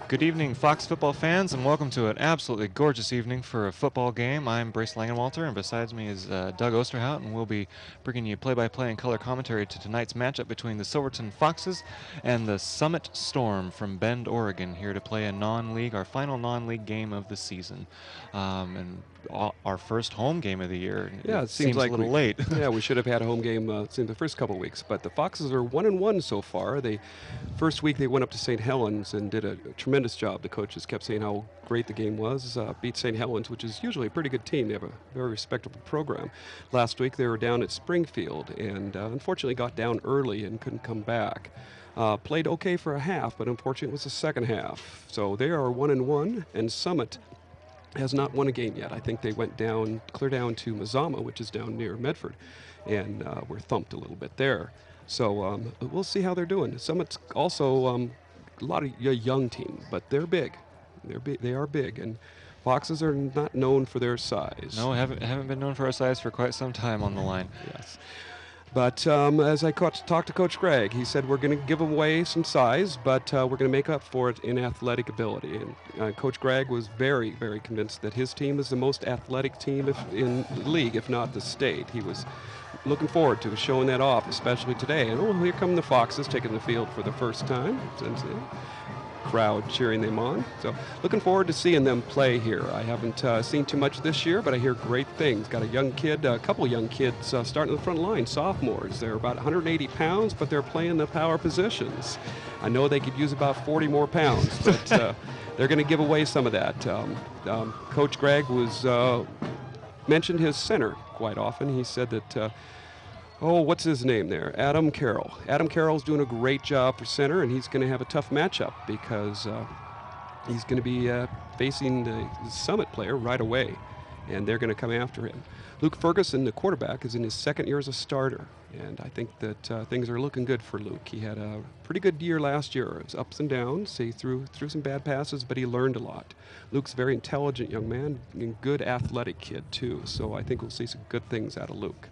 Good evening, Fox football fans, and welcome to an absolutely gorgeous evening for a football game. I'm Brace Langenwalter, and besides me is Doug Osterhout, and we'll be bringing you play-by-play and color commentary to tonight's matchup between the Silverton Foxes and the Summit Storm from Bend, Oregon, here to play a non-league, our final non-league game of the season, and our first home game of the year. Yeah, it seems a like little late. Yeah, we should have had a home game in the first couple of weeks, but the Foxes are 1-1 so far. First week they went up to St. Helens and did a tremendous job. The coaches kept saying how great the game was. Beat St. Helens, which is usually a pretty good team. They have a very respectable program. Last week they were down at Springfield and unfortunately got down early and couldn't come back. Played okay for a half, but unfortunately it was the second half. So they are 1-1, and Summit has not won a game yet. I think they went clear down to Mazama, which is down near Medford, and were thumped a little bit there. So we'll see how they're doing. Summit's also a lot of young team, but they're big. They are big, and Foxes are not known for their size. No, haven't been known for our size for quite some time on the line. Yes. But as I talked to Coach Gregg, he said we're going to give away some size, but we're going to make up for it in athletic ability. And Coach Gregg was very, very convinced that his team is the most athletic team in the league, if not the state. He was looking forward to showing that off, especially today. And here come the Foxes taking the field for the first time. Crowd cheering them on. So looking forward to seeing them play here. I haven't seen too much this year, but I hear great things. Got a couple young kids starting the front line, sophomores. They're about 180 pounds, but they're playing the power positions. I know they could use about 40 more pounds, but they're going to give away some of that. Coach Gregg mentioned his center quite often. He said that what's his name there? Adam Carroll. Adam Carroll's doing a great job for center, and he's going to have a tough matchup because he's going to be facing the Summit player right away, and they're going to come after him. Luke Ferguson, the quarterback, is in his second year as a starter, and I think that things are looking good for Luke. He had a pretty good year last year. It was ups and downs. He threw some bad passes, but he learned a lot. Luke's a very intelligent young man and good athletic kid, too, so I think we'll see some good things out of Luke.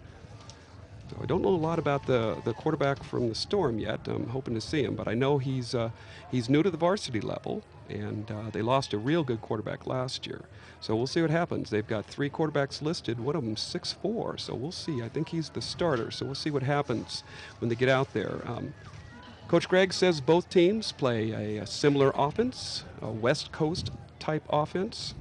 So I don't know a lot about the quarterback from the Storm yet. I'm hoping to see him, but I know he's new to the varsity level, and they lost a real good quarterback last year. So we'll see what happens. They've got 3 quarterbacks listed. One of them 6'4", so we'll see. I think he's the starter, so we'll see what happens when they get out there. Coach Gregg says both teams play a similar offense, a West Coast type offense,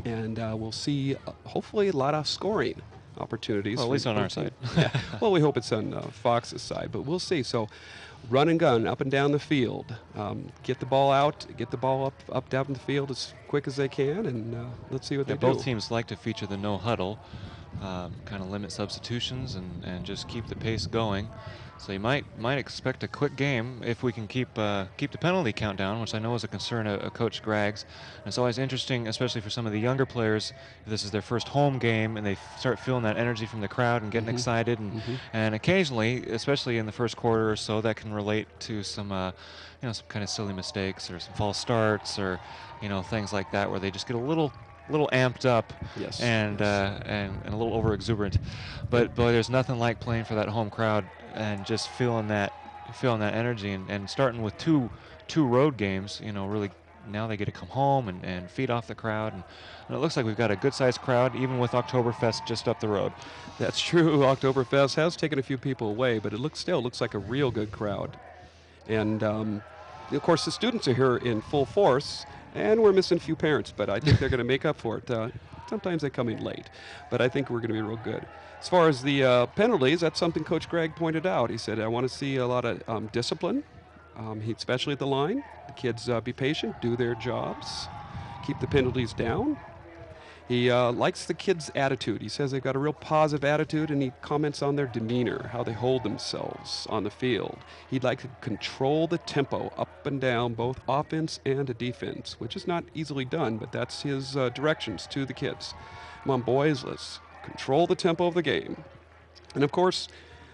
and we'll see hopefully a lot of scoring opportunities. Well, at least on our side. Yeah. Well, we hope it's on Fox's side, but we'll see. So run and gun up and down the field. Get the ball out, get the ball up down the field as quick as they can, and let's see what they do. Both teams like to feature the no huddle, kind of limit substitutions and just keep the pace going. So you might expect a quick game if we can keep the penalty count down, which I know is a concern of Coach Gregg's. And it's always interesting, especially for some of the younger players, if this is their first home game and they start feeling that energy from the crowd and getting excited. And occasionally, especially in the first quarter or so, that can relate to some some kind of silly mistakes or some false starts or things like that, where they just get a little amped up. Yes. And a little over exuberant. But boy, there's nothing like playing for that home crowd and just feeling that energy and starting with two road games. Really now they get to come home and feed off the crowd, and it looks like we've got a good sized crowd even with Oktoberfest just up the road. That's true. Oktoberfest has taken a few people away, but it still looks like a real good crowd. And of course the students are here in full force, and we're missing a few parents, but I think they're going to make up for it. Sometimes they come in late, but I think we're going to be real good. As far as the penalties, that's something Coach Gregg pointed out. He said, I want to see a lot of discipline, especially at the line. The kids be patient, do their jobs, keep the penalties down. He likes the kids' attitude. He says they've got a real positive attitude, and he comments on their demeanor, how they hold themselves on the field. He'd like to control the tempo up and down, both offense and defense, which is not easily done, but that's his directions to the kids. Come on, boys, let's control the tempo of the game. And, of course,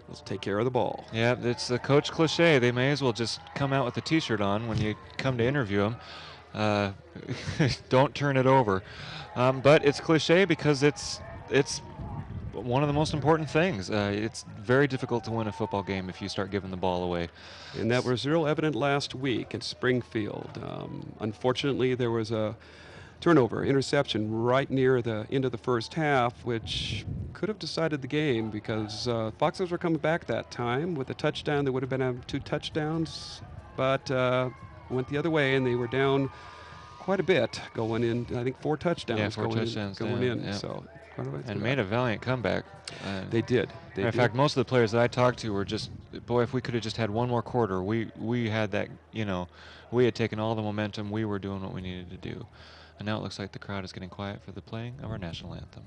let's take care of the ball. Yeah, it's the coach cliche. They may as well just come out with the T-shirt on when you come to interview them. Don't turn it over. But it's cliche because it's one of the most important things. It's very difficult to win a football game if you start giving the ball away. And that was real evident last week in Springfield. Unfortunately, there was a turnover, interception right near the end of the first half, which could have decided the game because Foxes were coming back that time with a touchdown. They would have been 2 touchdowns, but went the other way, and they were down quite a bit going in. I think 4 touchdowns. Yeah, 4 touchdowns going in. Yeah. So and made a valiant comeback. They did. In fact, most of the players that I talked to were just, boy, if we could have just had one more quarter, we had that, we had taken all the momentum, we were doing what we needed to do. And now it looks like the crowd is getting quiet for the playing of our national anthem.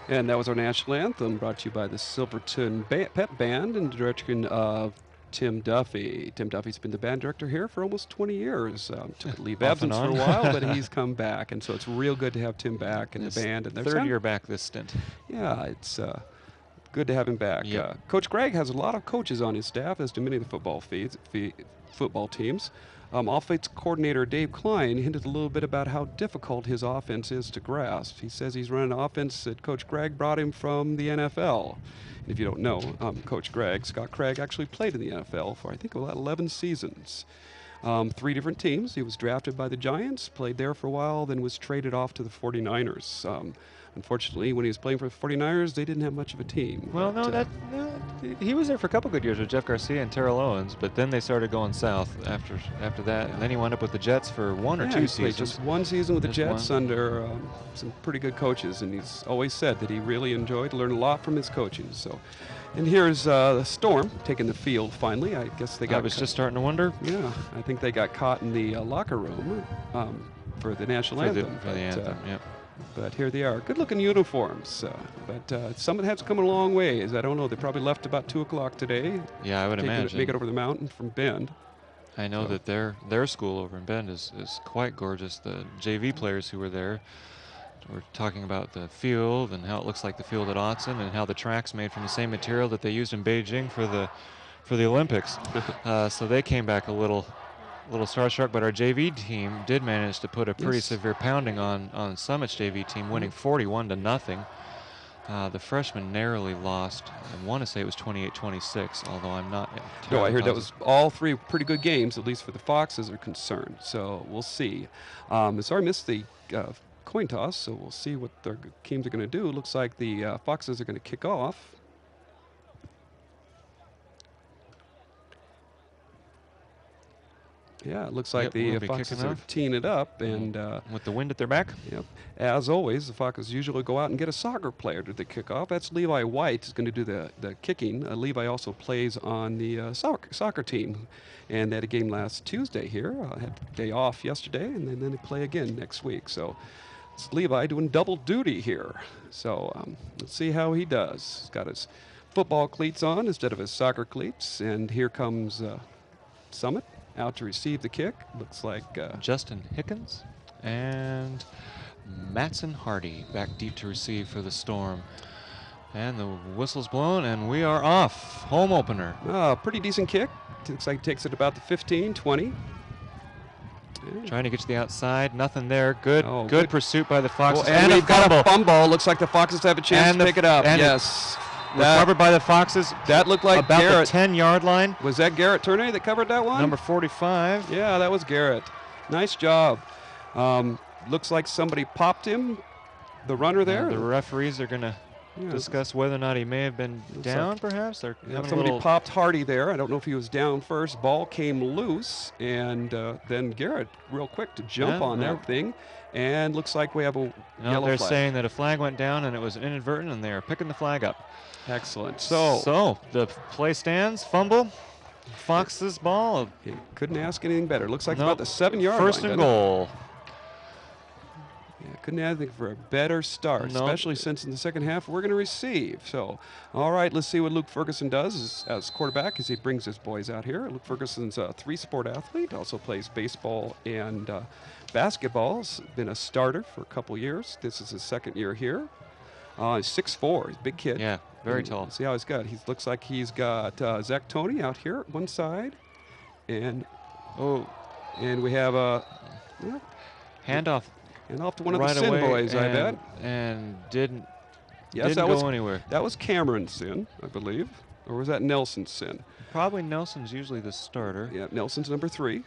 And that was our national anthem, brought to you by the Silverton Pep Band and the direction of Tim Duffy. Tim Duffy's been the band director here for almost 20 years. Took a leave Off and absence for a on. while, but he's come back, and so it's real good to have Tim back and the band. And Third year back this stint. Yeah, it's good to have him back. Yep. Coach Gregg has a lot of coaches on his staff, as do many of the football teams. Offense coordinator Dave Klein hinted a little bit about how difficult his offense is to grasp. He says he's running an offense that Coach Gregg brought him from the NFL. And if you don't know, Coach Gregg, Scott Craig, actually played in the NFL for, I think, about 11 seasons. 3 different teams. He was drafted by the Giants, played there for a while, then was traded off to the 49ers. Unfortunately, when he was playing for the 49ers, they didn't have much of a team. Well, but, he was there for a couple good years with Jeff Garcia and Terrell Owens, but then they started going south after that, and then he wound up with the Jets for 1 or 2 he seasons. played just 1 season with the Just Jets one. under some pretty good coaches, and he's always said that he really enjoyed, learned a lot from his coaches. So, and here's the Storm taking the field finally. I guess they got. I was just starting to wonder. Yeah, I think they got caught in the locker room for the national anthem. For the anthem, yep. But here they are. Good-looking uniforms. But some of that's come a long ways. I don't know. They probably left about 2 o'clock today. Yeah, I would imagine. Make it over the mountain from Bend. I know that their school over in Bend is quite gorgeous. The JV players who were there were talking about the field and how it looks like the field at Autzen and how the track's made from the same material that they used in Beijing for the Olympics. So they came back a little starstruck, but our JV team did manage to put a pretty severe pounding on Summit's JV team, winning 41-0. The freshmen narrowly lost. I want to say it was 28-26, although I'm not. No, I heard that was all 3 pretty good games, at least for the Foxes are concerned. So we'll see. Sorry, I missed the coin toss, so we'll see what their teams are going to do. It looks like the Foxes are going to kick off. Yeah, it looks like the Foxes are teeing it up, and with the wind at their back. Yep. As always, the Foxes usually go out and get a soccer player to the kickoff. That's Levi White is going to do the kicking. Levi also plays on the soccer team, and they had a game last Tuesday here. Had a day off yesterday, and then they play again next week. So It's Levi doing double duty here. So let's see how he does. He's got his football cleats on instead of his soccer cleats. And here comes Summit out to receive the kick. Looks like Justin Hickens and Matson Hardy back deep to receive for the Storm. And the whistle's blown, and we are off. Home opener. Pretty decent kick. Looks like he takes it about the 15, 20. Yeah. Trying to get to the outside. Nothing there. Good, Oh, good pursuit by the Foxes. And we've got a fumble. Looks like the Foxes have a chance to pick it up. Yes. Recovered by the Foxes. That looked like about Garrett. The 10-yard line. Was that Garrett Tourney that covered that one? Number 45. Yeah, that was Garrett. Nice job. Looks like somebody popped him, the runner there. The referees are going to discuss whether or not he may have been down, perhaps. They're somebody popped Hardy there. I don't know if he was down first. Ball came loose, and then Garrett real quick to jump on that thing. And looks like we have a yellow they're flag. saying that a flag went down, and it was inadvertent, and they are picking the flag up. Excellent. So the play stands. Fumble. Fox's ball. He couldn't ask anything better. Looks like about the 7-yard line. First and goal. Yeah, couldn't ask anything for a better start, especially since in the second half we're going to receive. So, all right, let's see what Luke Ferguson does as quarterback as he brings his boys out here. Luke Ferguson's a 3-sport athlete, also plays baseball and basketball. He's been a starter for a couple years. This is his second year here. He's 6'4", he's a big kid. Yeah, very tall. See how he's got. He looks like he's got Zach Toney out here at one side, and we have a handoff. And off to one of the Sin boys, I bet. And didn't Yes, Didn't go anywhere. That was Cameron's Sin, I believe. Or was that Nelson's Sin? Probably Nelson's usually the starter. Yeah, Nelson's number 3.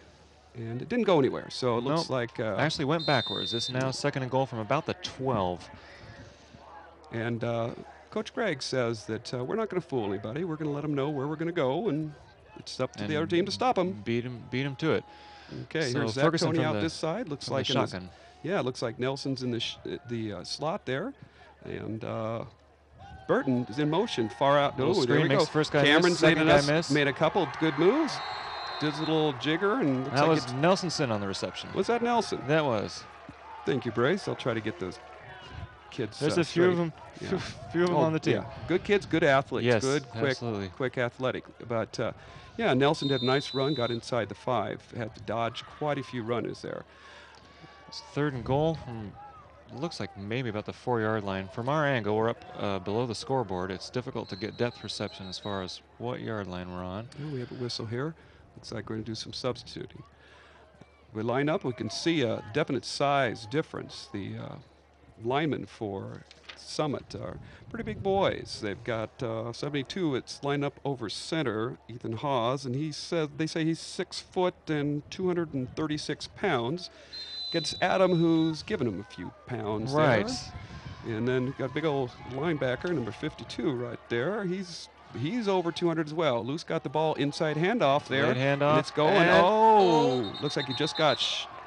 And it didn't go anywhere, so it looks like... actually went backwards. It's now second and goal from about the 12. And Coach Gregg says that we're not going to fool anybody. We're going to let them know where we're going to go, and it's up to the other team to stop them. Beat him to it. Okay, so here's Zach Toney out this side. Looks like shotgun. Yeah, it looks like Nelson's in the slot there. And Burton is in motion, far out. Oh, there we go. First guy Cameron's miss, made a couple good moves. Does a little jigger. And looks that like was Nelson Sin on the reception. Was that Nelson? That was. Thank you, Brace. I'll try to get those kids There's a few of them, few of them on the team. Yeah. Good kids, good athletes. Yes, good, quick athletic. But, yeah, Nelson did a nice run, got inside the 5. Had to dodge quite a few runners there. It's third and goal from, looks like maybe about the 4-yard line. From our angle, we're up below the scoreboard. It's difficult to get depth perception as far as what yard line we're on. Yeah, we have a whistle here. Looks like we're going to do some substituting. We line up, we can see a definite size difference. The linemen for Summit are pretty big boys. They've got 72. It's lined up over center, Ethan Hawes, and they say he's 6 foot and 236 pounds. Gets Adam, who's given him a few pounds. Right. There. And then got big old linebacker, number 52, right there. He's over 200 as well. Luce got the ball inside handoff there. Right handoff. And it's going. Looks like he just got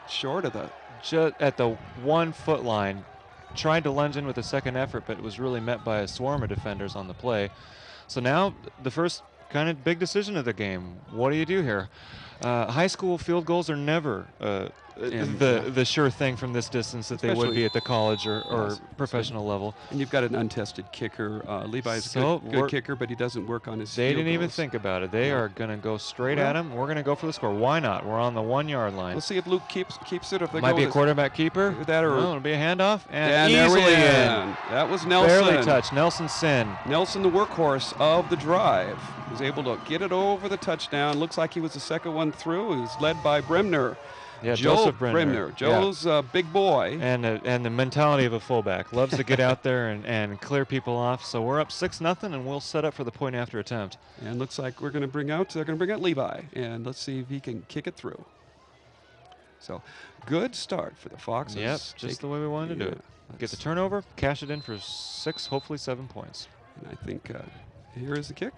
short of the. Just at the 1 foot line. Tried to lunge in with a second effort, but it was really met by a swarm of defenders on the play. So now the first kind of big decision of the game. What do you do here? High school field goals are never the sure thing from this distance that they would be at the college or professional level. And you've got an untested kicker. Levi's a good kicker, but he doesn't work on his They field didn't even goals. think about it. They are going to go straight at him. We're going to go for the score. Why not? We're on the 1-yard line. We'll see if Luke keeps it. If they might be a quarterback keeper. It'll be a handoff. And easily in. That was Nelson. Barely touched. Nelson Sin. Nelson, the workhorse of the drive, was able to get it over the touchdown. Looks like he was the second one through. He's led by Bremner. Yeah, Joseph Bremner. Joe's a big boy. And the mentality of a fullback. Loves to get out there and clear people off. So we're up 6-0, and we'll set up for the point after attempt. And looks like they're going to bring out Levi. And let's see if he can kick it through. So good start for the Foxes. Yep, just the way we wanted to do it. Get the turnover, cash it in for 6, hopefully 7 points. And I think here is the kick.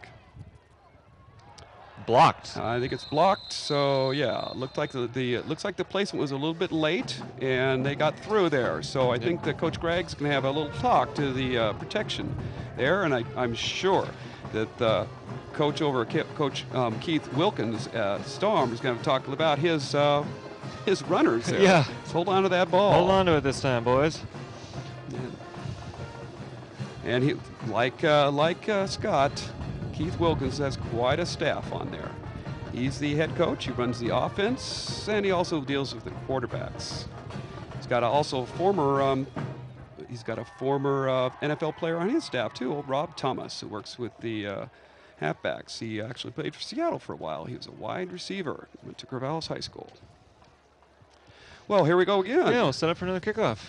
Blocked. I think it's blocked. So yeah, looks like the placement was a little bit late, and they got through there. So I think that Coach Gregg's going to have a little talk to the protection there, and I'm sure that Coach Keith Wilkins at Storm is going to talk about his his runners there. Yeah. Let's hold on to that ball. Hold on to it this time, boys. And he, like Scott, Keith Wilkins has quite a staff on there. He's the head coach. He runs the offense, and he also deals with the quarterbacks. He's got also former. He's got a former NFL player on his staff too, old Rob Thomas, who works with the halfbacks. He actually played for Seattle for a while. He was a wide receiver. Went to Corvallis High School. Well, here we go again. Yeah, we'll set up for another kickoff.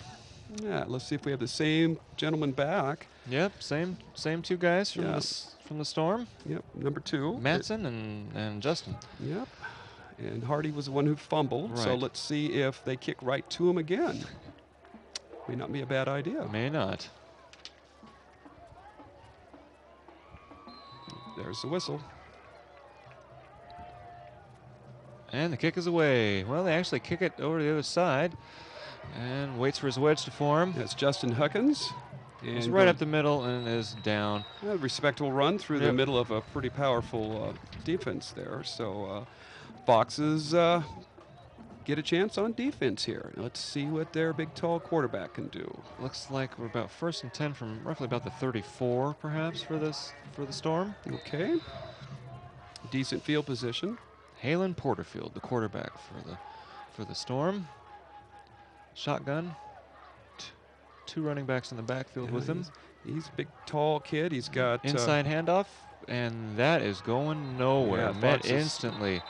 Yeah, let's see if we have the same gentleman back. Yep, same two guys from from the Storm. Yep, number 2. Matson and Justin. Yep. And Hardy was the one who fumbled. So Right. let's see if they kick right to him again. May not be a bad idea. May not. There's the whistle. And the kick is away. Well, they actually kick it over to the other side and waits for his wedge to form. That's Justin Huckins. And He's right up the middle and is down. A respectable run through the Yep. middle of a pretty powerful defense there. So Foxes get a chance on defense here. Let's see what their big, tall quarterback can do. Looks like we're about 1st and 10 from roughly about the 34, perhaps, for the Storm. Okay. Decent field position. Halen Porterfield, the quarterback for the Storm. Shotgun. Two running backs in the backfield with him. He's a big, tall kid. He's got Inside handoff, and that is going nowhere. Yeah, Met Foxes. instantly.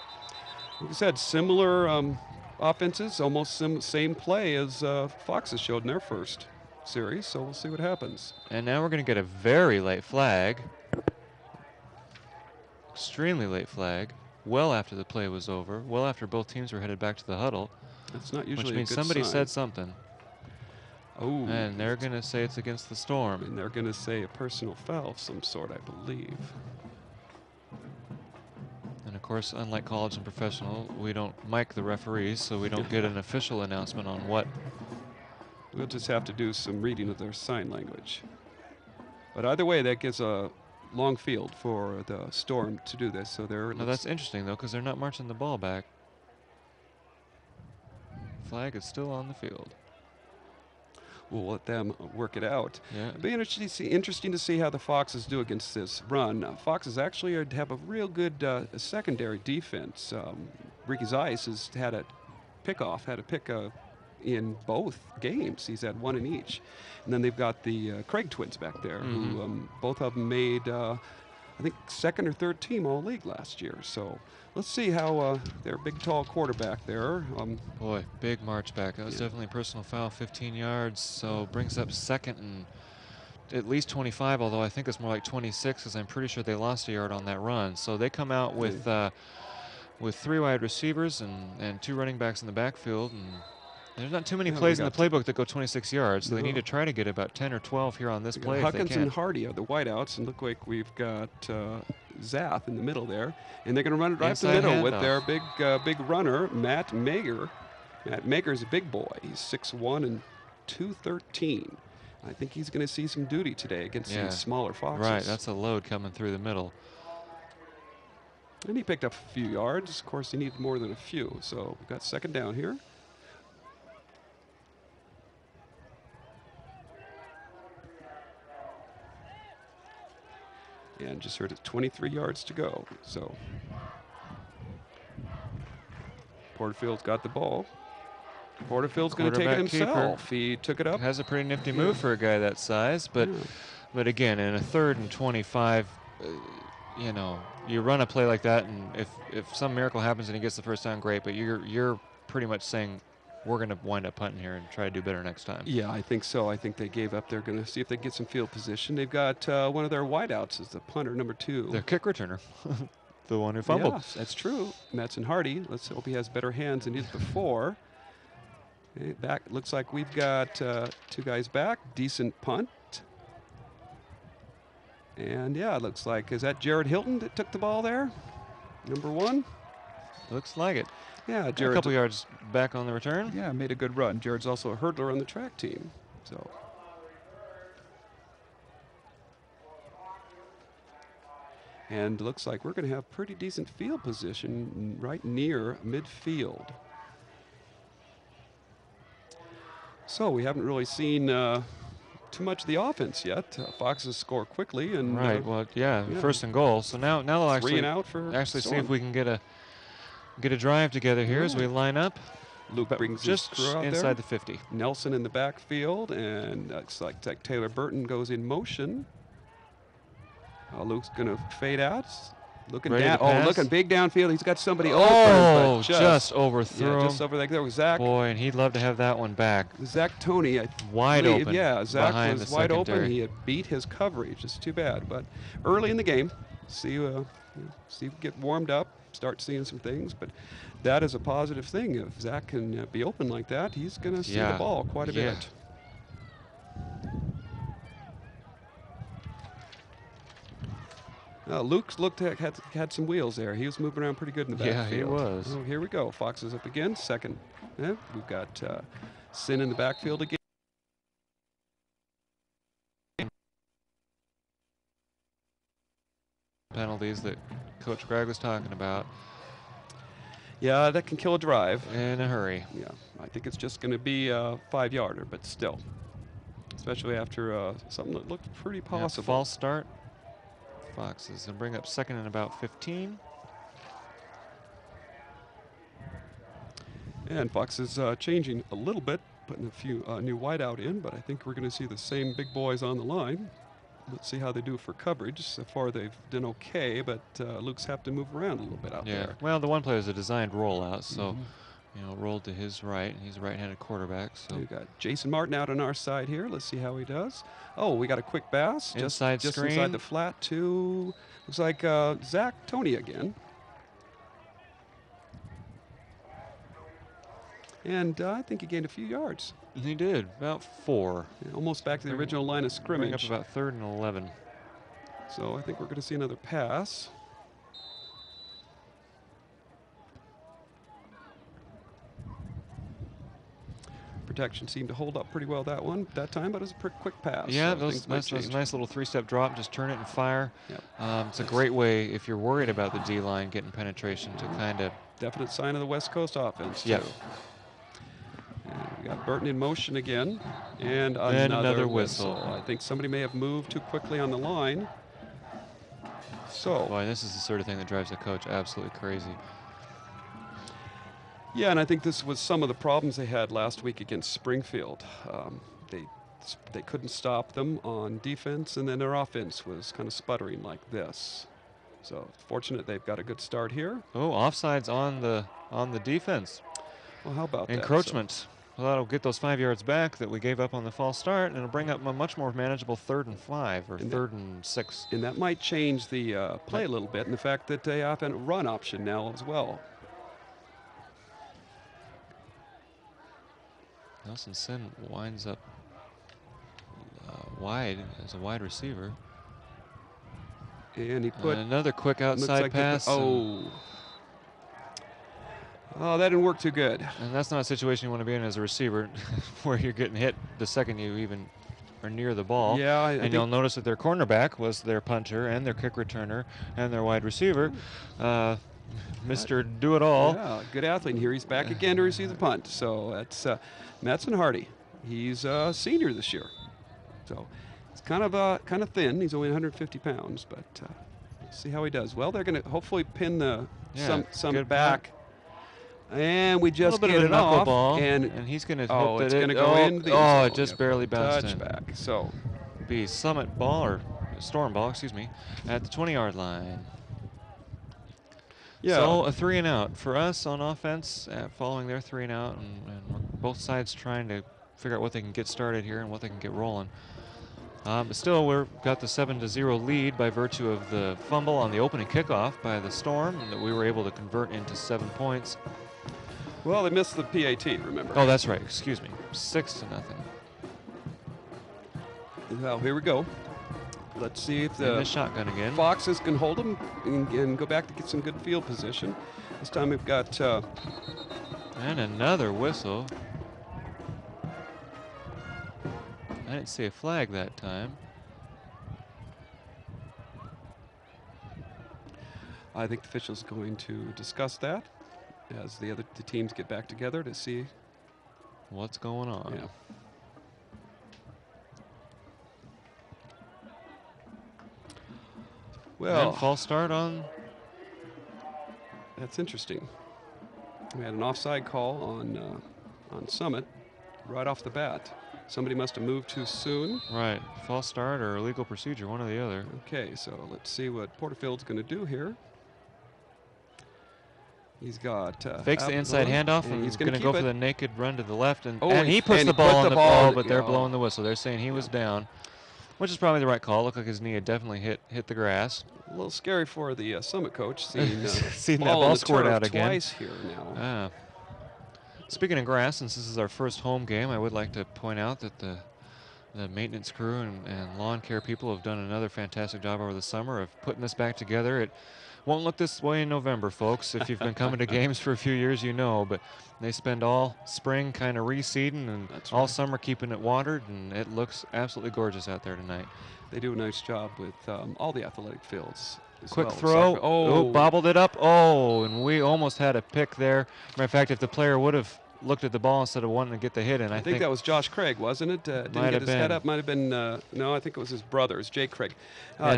Like I said, similar offenses, almost same play as Foxes showed in their first series. So we'll see what happens. And now we're going to get a very late flag. Extremely late flag. Well after the play was over. Well after both teams were headed back to the huddle. That's not usually Which means a good somebody sign. said something. Oh. And they're going to say it's against the Storm. And they're going to say a personal foul of some sort, I believe. And of course, unlike college and professional, we don't mic the referees, so we don't get an official announcement on what. We'll just have to do some reading of their sign language. But either way, that gives a long field for the Storm to do this. So they're. No, that's interesting, though, because they're not marching the ball back. Flag is still on the field. We'll let them work it out. Yeah. It'll be interesting to see how the Foxes do against this run. Foxes actually have a real good secondary defense. Ricky Zeiss has had a pick in both games. He's had one in each. And then they've got the Craig twins back there, who both of them made, I think, 2nd or 3rd team All-League last year. So let's see how their big, tall quarterback there. Boy, big march back. That was definitely a personal foul, 15 yards. So brings up 2nd and at least 25, although I think it's more like 26 because I'm pretty sure they lost a yard on that run. So they come out with 3 wide receivers and 2 running backs in the backfield. And there's not too many plays in the playbook that go 26 yards, so they need to try to get about 10 or 12 here on this play if they Huckins can. and Hardy are the wideouts, and look like we've got Zath in the middle there. And they're going to run it right up the Inside middle with handoff. their big runner, Matt Mager. Matt Mager's a big boy. He's 6'1" and 213. I think he's going to see some duty today against these smaller Foxes. Right, that's a load coming through the middle. And he picked up a few yards. Of course, he needed more than a few. So we've got 2nd down here. And just heard it 23 yards to go. So Porterfield's got the ball. Porterfield's going to take it himself. He took it up. Has a pretty nifty move for a guy that size, but again, in a 3rd and 25, you know, you run a play like that, and if some miracle happens and he gets the first down, great. But you're pretty much saying we're going to wind up punting here and try to do better next time. Yeah, I think so. I think they gave up. They're going to see if they get some field position. They've got one of their wideouts is the punter, number 2. Their kick returner, the one who fumbled. Yes, that's true. Matson Hardy. Let's hope he has better hands than he did before. Okay, back. Looks like we've got 2 guys back. Decent punt. And yeah, it looks like, is that Jared Hilton that took the ball there? Number 1? Looks like it. Yeah, Jared. A couple yards back on the return. Yeah, made a good run. Jared's also a hurdler on the track team. So. And looks like we're going to have pretty decent field position right near midfield. So we haven't really seen too much of the offense yet. Foxes score quickly, and Right. Well, yeah, yeah, first and goal. So now they'll 3 and out for actually see if Storm. we can get a drive together here as we line up. Luke But brings his crew just out inside there. the 50. Nelson in the backfield, and looks like Taylor Burton goes in motion. Luke's going to fade out. Looking Ready down. to Oh, pass. looking big downfield. He's got somebody open, Oh, but just overthrew yeah, him. just over there was Zach. Boy, and he'd love to have that one back. Zach Tony, I Wide believe. open. Yeah, Zach behind was the wide open. secondary. He had beat his coverage. It's too bad. But early in the game, see if we get warmed up, start seeing some things. But that is a positive thing. If Zach can be open like that, he's going to see the ball quite a bit. Luke's had some wheels there. He was moving around pretty good in the backfield. Yeah, he was. Oh, here we go. Fox is up again. Second. Yeah, we've got Sin in the backfield again. Penalties that Coach Gregg was talking about. Yeah, that can kill a drive. In a hurry. Yeah, I think it's just going to be a 5-yarder, but still. Especially after something that looked pretty possible. Yeah, false start. Foxes and bring up second and about 15. And Fox is changing a little bit, putting a few new wideout in, but I think we're going to see the same big boys on the line. Let's see how they do for coverage. So far they've done okay, but Luke's have to move around a little bit out there. Well, the one play is a designed rollout, so rolled to his right, and he's a right-handed quarterback. So we've got Jason Martin out on our side here. Let's see how he does. Oh, we got a quick pass. Just inside the flat to, looks like Zach Tony again. And I think he gained a few yards. He did, about 4. Yeah, almost back to the original line of scrimmage. Bring up about 3rd and 11. So I think we're going to see another pass. Protection seemed to hold up pretty well that time, but it was a pretty quick pass. Yeah, so those nice little 3-step drop, just turn it and fire. Yep. It's a great way if you're worried about the D-line getting penetration to kind of. Definite sign of the West Coast offense, too. Yep. And we got Burton in motion again, and another whistle. I think somebody may have moved too quickly on the line. So. Boy, this is the sort of thing that drives the coach absolutely crazy. Yeah, and I think this was some of the problems they had last week against Springfield. They couldn't stop them on defense, and then their offense was kind of sputtering like this. So fortunate they've got a good start here. Oh, offsides on the defense. Well, how about encroachment? That? Well, that'll get those 5 yards back that we gave up on the false start, and it'll bring up a much more manageable 3rd and 5 or 3rd and 6. And that might change the play a little bit, and the fact that they have a run option now as well. Nelson Sin winds up wide as a wide receiver. And he put another quick outside pass. Oh, that didn't work too good. And that's not a situation you want to be in as a receiver, where you're getting hit the second you even are near the ball. Yeah, and you'll notice that their cornerback was their punter and their kick returner and their wide receiver. Mr. Do-It-All. Yeah, good athlete here. He's back again to receive the punt. So that's Madsen Hardy. He's a senior this year. So it's kind of thin. He's only 150 pounds, but let's see how he does. Well, they're going to hopefully pin some back. Punt. And we just get it off. Ball, and he's going to hope that it's going to go in. It just barely bounced in. Touchback. So be Summit ball or Storm ball, excuse me, at the 20-yard line. Yeah. So a 3 and out for us on offense, following their 3 and out, and we're both sides trying to figure out what they can get started here and what they can get rolling. But still, we've got the 7-0 lead by virtue of the fumble on the opening kickoff by the Storm that we were able to convert into 7 points. Well, they missed the PAT, remember? Oh, that's right. Excuse me. 6-0. Well, here we go. Let's see if the shotgun again. Foxes can hold them and go back to get some good field position. This time we've got and another whistle. I didn't see a flag that time. I think the official's going to discuss that as the teams get back together to see what's going on. Yeah. Well, and false start on. That's interesting. We had an offside call on Summit right off the bat. Somebody must have moved too soon. Right, false start or illegal procedure, one or the other. Okay, so let's see what Porterfield's going to do here. He's got fakes the inside handoff, and he's going to go for the naked run to the left, and he puts the ball on the ball, but they're blowing the whistle. They're saying he was down, which is probably the right call. Looked like his knee had definitely hit the grass. A little scary for the Summit coach, seeing that ball squirt out again. Twice here now. Speaking of grass, since this is our first home game, I would like to point out that the maintenance crew and lawn care people have done another fantastic job over the summer of putting this back together. It won't look this way in November, folks. If you've been coming to games for a few years, you know, but they spend all spring kind of reseeding and all summer keeping it watered, and it looks absolutely gorgeous out there tonight. They do a nice job with all the athletic fields. Quick throw. Bobbled it up. And we almost had a pick there. Matter of fact, if the player would have looked at the ball instead of wanting to get the hit in, I think that was Josh Craig, wasn't it? Didn't get his head up. Might have been, no, I think it was his brother. It was Jake Craig.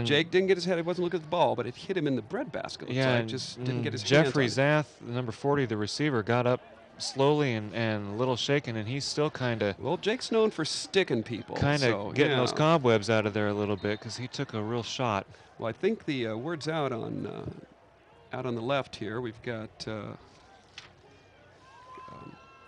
Jake didn't get his head. He wasn't looking at the ball, but it hit him in the breadbasket. Yeah, and just didn't get his Jeffrey hands on it. Zath, number 40, the receiver, got up slowly and a little shaken, and he's still kind of. Well, Jake's known for sticking people. Getting those cobwebs out of there a little bit because he took a real shot. Well, I think the word's out on the left here. We've got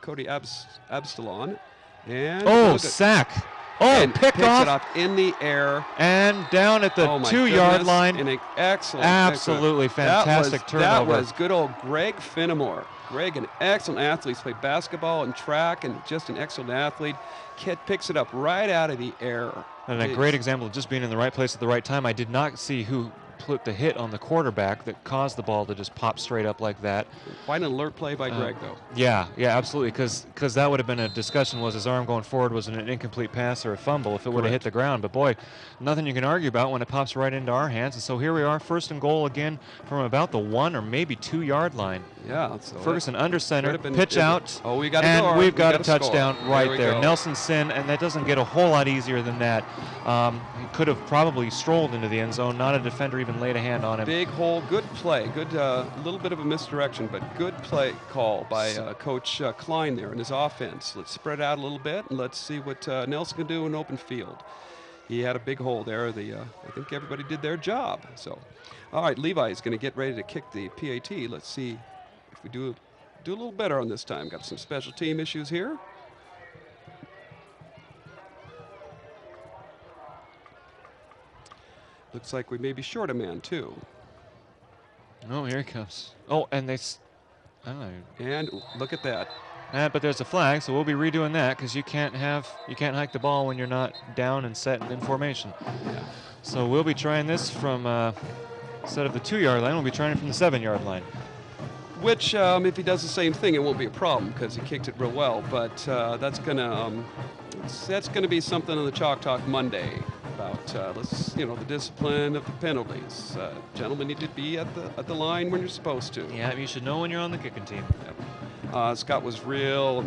Cody Absalon. And sack. And picked off. It off in the air. And down at the 2-yard line. And absolutely fantastic turnover. That was good old Greg Finnemore. Greg, an excellent athlete. He's played basketball and track and just an excellent athlete. Kid picks it up right out of the air. And a great example of just being in the right place at the right time. I did not see who put the hit on the quarterback that caused the ball to just pop straight up like that. Quite an alert play by Greg, though. Yeah, absolutely, because that would have been a discussion, was his arm going forward, was it an incomplete pass or a fumble if it would have hit the ground. But, boy, nothing you can argue about when it pops right into our hands. And so here we are, first and goal again from about the 1 or maybe 2-yard line. Yeah. So Ferguson under center, pitch out. We got and we've got a touchdown right there. Go. Nelson Sin, and that doesn't get a whole lot easier than that. He could have probably strolled into the end zone. Not a defender even laid a hand on him. Big hole, good play. Good, little bit of a misdirection, but good play call by Coach Klein there in his offense. Let's spread out a little bit, and let's see what Nelson can do in open field. He had a big hole there. I think everybody did their job. So, all right, Levi is going to get ready to kick the PAT. Let's see if we do a little better on this time. Got some special team issues here. Looks like we may be short a man, too. Oh, here he comes. Oh, and they... And look at that. But there's a flag, so we'll be redoing that because you can't hike the ball when you're not down and set and in formation. Yeah. So we'll be trying this from instead of the 2-yard line, we'll be trying it from the 7-yard line. Which, if he does the same thing, it won't be a problem because he kicked it real well. But that's gonna be something on the Chalk Talk Monday about the discipline of the penalties. Gentlemen need to be at the line when you're supposed to. Yeah, you should know when you're on the kicking team. Yep. Scott was real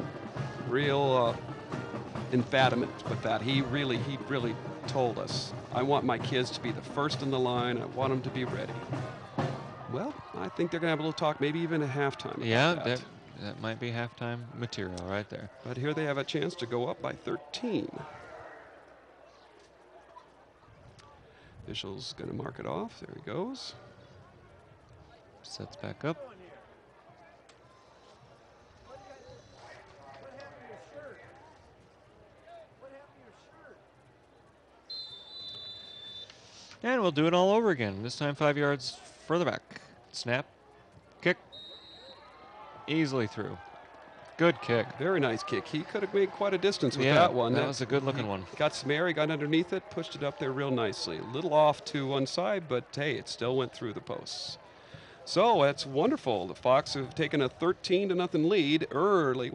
emphatic with that. He really told us, I want my kids to be the first in the line. I want them to be ready. Well, I think they're going to have a little talk, maybe even at halftime. Yeah, that might be halftime material right there. But here they have a chance to go up by 13. Official's going to mark it off. There he goes. Sets back up. And we'll do it all over again. This time 5 yards further back. Snap. Kick. Easily through. Good kick. Very nice kick. He could have made quite a distance with that one. That was a good looking one. Got some air, he got underneath it, pushed it up there real nicely. A little off to one side, but hey, it still went through the posts. So that's wonderful. The Fox have taken a 13-0 lead early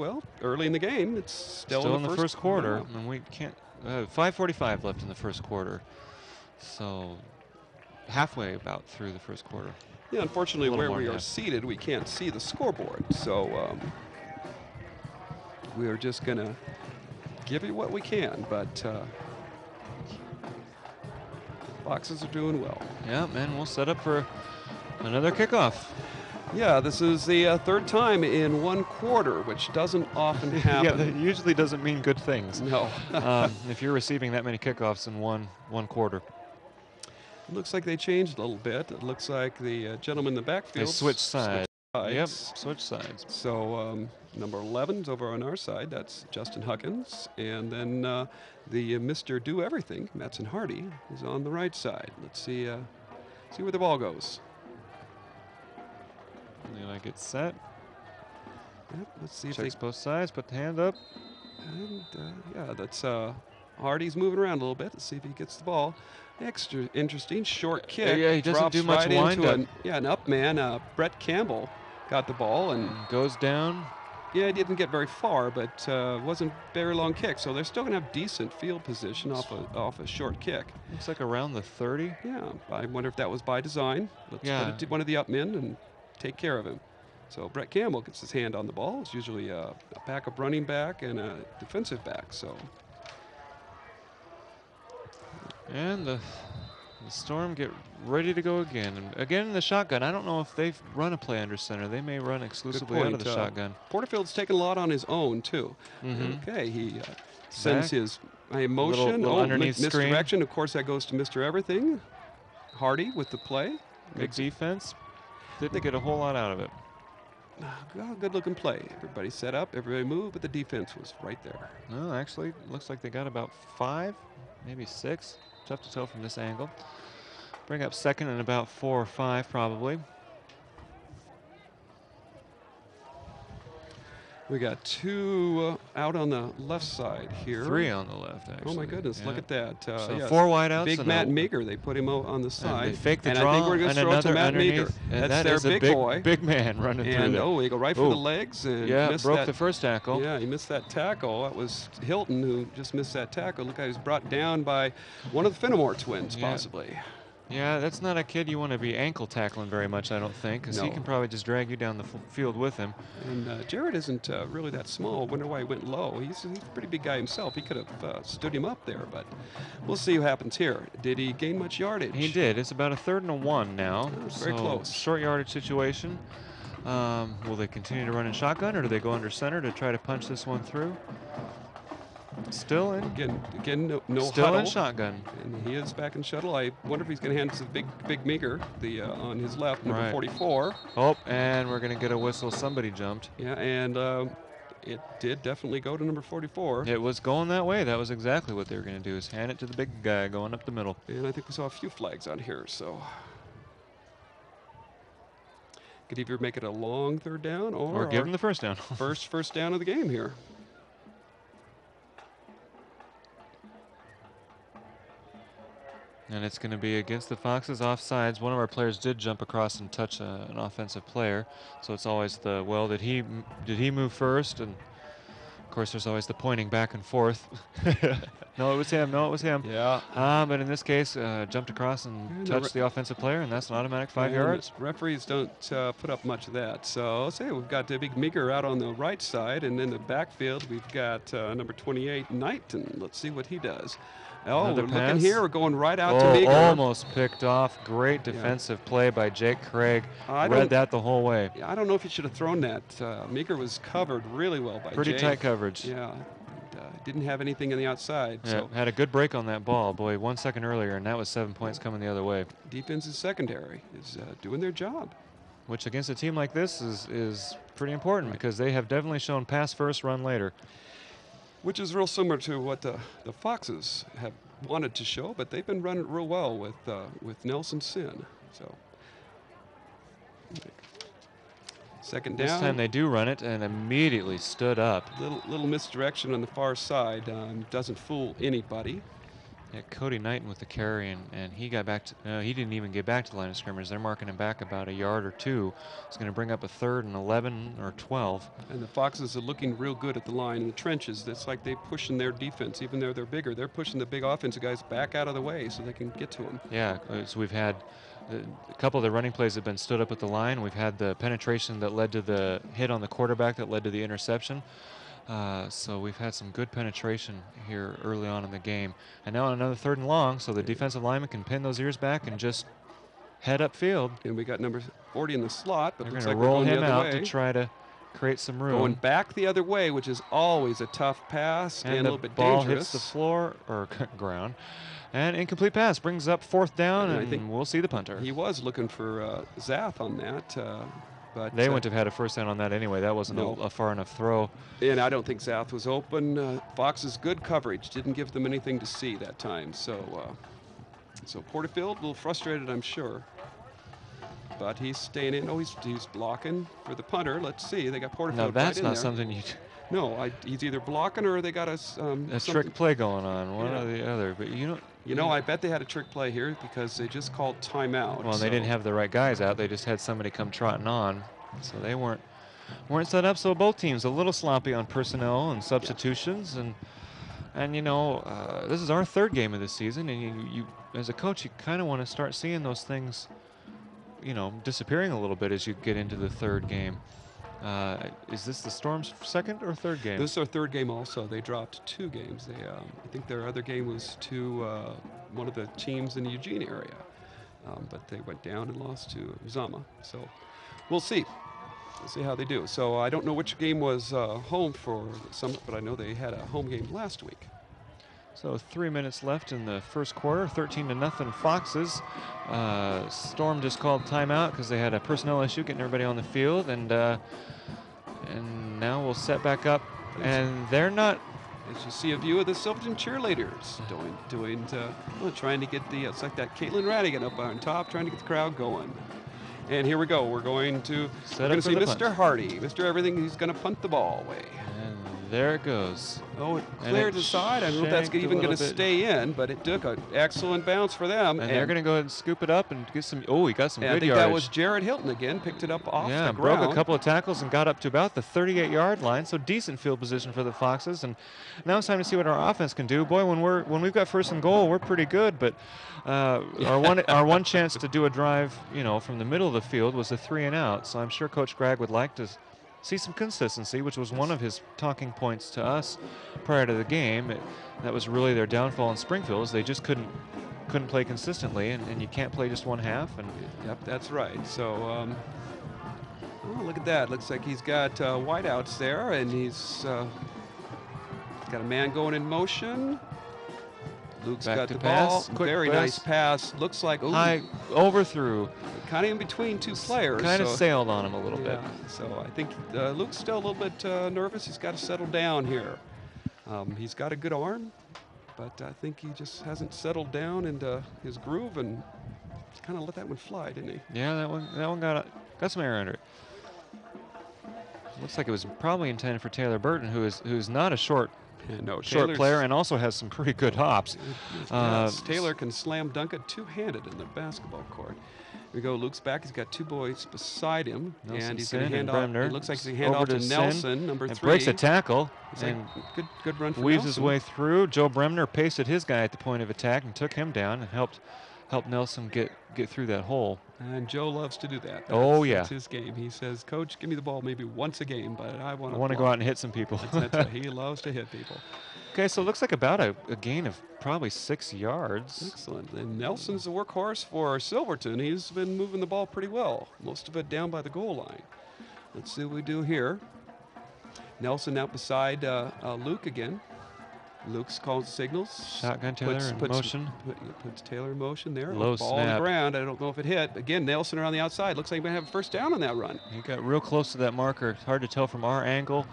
in the game. It's still in the first quarter. And we can't, 5:45 left in the first quarter. So halfway about through the first quarter. Yeah, unfortunately where we are seated, we can't see the scoreboard. So we're just going to give you what we can, but Foxes are doing well. Yeah, and we'll set up for another kickoff. Yeah, this is the third time in 1 quarter, which doesn't often happen. Yeah, that usually doesn't mean good things. No. If you're receiving that many kickoffs in one quarter. It looks like they changed a little bit. It looks like the gentleman in the backfield They switched sides. Yep, sides. switch sides. So number 11's over on our side. That's Justin Huckins. And then the Mr. Do Everything, Mattson Hardy, is on the right side. Let's see where the ball goes. Levi gets set. Yep, let's see if Checks they... both sides, put the hand up. And yeah, that's Hardy's moving around a little bit. Let's see if he gets the ball. Extra interesting, short kick. Yeah, he doesn't drops do much right wind into up. an up man. Brett Campbell got the ball and Goes down. yeah, he didn't get very far, but wasn't very long kick. So they're still gonna have decent field position off a short kick. Looks like around the 30. Yeah, I wonder if that was by design. Let's Yeah. put it to one of the up men and take care of him. So Brett Campbell gets his hand on the ball. It's usually a backup running back and a defensive back. So. And the Storm get ready to go again. And again in the shotgun. I don't know if they've run a play under center. They may run exclusively out of the shotgun. Porterfield's taken a lot on his own, too. Okay, he sends his motion. Little underneath screen. Misdirection. Of course, that goes to Mr. Everything. Hardy with the play. Good defense. Didn't get a whole lot out of it. Good looking play. Everybody set up, everybody moved, but the defense was right there. No, actually, looks like they got about 5, maybe 6. Tough to tell from this angle. Bring up second and about 4 or 5 probably. We got 2 out on the left side here. 3 on the left, actually. Oh my goodness, yeah. look at that. So yes. 4 wideouts. Big Matt Meager, they put him on the side. And they fake the and draw, I think we're going to throw it to another Matt Meager. underneath. And That's that their is big boy. Big man running through And there. he go right for the legs. And yeah, missed broke that. the first tackle. Yeah, he missed that tackle. That was Hilton who just missed that tackle. Look, he was brought down by one of the Fenimore twins, possibly. Yeah, that's not a kid you want to be ankle tackling very much, I don't think, because he can probably just drag you down the field with him. And Jared isn't really that small. Wonder why he went low. He's a pretty big guy himself. He could have stood him up there, but we'll see what happens here. Did he gain much yardage? He did. It's about a 3rd and 1 now. Very close. Short yardage situation. Will they continue to run in shotgun, or do they go under center to try to punch this one through? Still in. Again, no Still huddle. in shotgun. And he is back in shuttle. I wonder if he's going to hand it to the big Meager, on his left, number 44. Oh, and we're going to get a whistle. Somebody jumped. Yeah, and it did definitely go to number 44. It was going that way. That was exactly what they were going to do, is hand it to the big guy going up the middle. And I think we saw a few flags on here, so. Could either make it a long 3rd down or give him the first down. first down of the game here. And it's going to be against the Foxes offsides. One of our players did jump across and touch an offensive player. So it's always did he move first? And of course there's always the pointing back and forth. No, it was him. No, it was him. Yeah. But in this case, jumped across and touched the offensive player, and that's an automatic 5 yards. Referees don't put up much of that. So let's say we've got the big Meager out on the right side, and in the backfield we've got number 28, Knighton. Let's see what he does. Oh, Another we're pass. looking here. We're going right out to Meager. Almost picked off. Great defensive play by Jake Craig. Read that the whole way. Yeah, I don't know if he should have thrown that. Meager was covered really well by Pretty Jake. tight coverage. Yeah. Didn't have anything on the outside. Yeah, so had a good break on that ball. Boy, 1 second earlier, and that was 7 points coming the other way. Defense's secondary is doing their job. Which against a team like this is pretty important because they have definitely shown pass first, run later. Which is real similar to what the Foxes have wanted to show, but they've been running real well with Nelson Sin. So second down. This time they do run it and immediately stood up. Little misdirection on the far side. Doesn't fool anybody. Yeah, Cody Knighton with the carry, and he got back to, he didn't even get back to the line of scrimmage. They're marking him back about a yard or 2. It's going to bring up a 3rd and 11 or 12. And the Foxes are looking real good at the line in the trenches. That's like they're pushing their defense, even though they're bigger. They're pushing the big offensive guys back out of the way so they can get to them. Yeah, so we've had a couple of the running plays have been stood up at the line. We've had the penetration that led to the hit on the quarterback that led to the interception. So we've had some good penetration here early on in the game. And now another 3rd and long, so the defensive lineman can pin those ears back and just head upfield. And we got number 40 in the slot, but They're looks going to like we're roll going the him other out way. to try to create some room. Going back the other way, which is always a tough pass and a little bit ball dangerous. hits the floor or ground. And incomplete pass brings up 4th down, and I think we'll see the punter. He was looking for Zath on that. But they wouldn't have had a 1st down on that anyway. That wasn't a far enough throw. And I don't think Zath was open. Fox's good coverage didn't give them anything to see that time. So Porterfield a little frustrated, I'm sure. But he's staying in. Oh, he's blocking for the punter. Let's see. They got Porterfield. No, that's right not in there. something you. No, he's either blocking or they got a trick play going on, one or the other. But I bet they had a trick play here because they just called timeout. Well, they didn't have the right guys out. They just had somebody come trotting on, so they weren't set up. So both teams a little sloppy on personnel and substitutions, and this is our 3rd game of the season, and you as a coach, you kind of want to start seeing those things, disappearing a little bit as you get into the 3rd game. Is this the Storm's 2nd or 3rd game? This is our 3rd game also. They dropped 2 games. I think their other game was to one of the teams in the Eugene area. But they went down and lost to Zama. So we'll see. We'll see how they do. So I don't know which game was home for Summit, but I know they had a home game last week. So 3 minutes left in the 1st quarter, 13-0 Foxes. Storm just called timeout because they had a personnel issue getting everybody on the field, and now we'll set back up. And they're not. As you see a view of the Silverton cheerleaders trying to get it's like that Caitlin Radigan up on top, trying to get the crowd going. And here we go. We're going to see Mr. Hardy. Mr. Everything, he's going to punt the ball away. And there it goes. Oh, it cleared the side. I don't know if that's even going to stay in, but it took an excellent bounce for them. And they're going to go ahead and scoop it up and get some. Oh, he got some good yardage. I think yardage. that was Jared Hilton again. Picked it up off the ground. Yeah, broke a couple of tackles and got up to about the 38-yard line. So decent field position for the Foxes. And now it's time to see what our offense can do. Boy, when we've got 1st and goal, we're pretty good. But our one chance to do a drive, from the middle of the field was a 3-and-out. So I'm sure Coach Gregg would like to see some consistency, which was one of his talking points to us prior to the game. That was really their downfall in Springfield, is they just couldn't play consistently, and you can't play just one half. And yep, that's right. So look at that. Looks like he's got wideouts there, and he's got a man going in motion. Luke's got the ball. Very nice pass. Looks like high overthrew. Kind of in between 2 players. Kind of sailed on him a little bit. So I think Luke's still a little bit nervous. He's got to settle down here. He's got a good arm, but I think he just hasn't settled down into his groove and kind of let that one fly, didn't he? Yeah, that one got some air under it. Looks like it was probably intended for Taylor Burton, who's not a short player and also has some pretty good hops. Yes, Taylor can slam dunk it two-handed in the basketball court. Here we go. Luke's back. He's got 2 boys beside him, and he's going to hand off. It looks like he's going to hand off to Nelson, number 3. Breaks a tackle and good run for weaves Nelson. his way through. Joe Bremner pasted his guy at the point of attack and took him down and helped Nelson get through that hole. And Joe loves to do that. That's his game. He says, "Coach, give me the ball maybe once a game, but I want to go out and hit some people." That's right. He loves to hit people. Okay, so it looks like about a gain of probably 6 yards. Excellent. And Nelson's the workhorse for Silverton. He's been moving the ball pretty well, most of it down by the goal line. Let's see what we do here. Nelson out beside Luke again. Luke's calls signals. Shotgun Taylor in motion. Puts Taylor in motion there. Low ball snap. on the ground. I don't know if it hit. Again, Nelson around the outside. Looks like he might have a first down on that run. He got real close to that marker. It's hard to tell from our angle.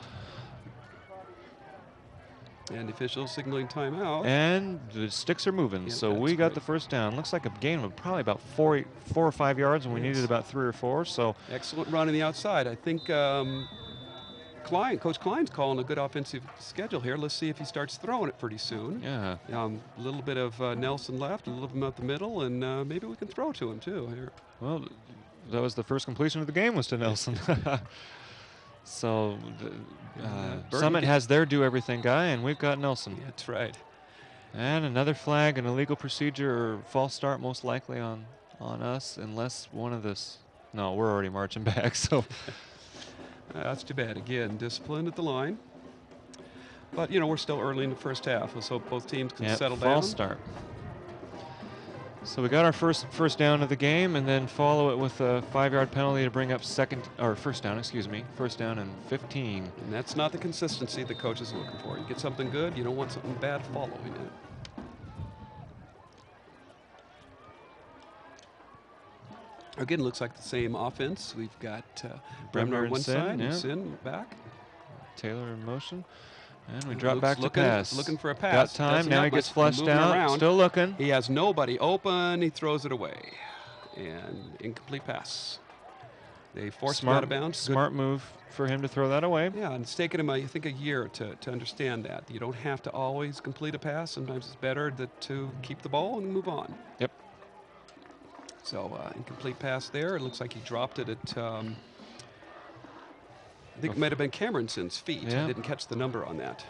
And the official signaling timeout. And the sticks are moving, so we got the first down. Looks like a gain of probably about 4 or 5 yards, and we needed about 3 or 4. So excellent run on the outside. I think Coach Klein's calling a good offensive schedule here. Let's see if he starts throwing it pretty soon. Yeah. A little bit of Nelson left, a little bit out the middle, and maybe we can throw to him too here. Well, that was the first completion of the game was to Nelson. So Summit has their do everything guy, and we've got Nelson. Yeah, that's right. And another flag, an illegal procedure, or false start most likely on us, unless one of this. No, we're already marching back. So that's too bad. Again, discipline at the line. But, you know, we're still early in the first half. Let's hope both teams can Yep, settle false down. start. So we got our first down of the game, and then follow it with a 5-yard penalty to bring up first down, excuse me. First down and 15. And that's not the consistency the coach is looking for. You get something good, you don't want something bad following it. Again, looks like the same offense. We've got Bremner on one side and Sin back. Taylor in motion. And we drop back to looking, pass. Looking for a pass. Got time. Now he gets flushed out. Around. Still looking. He has nobody open. He throws it away. And incomplete pass. They forced him out of bounds. Smart move for him to throw that away. Yeah, and it's taken him, I think, a year to understand that. You don't have to always complete a pass. Sometimes it's better to keep the ball and move on. Yep. So incomplete pass there. It looks like he dropped it at, I think it might have been Cameronson's feet. Yeah. I didn't catch the number on that.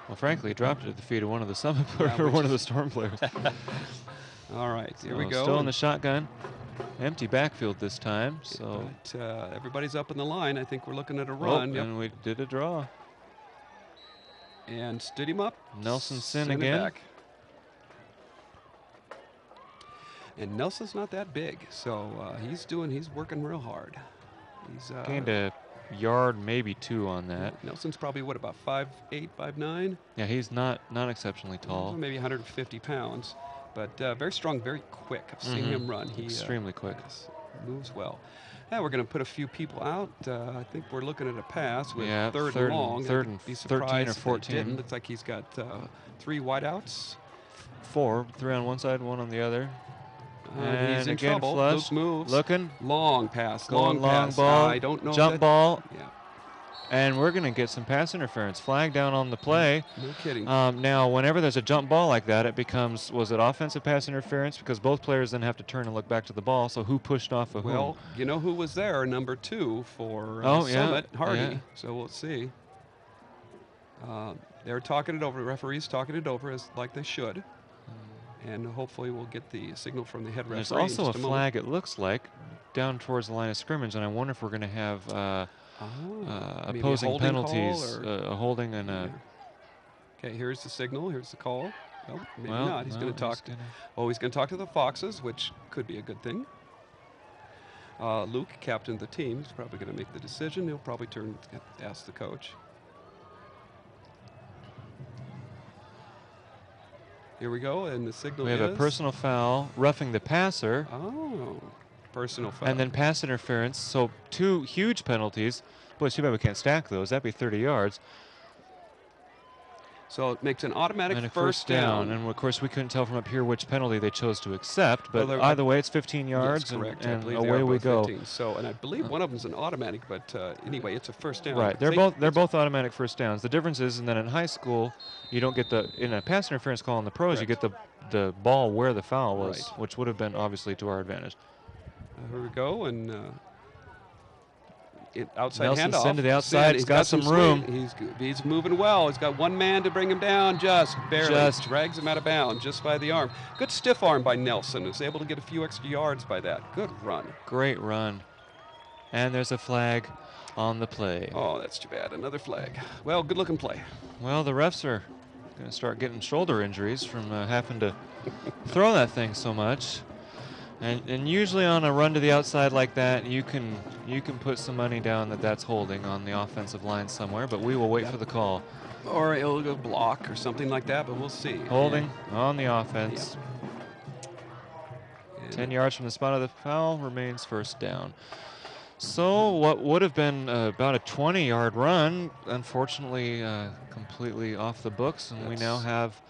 Well, frankly, he dropped it at the feet of one of the Summit players, or one of the Storm players. All right, here we go. Still in the shotgun. Empty backfield this time. So but, everybody's up in the line. I think we're looking at a run. Yep. And we did a draw. And stood him up. Nelson Sin again. Back. And Nelson's not that big, so he's working real hard. He's gained a yard, maybe 2 on that. Nelson's probably what, about 5'8", 5'9"? Yeah, he's not exceptionally tall. Maybe 150 pounds, but very strong, very quick. I've seen him run. He extremely quick. Moves well. Now we're going to put a few people out. I think we're looking at a pass with third and long. Third and 13 or 14. Looks like he's got 3 wideouts. 4, 3 on one side, 1 on the other. And he's in again, trouble. flush. Luke moves. Looking. Long pass. Going long pass. ball. I don't know. Jump ball. Yeah. And we're going to get some pass interference. Flag down on the play. No kidding. Now, whenever there's a jump ball like that, it becomes, was it offensive pass interference? Because both players then have to turn and look back to the ball. So who pushed off of Well, whom? you know who was there? Number 2 for yeah, Summit, Hardy. yeah. So we'll see. They're talking it over. The referees talking it over as like they should. And hopefully we'll get the signal from the head referee. There's also a flag, it looks like, down towards the line of scrimmage, and I wonder if we're going to have opposing penalties, a holding and a... Okay, here's the signal, here's the call. Well, maybe well, not. He's going to talk. He's going to talk to the Foxes, which could be a good thing. Luke, captain of the team, is probably going to make the decision. He'll probably turn and ask the coach. Here we go, and the signal We have a personal foul, roughing the passer. Oh, personal foul. And then pass interference, so 2 huge penalties. Boy, it's too bad we can't stack those. That'd be 30 yards. So it makes an automatic and a first down. And of course, we couldn't tell from up here which penalty they chose to accept. But either way, it's 15 yards, yes, correct. and away we go. 15. So, and I believe one of them's an automatic, but anyway, it's a first down. Right, they're both automatic first downs. The difference is, and then in high school, you don't get in a pass interference call in the pros, correct, you get the ball where the foul was, right, which would have been obviously to our advantage. Here we go, and outside Nelson handoff. Sin to the outside. He's got some room. He's moving well. He's got one man to bring him down, just barely. Drags him out of bounds just by the arm. Good stiff arm by Nelson. Is able to get a few extra yards by that. Good run. Great run. And there's a flag on the play. Oh, that's too bad. Another flag. Well, good looking play. Well, the refs are going to start getting shoulder injuries from having to throw that thing so much. And usually on a run to the outside like that, you can put some money down that that's holding on the offensive line somewhere, but we will wait for the call. Or it'll go block or something like that, but we'll see. Holding on the offense. Yeah. 10 yards from the spot of the foul remains first down. So what would have been about a 20-yard run, unfortunately completely off the books, and we now have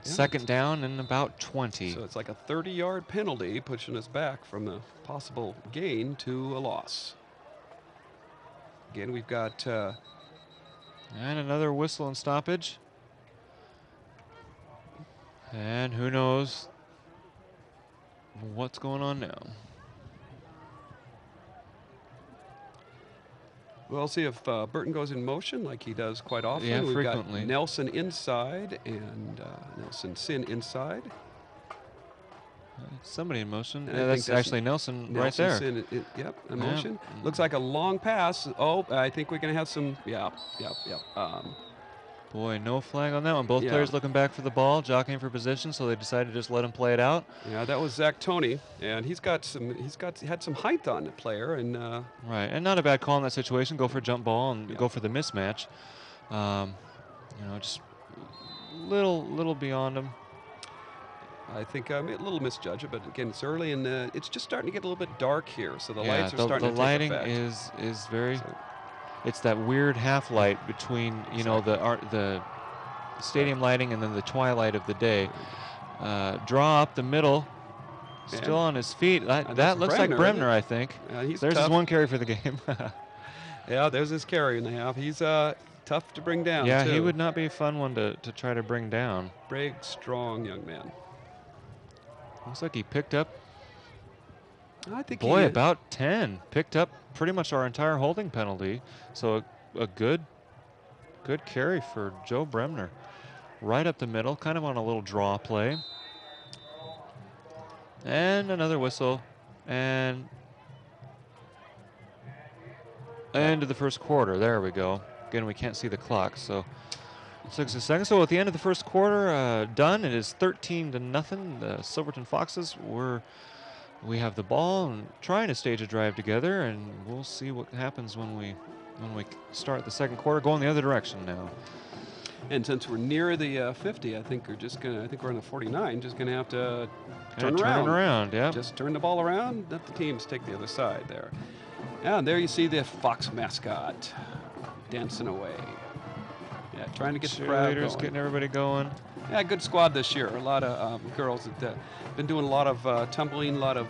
second down and about 20. So it's like a 30-yard penalty, pushing us back from the possible gain to a loss. Again, we've got... and another whistle and stoppage. And who knows what's going on now. We'll see if Burton goes in motion like he does quite often. Yeah, We've frequently. got Nelson inside and Nelson Sin inside. Somebody in motion. And Yeah, that's actually Nelson right there. Sin, yep, in motion. Looks like a long pass. Oh, I think we're going to have some. Yeah. Boy, no flag on that one. Both Yeah. players looking back for the ball, jockeying for position, so they decided to just let him play it out. Yeah, that was Zach Tony, and he had some height on the player, and Right, and not a bad call in that situation. Go for a jump ball and Yeah. go for the mismatch. Just little beyond him. I think a little misjudged, but again, it's early, and it's just starting to get a little bit dark here, so the lights are starting the to lighting take effect. is very. So, It's that weird half light between the stadium lighting and then the twilight of the day. Draw up the middle, still on his feet. That looks like Bremner, I think. He's There's tough. his one carry for the game. Yeah, there's his carry in the half. He's tough to bring down. Yeah, too. he would not be a fun one to try to bring down. Big, strong young man. Looks like he picked up. I think Boy, about 10. Picked up pretty much our entire holding penalty. So a good carry for Joe Bremner. Right up the middle, kind of on a little draw play. And another whistle. And end of the first quarter. There we go. Again, we can't see the clock, so 6 seconds. So at the end of the first quarter, done. It is 13-0. The Silverton Foxes we have the ball and trying to stage a drive together, and we'll see what happens when we start the second quarter. Going the other direction now. And since we're near the 50, I think we're on the 49. Just gonna have to turn around. Yeah. Just turn the ball around. Let the teams take the other side there. And there you see the Fox mascot dancing away. Yeah, trying to get the crowd going. Getting everybody going. Yeah, good squad this year. A lot of girls that been doing a lot of tumbling, a lot of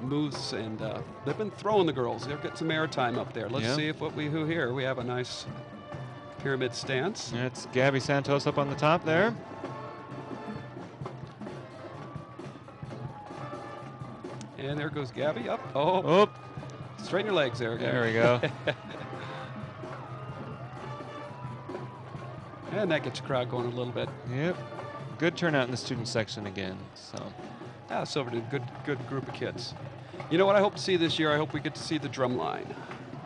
moves, and they've been throwing the girls. They've got some airtime up there. Let's see if who here. We have a nice pyramid stance. And it's Gabby Santos up on the top there. And there goes Gabby up. Oh. Straighten your legs there. There we go. And that gets the crowd going a little bit. Yep. Good turnout in the student section again. So. Yeah, Silverton, good group of kids. You know what I hope to see this year? I hope we get to see the drum line.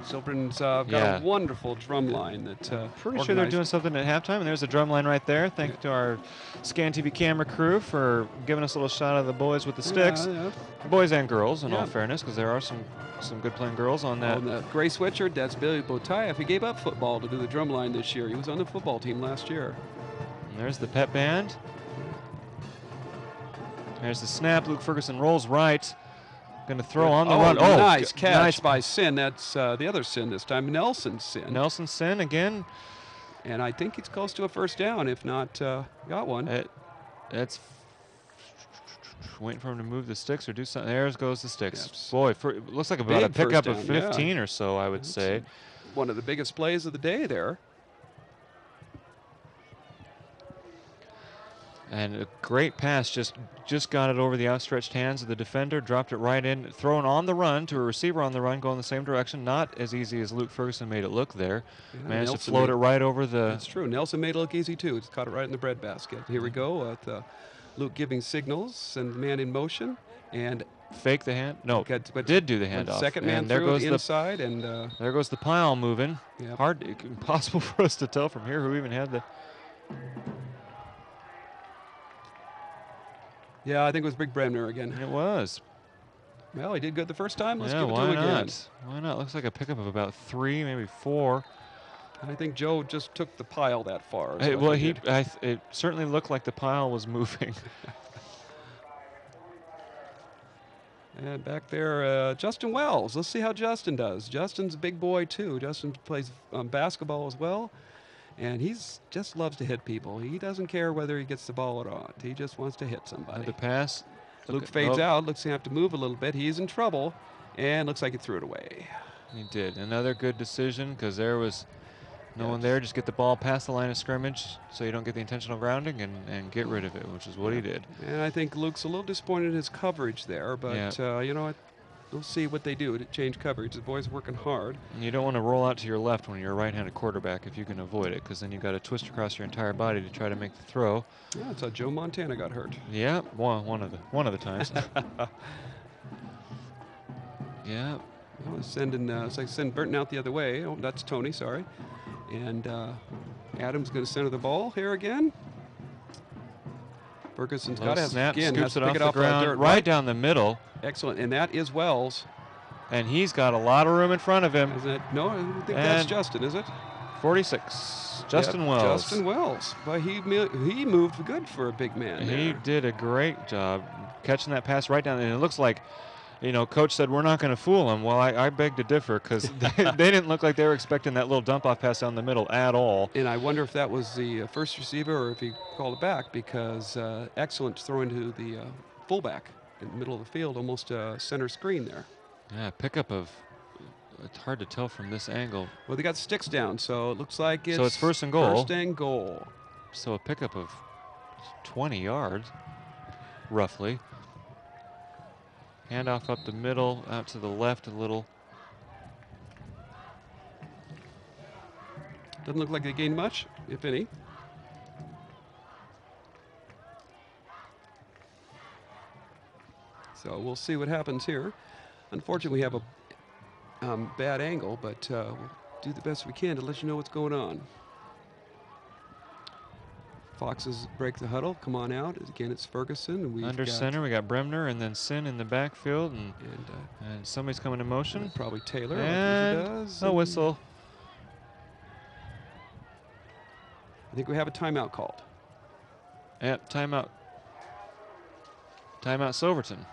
Silverton's got a wonderful drum line that pretty sure they're doing something at halftime, and there's a drum line right there. Thank you to our Scan TV camera crew for giving us a little shot of the boys with the sticks. Boys and girls, in all fairness, because there are some good playing girls on that. On the gray sweatshirt, that's Billy Botayev. He gave up football to do the drum line this year. He was on the football team last year. And there's the pep band. There's the snap. Luke Ferguson rolls right. Going to throw on the run. Oh, nice catch by Sin. That's the other Sin this time, Nelson Sin. Nelson Sin again. And I think it's close to a first down, if not got one. It's waiting for him to move the sticks or do something. There goes the sticks. Yes. Boy, it looks like about a pickup of 15 or so, I would say. One of the biggest plays of the day there. And a great pass, just got it over the outstretched hands of the defender, dropped it right in, thrown on the run to a receiver on the run, going the same direction. Not as easy as Luke Ferguson made it look there. Yeah, managed to float it right over the... That's true. Nelson made it look easy, too. He's caught it right in the breadbasket. Here we go with Luke giving signals and man in motion. And fake the hand? No, did do the handoff. Second man there goes the inside, and there goes the pile moving. Yep. Impossible for us to tell from here who even had the... Yeah, I think it was Big Bremner again. It was. Well, he did good the first time. Let's give it to why him again. Not? Why not? Looks like a pickup of about 3, maybe 4. I think Joe just took the pile that far. It certainly looked like the pile was moving. And back there, Justin Wells. Let's see how Justin does. Justin's a big boy, too. Justin plays basketball as well. And just loves to hit people. He doesn't care whether he gets the ball or not. He just wants to hit somebody. The pass. Luke fades out. Looks like he have to move a little bit. He's in trouble. And looks like he threw it away. He did. Another good decision because there was no one there. Just get the ball past the line of scrimmage so you don't get the intentional grounding and get rid of it, which is what he did. And I think Luke's a little disappointed in his coverage there. But, you know what? We'll see what they do to change coverage. The boys working hard. And you don't want to roll out to your left when you're a right-handed quarterback if you can avoid it, because then you've got to twist across your entire body to try to make the throw. Yeah, that's how Joe Montana got hurt. Yeah, one of the times. Yeah. It's like sending Burton out the other way. Oh, that's Tony. Sorry. And Adams going to center the ball here again. Ferguson's got to snap, again scoops has to it pick off it the off ground, dirt. right down the middle. Excellent, and that is Wells. And he's got a lot of room in front of him. Isn't it? No, I don't think that's Justin, is it? 46, Justin Wells. Justin Wells. But he moved good for a big man there. He did a great job catching that pass right down. And it looks like, you know, Coach said we're not going to fool him. Well, I beg to differ, because they didn't look like they were expecting that little dump-off pass down the middle at all. And I wonder if that was the first receiver or if he called it back, because excellent throwing to the fullback in the middle of the field, almost center screen there. Yeah, pickup of, it's hard to tell from this angle. Well, they got sticks down, so it looks like it's... So it's first and goal. First and goal. So a pickup of 20 yards, roughly. Handoff up the middle, out to the left a little. Doesn't look like they gained much, if any. So we'll see what happens here. Unfortunately, we have a bad angle, but we'll do the best we can to let you know what's going on. Foxes break the huddle. Come on out. Again, it's Ferguson. And under center, we got Bremner, and then Sin in the backfield, and somebody's coming in motion. Probably Taylor. And like does. a whistle. I think we have a timeout called. Yep, timeout. Timeout Silverton.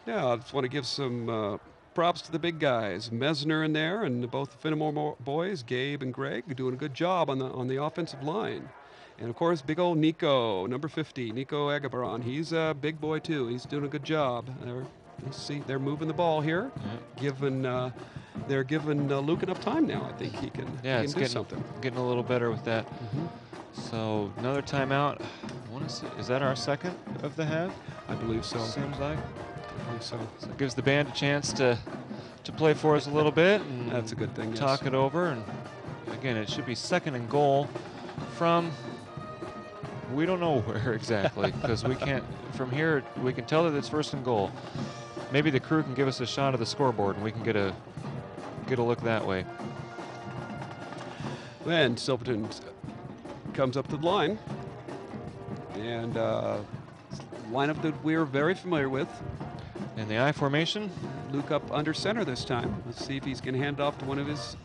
Yeah, I just want to give some props to the big guys. Mesner in there, and both the Fenimore boys, Gabe and Greg, are doing a good job on the offensive line. And of course, big old Nico, number 50, Nico Agabaron. He's a big boy too. He's doing a good job. They're moving the ball here. Yep. They're giving Luke enough time now. I think he can do something. Getting a little better with that. Mm-hmm. So another timeout. Is that our second of the half? I believe so. Seems like. I believe so. So it gives the band a chance to play for us a little bit. And that's a good thing. Talk it over. And again, it should be second and goal from. We don't know where exactly, because we can't. From here, we can tell that it's first and goal. Maybe the crew can give us a shot of the scoreboard, and we can get a look that way. Then Silverton comes up to the line, and lineup that we're very familiar with. In the I formation. Luke up under center this time. Let's see if he's going to hand it off to one of his.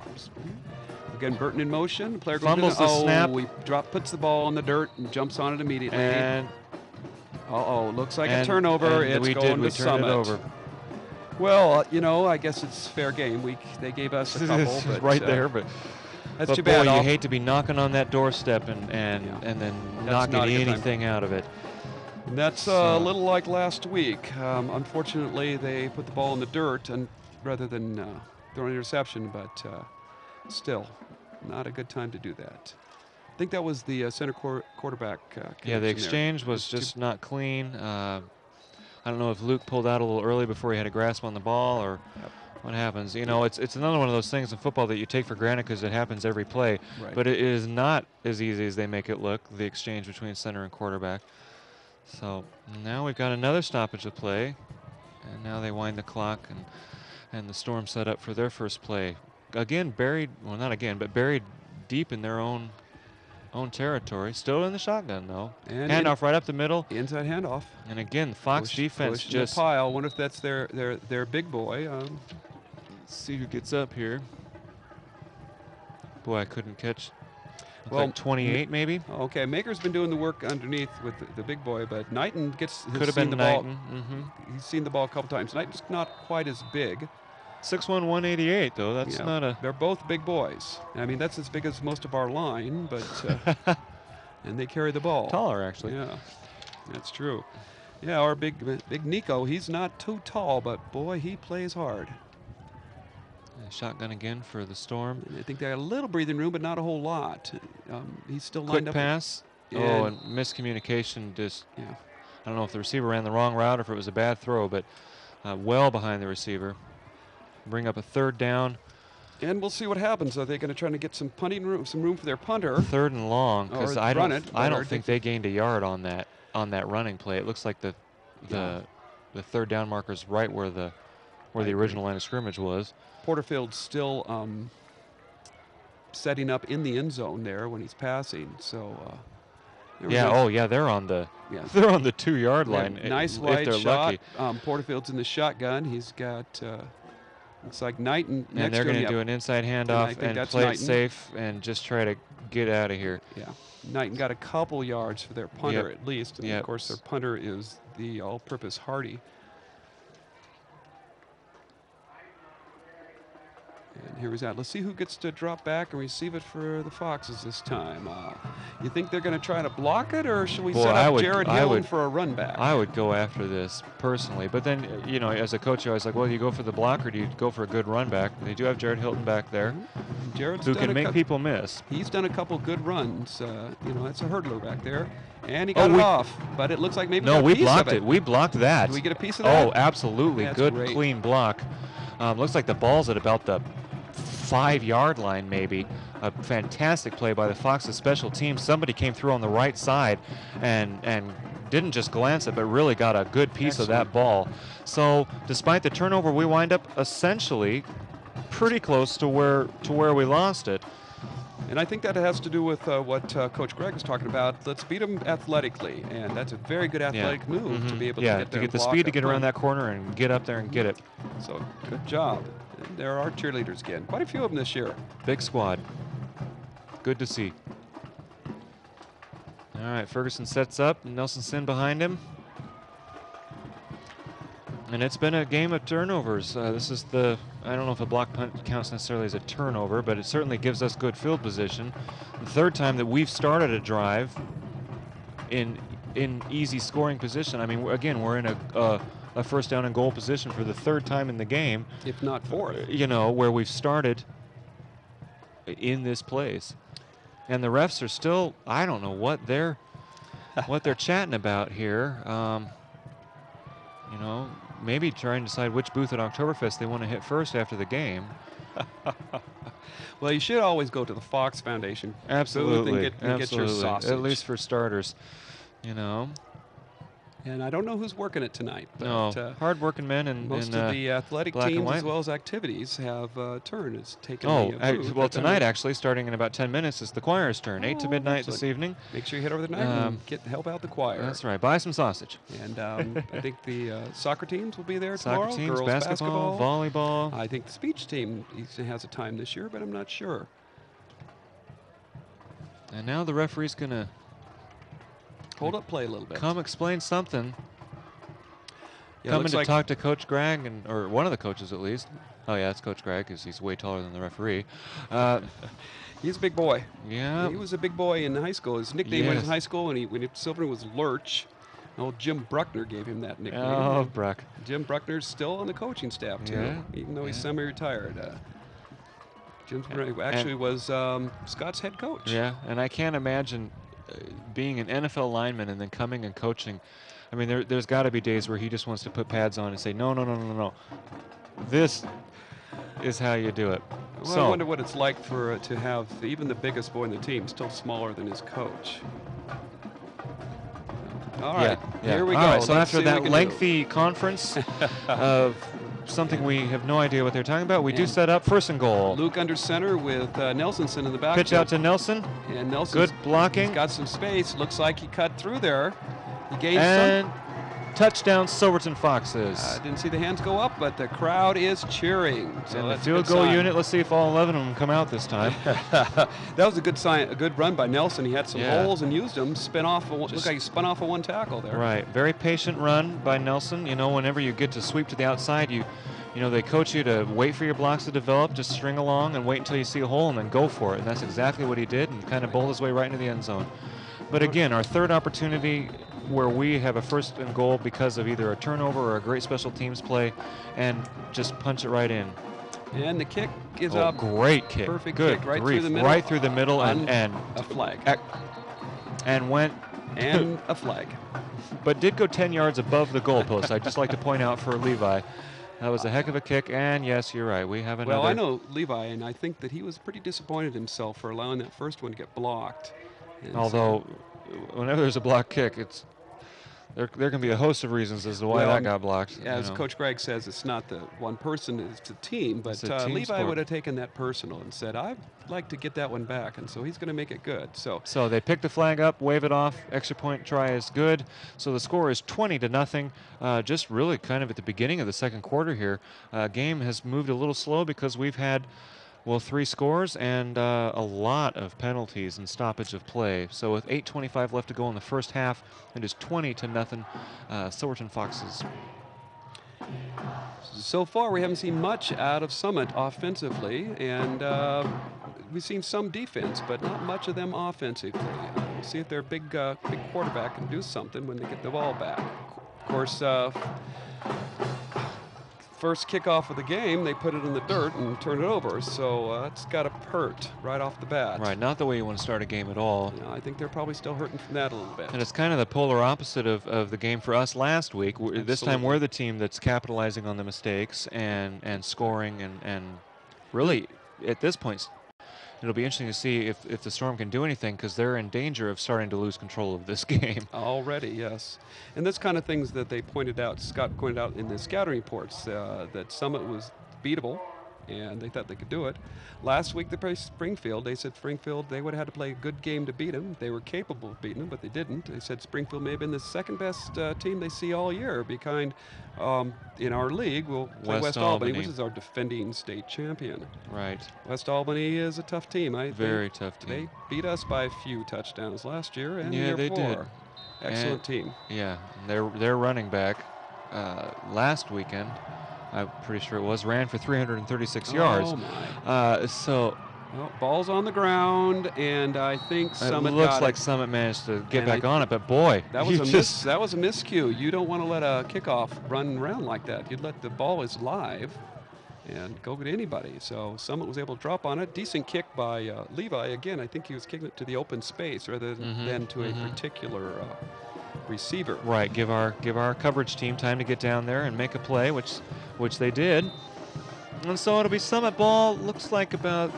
Again, Burton in motion. Player goes fumbles the snap. He puts the ball in the dirt and jumps on it immediately. And looks like a turnover. We to Summit. It over. Well, you know, I guess it's fair game. They gave us a couple, but right there, but that's too bad. Boy, you hate to be knocking on that doorstep and then not getting anything out of it. And that's a little like last week. Unfortunately, they put the ball in the dirt and rather than throwing an interception, but still, not a good time to do that. I think that was the center quarterback. Yeah, the exchange was just not clean. I don't know if Luke pulled out a little early before he had a grasp on the ball or what happens. You know, it's another one of those things in football that you take for granted because it happens every play. Right. But it is not as easy as they make it look, the exchange between center and quarterback. So now we've got another stoppage of play. And now they wind the clock and the Storm set up for their first play. Again, buried deep in their own territory. Still in the shotgun, though. And handoff right up the middle. Inside handoff. And again, the Fox defense just... pile. I wonder if that's their big boy. Let's see who gets up here. Boy, I couldn't catch. Like 28, maybe? Okay, Maker's been doing the work underneath with the big boy, but Knighton could have been the Knighton. Ball. He's seen the ball a couple times. Knighton's not quite as big. 6'1", 188, though. That's not a... They're both big boys. I mean, that's as big as most of our line, but... and they carry the ball. Taller, actually. Yeah, that's true. Yeah, our big Nico, he's not too tall, but boy, he plays hard. Shotgun again for the Storm. And I think they got a little breathing room, but not a whole lot. He's still quick lined up. Quick pass. And miscommunication. I don't know if the receiver ran the wrong route or if it was a bad throw, but well behind the receiver. Bring up a third down. And we'll see what happens. Are they going to try to get some punting room, some room for their punter? Third and long, because I don't think they gained a yard on that running play. It looks like the third down marker's right where the original line of scrimmage was. Porterfield's still setting up in the end zone there when he's passing. So. Yeah. Oh, yeah. They're on the. Yeah. They're on the 2-yard line. Nice if wide they're shot. lucky. Porterfield's in the shotgun. He's got. Looks like Knighton next And they're to him. going to do an inside handoff and play it safe and just try to get out of here. Yeah. Knighton got a couple yards for their punter at least. And Yep. of course, their punter is the all-purpose Hardy. And here he's at. Let's see who gets to drop back and receive it for the Foxes this time. You think they're going to try to block it, or should we set up Jared Hill for a run back? I would go after this personally, but then, you know, as a coach, you're always like, well, do you go for the block or do you go for a good run back? They do have Jared Hilton back there, Jared's who can make people miss. He's done a couple good runs. You know, that's a hurdler back there. And he got it off, but it looks like maybe No, we blocked it. We blocked that. Did we get a piece of that? Oh, absolutely. That's good, great. clean block. Looks like the ball's at about the 5-yard line, maybe. A fantastic play by the Foxes special team. Somebody came through on the right side and didn't just glance it, but really got a good piece of that ball. So despite the turnover, we wind up essentially pretty close to where we lost it. And I think that has to do with what Coach Greg was talking about. Let's beat them athletically, and that's a very good athletic move to be able to get there. To get the speed to get around that corner and get up there and get it. So good job. And there are cheerleaders again. Quite a few of them this year. Big squad. Good to see. All right, Ferguson sets up. Nelson behind him. And it's been a game of turnovers. This is I don't know if a block punt counts necessarily as a turnover, but it certainly gives us good field position. The third time that we've started a drive in easy scoring position. I mean, again, we're in a first down and goal position for the third time in the game. If not fourth. You know, where we've started in this place. And the refs are still, I don't know what they're chatting about here. You know, maybe trying to decide which booth at Oktoberfest they want to hit first after the game. Well, you should always go to the Fox Foundation. Absolutely. And get your sausage. At least for starters, you know. And I don't know who's working it tonight. But, no, hard-working men and most of the athletic teams as well as activities have turned. It's taken. Well, tonight actually, starting in about 10 minutes, is the choir's turn. 8 to midnight this evening. Make sure you head over the night and help out the choir. That's right. Buy some sausage. And I think the soccer teams will be there tomorrow. Soccer teams, girls basketball, volleyball. I think the speech team has a time this year, but I'm not sure. And now the referee's going to hold up play a little bit. Come explain something. Yeah, Coming to talk to Coach Gregg, or one of the coaches at least. Oh, yeah, it's Coach Gregg because he's way taller than the referee. He's a big boy. Yeah. He was a big boy in high school. His nickname in high school when Silverton was Lurch. Old Jim Bruckner gave him that nickname. Oh, Bruck. Jim Bruckner's still on the coaching staff, too, even though he's semi-retired. Jim actually was Scott's head coach. Yeah, and I can't imagine being an NFL lineman and then coming and coaching. I mean, there's got to be days where he just wants to put pads on and say, no. This is how you do it. Well, so I wonder what it's like to have even the biggest boy in the team still smaller than his coach. All right, here we go. All right, so after that lengthy conference of something we have no idea what they're talking about, we do set up first and goal. Luke under center with Nelsonson in the back. Pitch out to Nelson. And Nelson. Good blocking. He's got some space. Looks like he cut through there. He gained some. Touchdown, Silverton Foxes. I didn't see the hands go up, but the crowd is cheering. So and that's the field goal unit, let's see if all 11 of them come out this time. That was a good sign, a good run by Nelson. He had some holes and used them. Looked like he spun off a one tackle there. Right, very patient run by Nelson. You know, whenever you get to sweep to the outside, you know, they coach you to wait for your blocks to develop, just string along and wait until you see a hole and then go for it. And that's exactly what he did, and kind of bowled his way right into the end zone. But again, our third opportunity where we have a first and goal because of either a turnover or a great special teams play, and just punch it right in. And the kick is up. Great kick. Perfect Good kick right grief. through the middle. Right through the middle and a flag. And went. And a flag. But did go 10 yards above the goalpost. I'd just like to point out for Levi. That was a heck of a kick, and yes, you're right. We have another. Well, I know Levi, and I think that he was pretty disappointed himself for allowing that first one to get blocked. And although, whenever there's a block kick, there can be a host of reasons as to why Well, that got blocked. As Coach Gregg says, it's not the one person, it's the team. But It's a team Levi sport. would have taken that personal and said, I'd like to get that one back. And so he's going to make it good. So they pick the flag up, wave it off, extra point try is good. So the score is 20-0. Just really kind of at the beginning of the second quarter here. Game has moved a little slow because we've had, well, 3 scores and a lot of penalties and stoppage of play. So with 8:25 left to go in the first half, it is 20-0 Silverton Foxes. So far, we haven't seen much out of Summit offensively, and we've seen some defense, but not much of them offensively. We'll see if their big quarterback can do something when they get the ball back. Of course, first kickoff of the game, they put it in the dirt and turn it over, so it's got to hurt right off the bat. Right, not the way you want to start a game at all. You know, I think they're probably still hurting from that a little bit. And it's kind of the polar opposite of the game for us last week. This time we're the team that's capitalizing on the mistakes and scoring and really at this point it'll be interesting to see if the Storm can do anything, because they're in danger of starting to lose control of this game. Already, yes. And this kind of things that they pointed out, Scott pointed out in the scouting reports, that Summit was beatable, and they thought they could do it. Last week they played Springfield. They said Springfield, they would have had to play a good game to beat them. They were capable of beating them, but they didn't. They said Springfield may have been the second best team they see all year, behind, in our league, we'll play West Albany, which is our defending state champion. Right. West Albany is a tough team. Very tough team. They beat us by a few touchdowns last year and the Yeah, year they before. did. Excellent team. Yeah, their running back last weekend, I'm pretty sure it was, ran for 336 yards. Oh my. So well, ball's on the ground, and I think Summit it looks got like it. Summit managed to get And back on it, but boy, That was that was a miscue. You don't want to let a kickoff run around like that. You'd let the ball is live and go to anybody. So Summit was able to drop on it. Decent kick by Levi. Again, I think he was kicking it to the open space rather than to a particular receiver. Right, give our coverage team time to get down there and make a play, which they did. And so it'll be Summit ball. Looks like about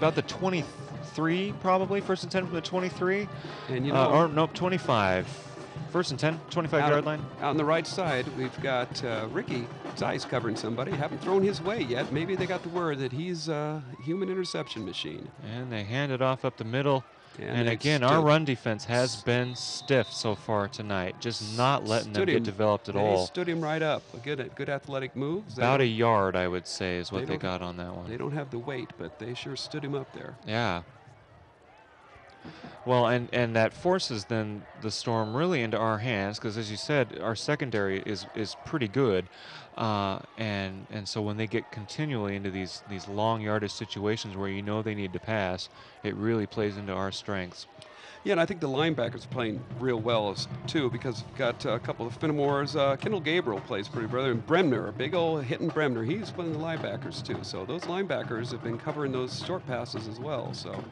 the 23, probably. First and 10 from the 23. And you know, or nope, 25. First and 10, 25-yard line. Out on the right side, we've got Ricky Zeiss covering somebody. Haven't thrown his way yet. Maybe they got the word that he's a human interception machine. And they hand it off up the middle. And they again, our run defense has been stiff so far tonight, just not letting them get developed at all. They stood him right up. A good athletic move. About a yard, I would say, is what they got on that one. They don't have the weight, but they sure stood him up there. Yeah. Well, and that forces then the Storm really into our hands, because as you said, our secondary is pretty good, and so when they get continually into these long yardage situations where you know they need to pass, it really plays into our strengths. Yeah, and I think the linebackers are playing real well too, because we've got a couple of Fenimore's. Kendall Gabriel plays pretty brother, and Bremner, a big old hitting Bremner. He's one of the linebackers too. So those linebackers have been covering those short passes as well. So here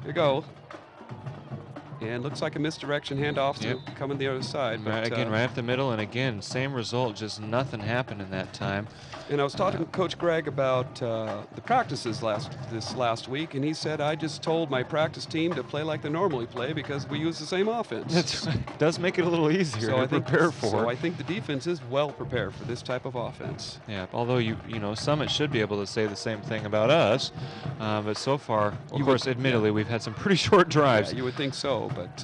you go. And looks like a misdirection handoff coming the other side. But, again, right up the middle, and again, same result, just nothing happened in that time. And I was talking to Coach Gregg about the practices this last week, and he said, I just told my practice team to play like they normally play because we use the same offense. It does make it a little easier to prepare for. So I think the defense is well prepared for this type of offense. Yeah, although you know Summit should be able to say the same thing about us, but so far, of course, admittedly, we've had some pretty short drives. Yeah, you would think so. But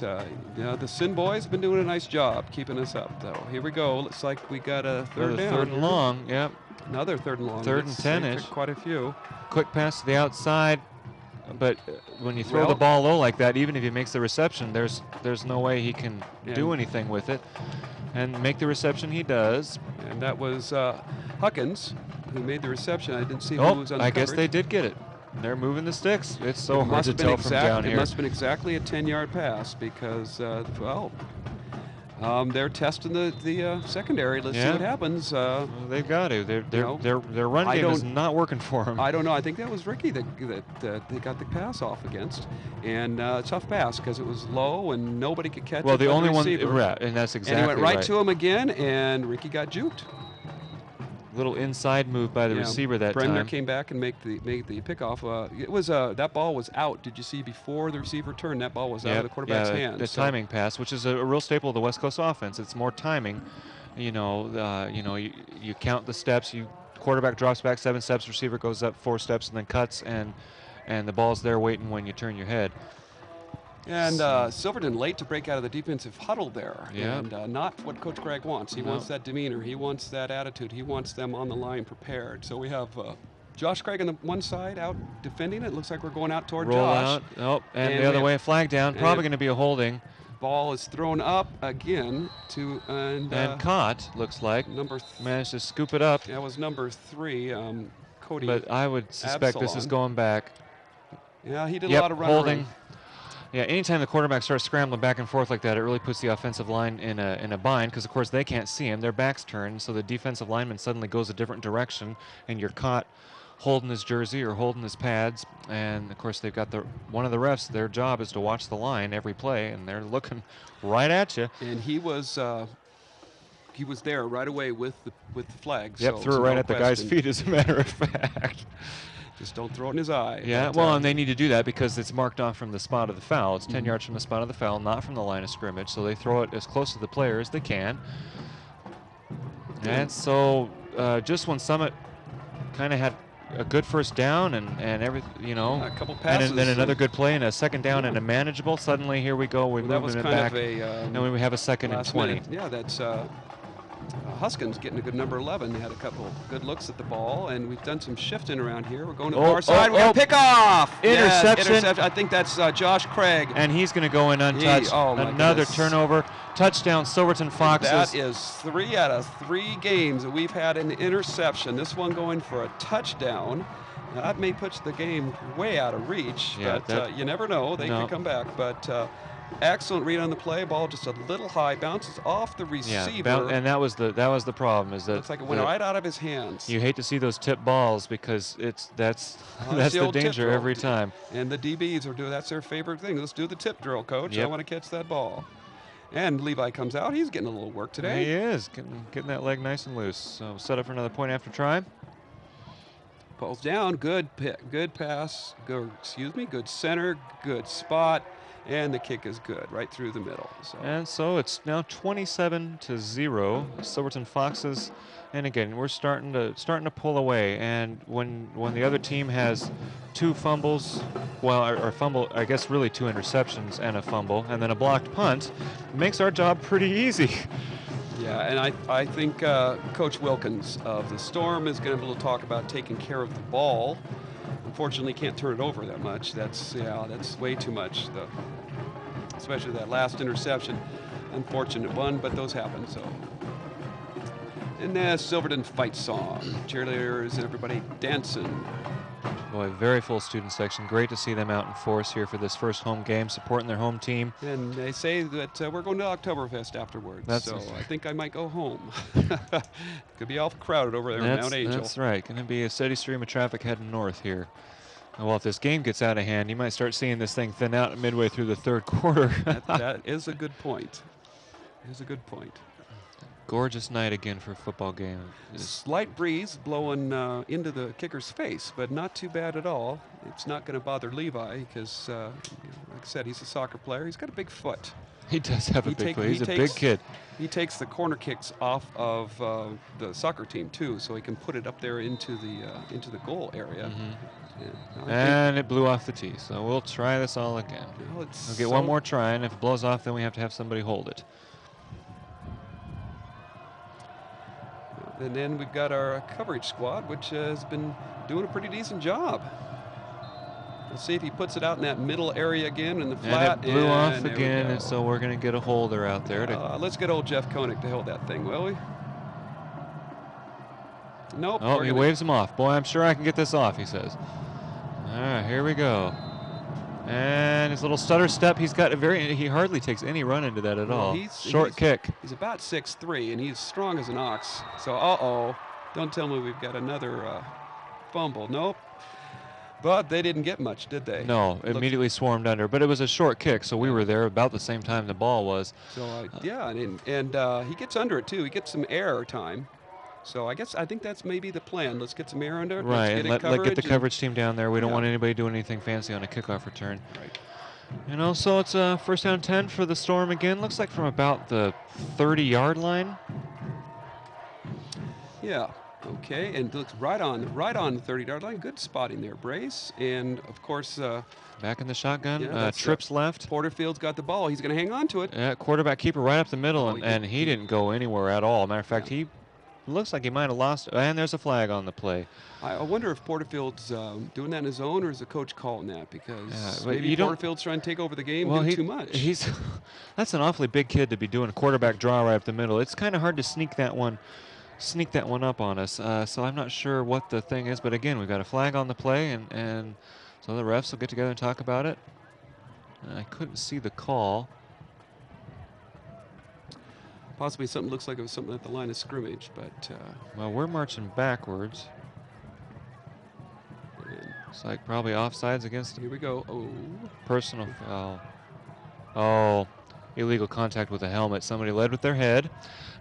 the Sin Boys have been doing a nice job keeping us up, though. Here we go. Looks like we got a third down. Third and long, yep. Another third and long. Third and 10-ish. Quite a few. Quick pass to the outside, but when you throw the ball low like that, even if he makes the reception, there's no way he can do anything with it. And make the reception he does. And that was Huckins who made the reception. I didn't see who was on the I guess coverage. they did get it. They're moving the sticks. It's so hard to tell from down here. It must have been exactly a 10-yard pass because, they're testing the secondary. Let's see what happens. Well, they've got to. Their run game is not working for them. I don't know. I think that was Ricky that they got the pass off against, and tough pass because it was low and nobody could catch it. Well, the only one, receiver. and that's exactly And he went right to him again, and Ricky got juked. little inside move by the receiver that Bremner time. came back and made the pickoff. It was that ball was out. Did you see before the receiver turned? That ball was out of the quarterback's hands. The timing pass, which is a real staple of the West Coast offense. It's more timing. You count the steps. Quarterback drops back 7 steps, receiver goes up 4 steps, and then cuts, and the ball's there waiting when you turn your head. And Silverton late to break out of the defensive huddle there. Yeah. And not what Coach Gregg wants. He wants that demeanor. He wants that attitude. He wants them on the line prepared. So we have Josh Craig on the one side out defending it. Looks like we're going out toward Roll Josh. out. And the other way, flag down. Probably going to be a holding. Ball is thrown up again to and caught. Looks like managed to scoop it up. That was number 3, Cody. But I would suspect this is going back. Yeah, he did a lot of running. Holding. Yeah, anytime the quarterback starts scrambling back and forth like that, it really puts the offensive line in a bind because, of course, they can't see him. Their back's turned, so the defensive lineman suddenly goes a different direction, and you're caught holding his jersey or holding his pads. And, of course, they've got one of the refs. Their job is to watch the line every play, and they're looking right at you. And he was there right away with the flag. Yep, so threw it right at the guy's feet, as a matter of fact. Just don't throw it in his eye. Yeah, well, and they need to do that because it's marked off from the spot of the foul. It's 10 yards from the spot of the foul, not from the line of scrimmage. So they throw it as close to the player as they can. And so just when Summit kind of had a good first down and everything, a couple passes, and then another good play and a second down and a manageable. Suddenly, here we go. We move it back, and we have a 2nd and 20. Minute. Yeah, that's Huskins getting a good number 11. They had a couple good looks at the ball, and we've done some shifting around here. We're going to the far side. We're going to pick off. Interception. Interception. I think that's Josh Craig. And he's going to go in untouched. Another turnover. Touchdown, Silverton Foxes. That is 3 out of 3 games that we've had an interception. This one going for a touchdown. Now, that may put the game way out of reach, but you never know. They could come back. But excellent read on the play. Ball just a little high, bounces off the receiver. Yeah, and that was the problem. Is that looks like it went right out of his hands. You hate to see those tip balls because that's the danger every time. And the DBs that's their favorite thing. Let's do the tip drill, coach. Yep. I want to catch that ball. And Levi comes out. He's getting a little work today. He is getting that leg nice and loose. So set up for another point after try. Ball's down. Good pass. Good center. Good spot. And the kick is good, right through the middle. And so it's now 27-0, Silverton Foxes. And again, we're starting to pull away. And when the other team has 2 fumbles, or fumble, I guess really 2 interceptions and a fumble, and then a blocked punt, it makes our job pretty easy. Yeah, and I think Coach Wilkins of the Storm is going to be able to talk about taking care of the ball. Unfortunately, can't turn it over that much. That's way too much. Especially that last interception, unfortunate one, but those happen. So, and the Silverton fight song, cheerleaders and everybody dancing. Boy, very full student section. Great to see them out in force here for this first home game, supporting their home team. And they say that we're going to Oktoberfest afterwards. So I think I might go home. Could be awful crowded over there in Mount Angel. That's right. Going to be a steady stream of traffic heading north here. Well, if this game gets out of hand, you might start seeing this thing thin out midway through the 3rd quarter. that is a good point. Gorgeous night again for a football game. Slight breeze blowing into the kicker's face, but not too bad at all. It's not going to bother Levi because, like I said, he's a soccer player. He's got a big foot. He does have a big foot. He's a big kid. He takes the corner kicks off of the soccer team too, so he can put it up there into the goal area. Mm-hmm. And it blew off the tee, so we'll try this all again. We'll get one more try, and if it blows off, then we have to have somebody hold it. And then we've got our coverage squad, which has been doing a pretty decent job. We'll see if he puts it out in that middle area again in the flat. And it blew off again, and so we're going to get a holder out there. Let's get old Jeff Koenig to hold that thing, will we? Nope. Oh, he waves him off. Boy, I'm sure I can get this off, he says. All right, here we go. And his little stutter step, he hardly takes any run into that at all. Short kick. He's about 6'3", and he's strong as an ox. So, don't tell me we've got another fumble. Nope. But they didn't get much, did they? No, immediately swarmed under. But it was a short kick, so we were there about the same time the ball was. So, yeah, and he gets under it, too. He gets some air time. So I think that's maybe the plan. Let's get some air under it. Right, Let's and get let get the and- coverage team down there. We don't Yeah. want anybody doing anything fancy on a kickoff return. Right. You know, so it's a first down 10 for the Storm again. Looks like from about the 30-yard line. Yeah. Okay, and looks right on the 30-yard line. Good spotting there, Brace, and of course. Back in the shotgun. Yeah, Trips left. Porterfield's got the ball. He's going to hang on to it. Yeah, quarterback keeper right up the middle, Oh, and he didn't go anywhere at all. Matter of fact, he looks like he might have lost. And there's a flag on the play. I wonder if Porterfield's doing that on his own, or is the coach calling that? Because maybe Porterfield's trying to take over the game, well, do too much. That's an awfully big kid to be doing a quarterback draw right up the middle. It's kind of hard to sneak that one up on us. So I'm not sure what the thing is, but again, we've got a flag on the play, and so the refs will get together and talk about it. I couldn't see the call. Possibly something looks like it was something at the line of scrimmage, but well, we're marching backwards. It's like probably offsides against. Here we go. Oh, personal foul. Oh, illegal contact with a helmet. Somebody led with their head.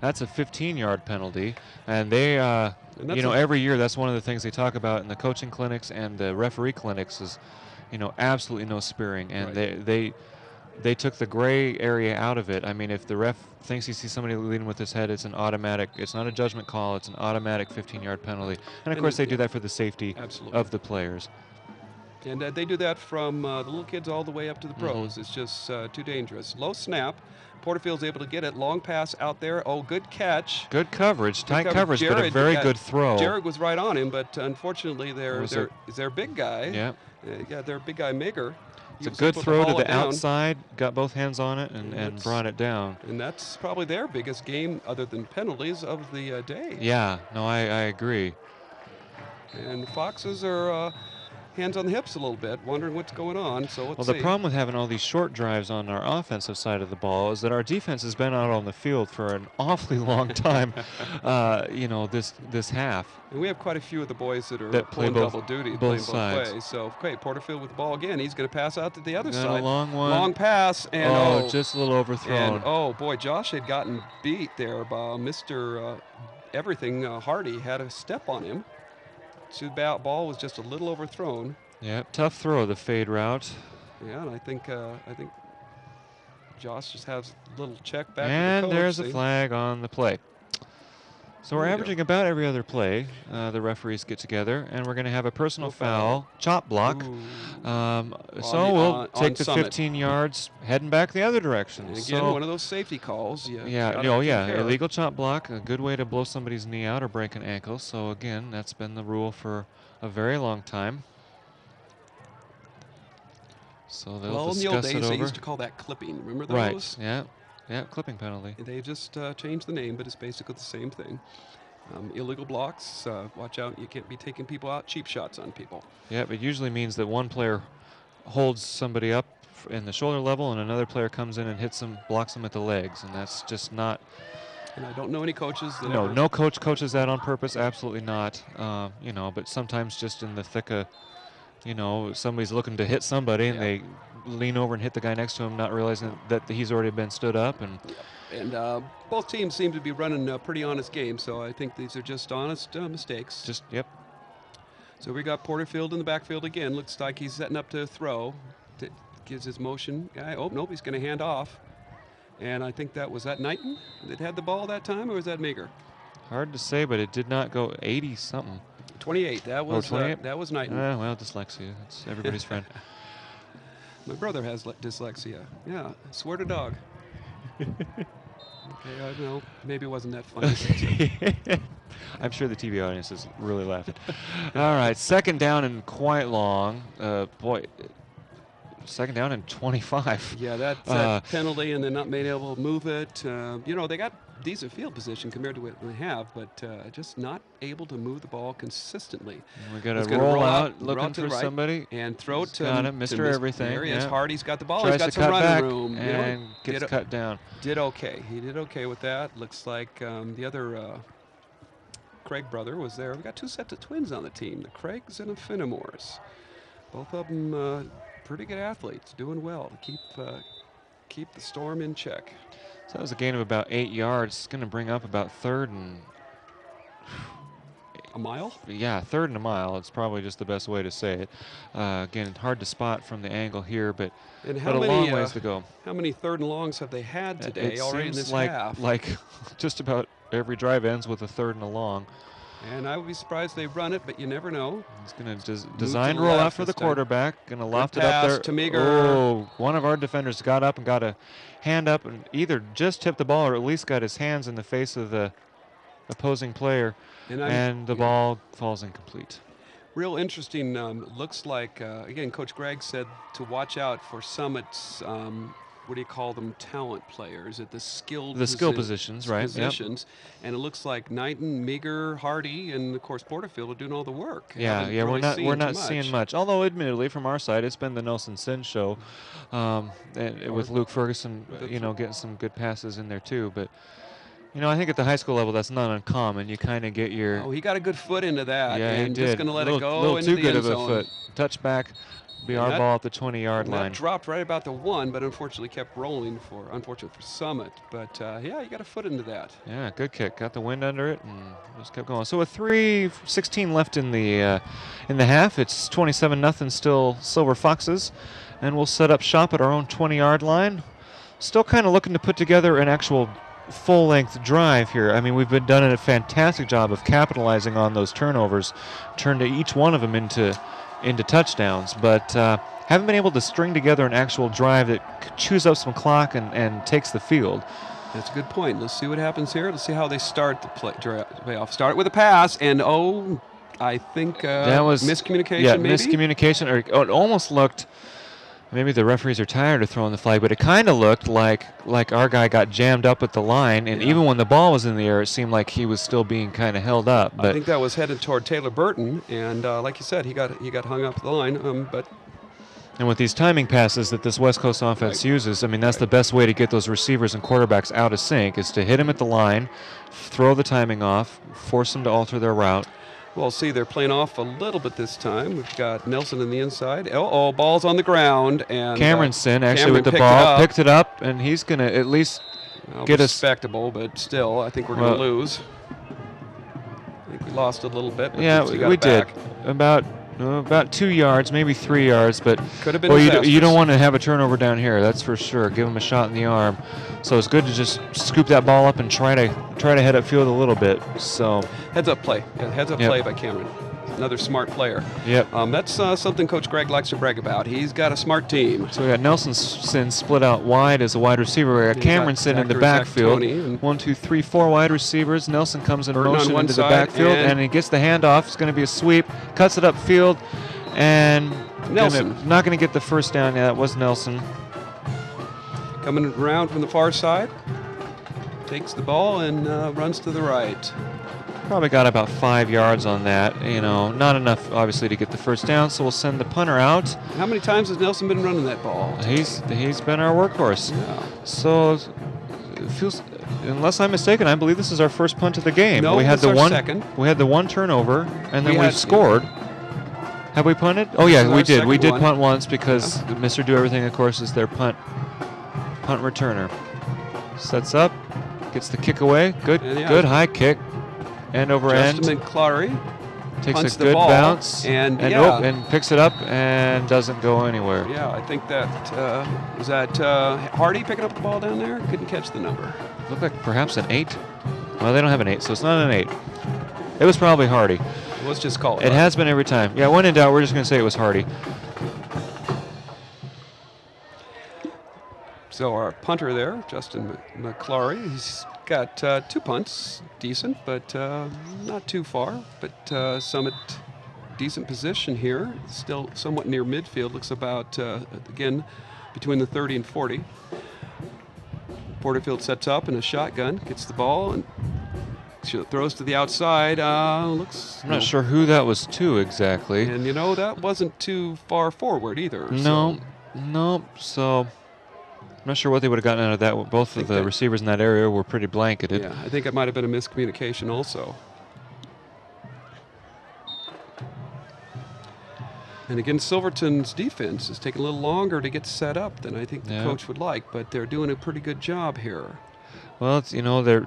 That's a 15-yard penalty, and they, you know, every year that's one of the things they talk about in the coaching clinics and the referee clinics is, you know, absolutely no spearing, and they took the gray area out of it. I mean, if the ref thinks he sees somebody leading with his head, it's an automatic. It's not a judgment call. It's an automatic 15-yard penalty, and of course they do that for the safety of the players. And they do that from the little kids all the way up to the pros. It's just too dangerous. Low snap. Porterfield's able to get it. Long pass out there. Oh, good catch. Good coverage. Tight coverage, but a very good throw. Jared was right on him, but unfortunately, their big guy. Yeah. Their big guy, Mager. It's a good throw to the outside. Got both hands on it and brought it down. And that's probably their biggest game, other than penalties, of the day. Yeah. No, I agree. And the Foxes are hands on the hips a little bit, wondering what's going on. So let's see. The problem with having all these short drives on our offensive side of the ball is that our defense has been out on the field for an awfully long time. You know, this half. And we have quite a few of the boys that are play playing double duty, both sides. ways. So, okay, Porterfield with the ball again. He's going to pass out to the other side. A long one. Long pass, and just a little overthrown. And, oh boy, Josh had gotten beat there by Mr. Everything. Hardy had a step on him. Too bad, ball was just a little overthrown. Yeah, tough throw, the fade route. Yeah, and I think Josh just has a little check back. And to the coach, there's a flag on the play. So we're averaging about every other play. The referees get together, and we're going to have a personal foul, chop block. So we'll take the 15 yards, heading back the other direction. And again, one of those safety calls. Illegal chop block, a good way to blow somebody's knee out or break an ankle. So again, that's been the rule for a very long time. So they'll discuss in the old days, it over. they used to call that clipping. Remember those? Right. Yeah, clipping penalty. They just changed the name, but it's basically the same thing. Illegal blocks, watch out. You can't be taking people out, cheap shots on people. Yeah, it usually means that one player holds somebody up in the shoulder level and another player comes in and hits them, blocks them at the legs, and that's just not... And I don't know any coaches that no coach coaches that on purpose, absolutely not. You know, but sometimes just in the thick of, you know, somebody's looking to hit somebody and they lean over and hit the guy next to him, not realizing that he's already been stood up. And both teams seem to be running a pretty honest game, so I think these are just honest mistakes. So we got Porterfield in the backfield again. Looks like he's setting up to throw. Gives his motion guy. Oh, nope, he's going to hand off. And I think was that Knighton that had the ball that time, or was that Mager? Hard to say, but it did not go 80-something. 28. That was 28? That was Knighton. Well, dyslexia. It's everybody's friend. My brother has dyslexia. Yeah, swear to dog. Okay, I don't know. Maybe it wasn't that funny. I'm sure the TV audience is really laughing. All right, second down and quite long. Second down and 25. Yeah, that's that penalty, and they're not being able to move it. You know, they got decent field position compared to what we have, but just not able to move the ball consistently. And we got to roll out, looking for somebody, and throw it to Mr. Everything. There he is. Hardy's got the ball. Tries He's got to some cut running back room, and gets cut down. Did okay. He did okay with that. Looks like the other Craig brother was there. We got two sets of twins on the team, the Craigs and the Finnemores. Both of them pretty good athletes, doing well to keep the Storm in check. So that was a gain of about 8 yards. It's going to bring up about third and A mile? Yeah, 3rd and a mile. It's probably just the best way to say it. Again, hard to spot from the angle here, but And a long ways to go. How many 3rd and longs have they had today It already in seems this like half? like just about every drive ends with a 3rd and a long. And I would be surprised they run it, but you never know. He's going to to design the roll left out for the this time. quarterback. Going to loft it pass up there. to Meager. Oh, one of our defenders got up and got a hand up and either just tipped the ball or at least got his hands in the face of the opposing player. And the ball falls incomplete. Real interesting. Looks like, again, Coach Gregg said to watch out for Summit's, what do you call them, talent players at the skill positions, right? Positions. Yep. And it looks like Knighton, Meager, Hardy, and of course Porterfield are doing all the work. Yeah, we're not seeing much. Although, admittedly, from our side, it's been the Nelson Sin show, with Luke Ferguson, getting some good passes in there too. But I think at the high school level, that's not uncommon. You kind of get your. Oh, he got a good foot into that. Yeah, and he did. Just going to let it go. A little into too the good end of a zone. foot. Touchback. Be our ball at the 20-yard line. That dropped right about the 1, but unfortunately kept rolling unfortunately for Summit. But yeah, you got a foot into that. Yeah, good kick. Got the wind under it and just kept going. So with 3:16 left in the half, it's 27-0 still Silver Foxes, and we'll set up shop at our own 20-yard line. Still kind of looking to put together an actual full-length drive here. I mean, we've been done a fantastic job of capitalizing on those turnovers, turned each one of them into touchdowns, but haven't been able to string together an actual drive that chews up some clock and takes the field. That's a good point. Let's see what happens here. Let's see how they start the playoff. Start with a pass, and I think that was miscommunication. Yeah, maybe? miscommunication, or it almost looked. Maybe the referees are tired of throwing the flag, but it kind of looked like our guy got jammed up at the line, and even when the ball was in the air, it seemed like he was still being kind of held up. But I think that was headed toward Taylor Burton, and like you said, he got hung up at the line. And with these timing passes that this West Coast offense uses, I mean, that's the best way to get those receivers and quarterbacks out of sync, is to hit them at the line, throw the timing off, force them to alter their route. Well, see, they're playing off a little bit this time. We've got Nelson in the inside. Ball's on the ground. And Cameronson actually with the ball, picked it up, and he's going to at least get us. Respectable, but still, I think we're going to lose. I think we lost a little bit. But yeah, we did. About 2 yards, maybe 3 yards, but could have been. Well, you don't want to have a turnover down here, that's for sure. Give him a shot in the arm. So it's good to just scoop that ball up and try to head upfield a little bit. So heads up play, play by Cameron. Another smart player. Yep. That's something Coach Gregg likes to brag about. He's got a smart team. So we got Nelson Sin split out wide as a wide receiver. We got Cameron Sin in the backfield. 1, 2, 3, 4 wide receivers. Nelson comes in motion into the backfield, and he gets the handoff. It's going to be a sweep. Cuts it upfield, and Nelson not going to get the first down. Yeah, that was Nelson. Coming around from the far side, takes the ball and runs to the right. Probably got about 5 yards on that. Not enough, obviously, to get the first down. So we'll send the punter out. How many times has Nelson been running that ball? He's been our workhorse. Yeah. So it feels, unless I'm mistaken, I believe this is our first punt of the game. No, we had the one. Second. We had the one turnover, and then we scored. Have we punted? Oh yeah, we did. We did punt once because Mr. Do Everything, of course, is their punt returner. Sets up, gets the kick away. Good high kick. End over end. Justin McClary takes a good bounce and picks it up and doesn't go anywhere. Yeah, I think that was that Hardy picking up the ball down there. Couldn't catch the number. Looked like perhaps an 8. Well, they don't have an 8, so it's not an 8. It was probably Hardy. Let's just call it. It has been every time. Yeah, when in doubt, we're just going to say it was Hardy. So our punter there, Justin McClary, he's got 2 punts, decent, but not too far. But Summit, decent position here, still somewhat near midfield. Looks about, again, between the 30 and 40. Porterfield sets up in a shotgun, gets the ball, and throws to the outside. I'm not sure who that was to exactly. And, that wasn't too far forward either. No. So I'm not sure what they would have gotten out of that. Both of the receivers in that area were pretty blanketed. Yeah, I think it might have been a miscommunication also. And again, Silverton's defense is taking a little longer to get set up than I think the coach would like, but they're doing a pretty good job here. Well, it's,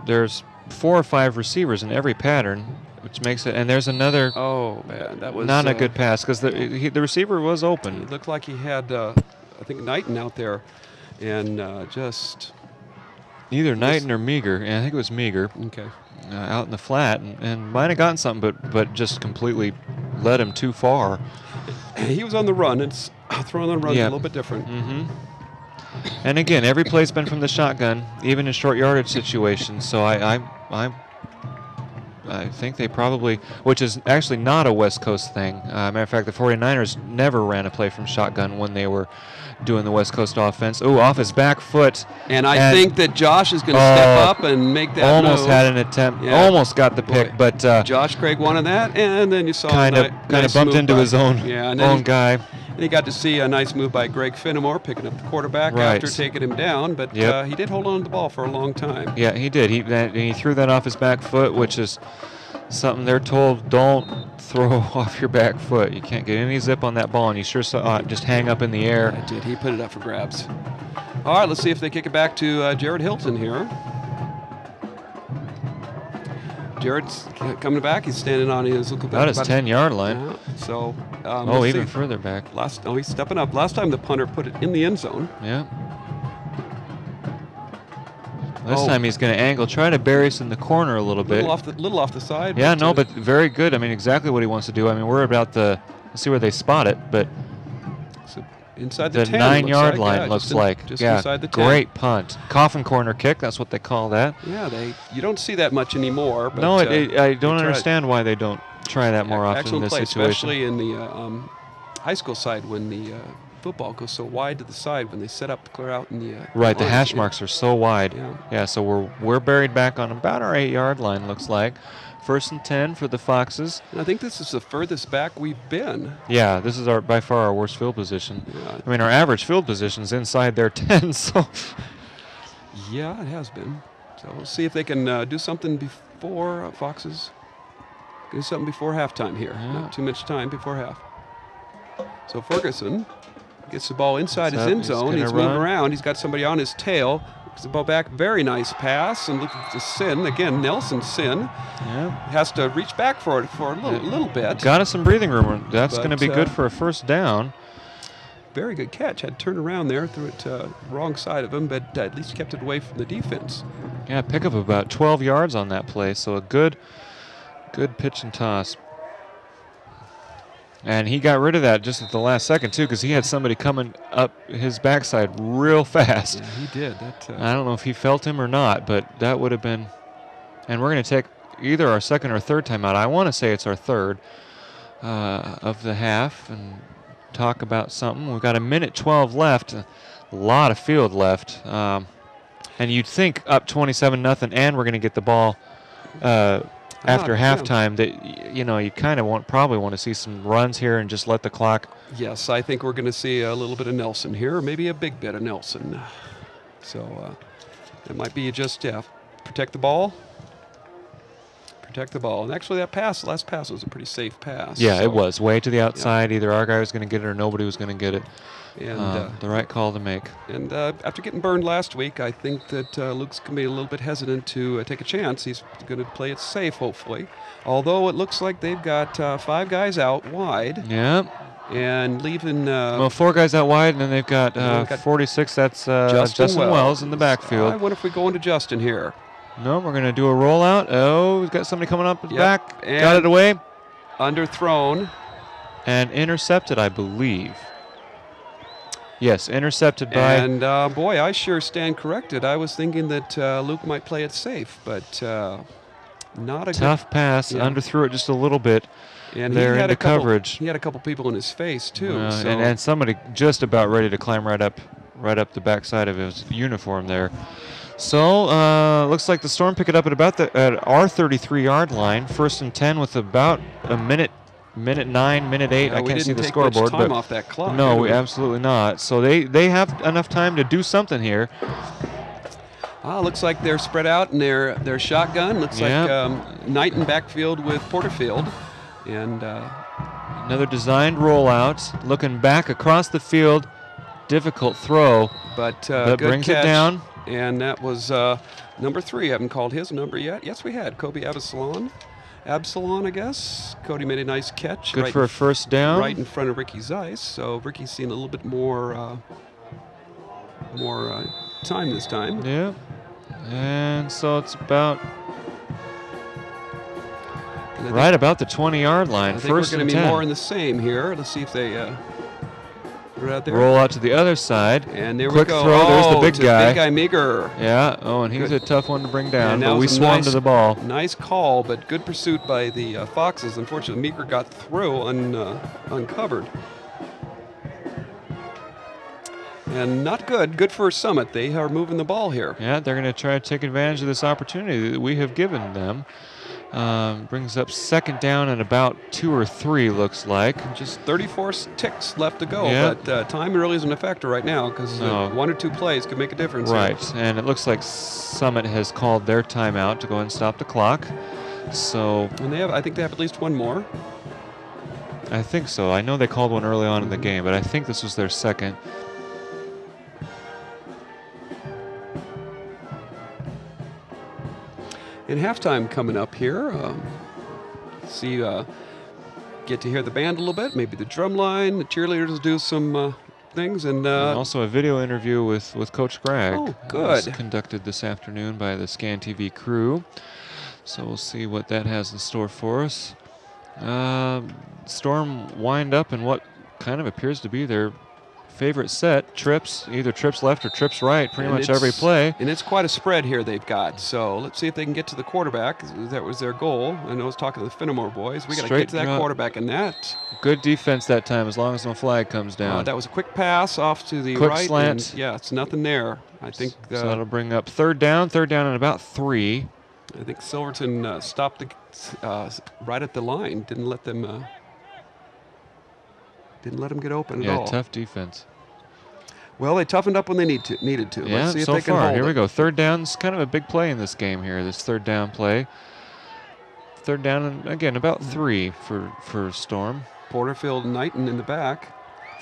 there's 4 or 5 receivers in every pattern, which makes it. And there's another. Oh man, that was not a good pass because the receiver was open. It looked like he had, I think, Knighton out there, and just either Knighton or Meager. Yeah, I think it was Meager. Okay. Out in the flat, and might have gotten something, but just completely led him too far. He was on the run. It's throwing on the run is a little bit different. Mm-hmm. And again, every play's been from the shotgun, even in short yardage situations. So I think they probably, which is actually not a West Coast thing. Matter of fact, the 49ers never ran a play from shotgun when they were doing the West Coast offense. Ooh, off his back foot. And I think that Josh is going to step up and make that almost move. Had an attempt. Yeah. Almost got the pick, but Josh Craig wanted that, and then you saw kind of bumped into his own guy. And he got to see a nice move by Greg Finnemore picking up the quarterback after taking him down, but he did hold on to the ball for a long time. Yeah, he did. He threw that off his back foot, which is something they're told, don't throw off your back foot. You can't get any zip on that ball, and you sure saw it just hang up in the air. Yeah, it did. He put it up for grabs. All right, let's see if they kick it back to Jared Hilton here. Jared's coming back. He's standing on his about his 10-yard line. Yeah, so even further back. He's stepping up. Last time the punter put it in the end zone. Yeah. This time he's going to angle, try to bury us in the corner a little bit. Little off the side. Yeah, but very good. I mean, exactly what he wants to do. I mean, we're about let's see where they spot it, but so inside the 10, 9-yard line looks like. Just inside the 10. Great punt. Coffin corner kick, that's what they call that. Yeah, you don't see that much anymore. But no, I don't understand why they don't try that more often in this play, situation. Especially in the high school side when the football goes so wide to the side when they set up clear out in the right, the hash marks are so wide. Yeah, so we're buried back on about our 8-yard line, looks like. 1st and 10 for the Foxes. And I think this is the furthest back we've been. Yeah, this is by far our worst field position. Yeah. I mean, our average field position's inside their 10, so. Yeah, it has been. So we'll see if they can do something before Foxes. Do something before halftime here. Yeah. Not too much time before half. So Ferguson gets the ball inside his end zone. He's moving around. He's got somebody on his tail. Gets the ball back. Very nice pass. And look at the Sin. Again, Nelson Sin. Yeah. Has to reach back for it for a little bit. Got us some breathing room. That's going to be good for a first down. Very good catch. Had to turn around there. Threw it wrong side of him, but at least kept it away from the defense. Yeah, pick up about 12 yards on that play. So a good pitch and toss. And he got rid of that just at the last second, too, because he had somebody coming up his backside real fast. Yeah, he did. I don't know if he felt him or not, but that would have been. And we're going to take either our second or third timeout. I want to say it's our third of the half and talk about something. We've got 1:12 left, a lot of field left. And you'd think up 27-0, and we're going to get the ball after halftime, that you kind of probably want to see some runs here and just let the clock. Yes, I think we're going to see a little bit of Nelson here, or maybe a big bit of Nelson. So it might be just protect the ball. Protect the ball. And actually, that last pass was a pretty safe pass. Yeah, so it was way to the outside. Yeah. Either our guy was going to get it or nobody was going to get it. And the right call to make. And after getting burned last week, I think that Luke's going to be a little bit hesitant to take a chance. He's going to play it safe, hopefully. Although it looks like they've got 5 guys out wide. Yeah. And leaving. 4 guys out wide, and then they've got 46. That's Justin Wells in the backfield. I wonder if we go into Justin here. No, we're going to do a rollout. Oh, we've got somebody coming up the back. Got it away. Underthrown. And intercepted, I believe. Yes, intercepted by. And boy, I sure stand corrected. I was thinking that Luke might play it safe, but not a tough pass. Yeah. Underthrew it just a little bit. And there into coverage. He had a couple people in his face too. So. And somebody just about ready to climb right up the backside of his uniform there. So looks like the Storm pick it up at our 33-yard line. 1st and 10 with about a minute 9, minute 8. I can't see the scoreboard, but off that clock, no, absolutely not. So they have enough time to do something here. Looks like they're spread out in their shotgun. Looks like Knighton backfield with Porterfield, and another designed rollout. Looking back across the field, difficult throw, but brings catch. it down. And that was number 3. Haven't called his number yet. Yes, we had. Kobe Absalon. Absalon, I guess. Cody made a nice catch. Good for a first down. Right in front of Ricky Zeiss. So Ricky's seen a little bit more time this time. Yeah. And so it's about right about the 20-yard line. I think First we're going and to be 10. more in the same here. Let's see if they are out there. Roll out to the other side. And there Quick we go. throw. There's the Oh, big to guy. Big guy Meager. Yeah. Oh, and he's Good. a tough one to bring down. And that But we was a swung nice- to the ball. Nice call, but good pursuit by the Foxes. Unfortunately, Meager got through uncovered. And not good. Good for Summit. They are moving the ball here. Yeah, they're going to try to take advantage of this opportunity that we have given them. Brings up second down and about 2 or 3, looks like. Just 34 ticks left to go, Yeah. but time really isn't a factor right now because No. 1 or 2 plays could make a difference. here. Right, and it looks like Summit has called their timeout to go ahead and stop the clock. So And I think they have at least one more. I think so. I know they called one early on in the game, but I think this was their second. And halftime coming up here. Get to hear the band a little bit, maybe the drum line, the cheerleaders do some things, and And also a video interview with Coach Gregg. Oh, was good. conducted this afternoon by the Scan TV crew. So we'll see what that has in store for us. Storm wind up in what kind of appears to be their favorite set, trips, either trips left or trips right, pretty And much every it's- play. And it's quite a spread here they've got. So let's see if they can get to the quarterback. That was their goal. I know I was talking to the Fenimore boys. We got to Straight get to that drop. quarterback and that. Good defense that time, as long as no flag comes down. That was a quick pass off to the Quick right. slant. And yeah, it's nothing there. I think So that'll bring up third down and about 3. Silverton stopped right at the line. Didn't let them get open at Yeah, all. tough defense. Well, they toughened up when they needed to. Yeah, Let's see if so they can far. hold Here we it. go. Third down's kind of a big play in this game here, this third down play. Third down, and again, about 3 for Storm. Porterfield Knighton in the back.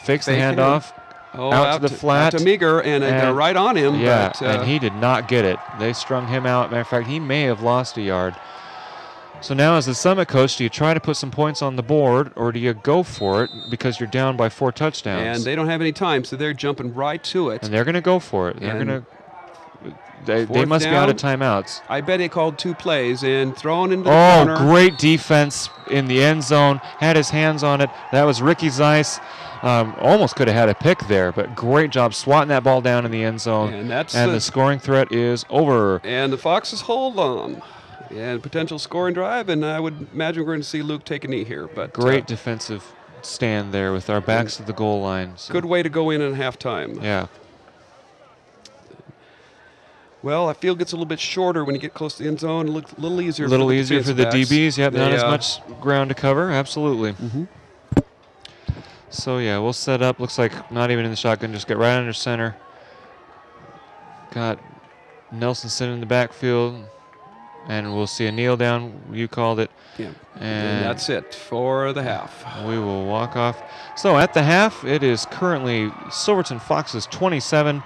Fakes the Faking handoff. Oh, Out to the flat. Out to Meager, and they're right on him. Yeah, but, and he did not get it. They strung him out. Matter of fact, he may have lost a yard. So now as the Summit coach, do you try to put some points on the board, or do you go for it because you're down by 4 touchdowns? and they don't have any time, so they're jumping right to it. And they're going to go for it. They're And going to. They fourth must be out of down. timeouts. I bet he called 2 plays and thrown into the Oh, corner. great defense in the end zone. Had his hands on it. That was Ricky Zeiss. Almost could have had a pick there, but great job swatting that ball down in the end zone. And that's the scoring threat is over. And the Foxes hold on. And potential scoring drive, and I would imagine we're going to see Luke take a knee here. But Great defensive stand there with our backs to the goal line. So, good way to go in at halftime. Yeah. Well, I feel it gets a little bit shorter when you get close to the end zone. It looks a little easier. A little for the easier for the defensive backs. DBs. Yep, not They, as much ground to cover. Absolutely. So, yeah, we'll set up. Looks like not even in the shotgun. Just get right under center. Got Nelson sitting in the backfield. And we'll see a kneel down. You called it. Yeah. And that's it for the half. we will walk off. So at the half, it is currently Silverton Foxes 27,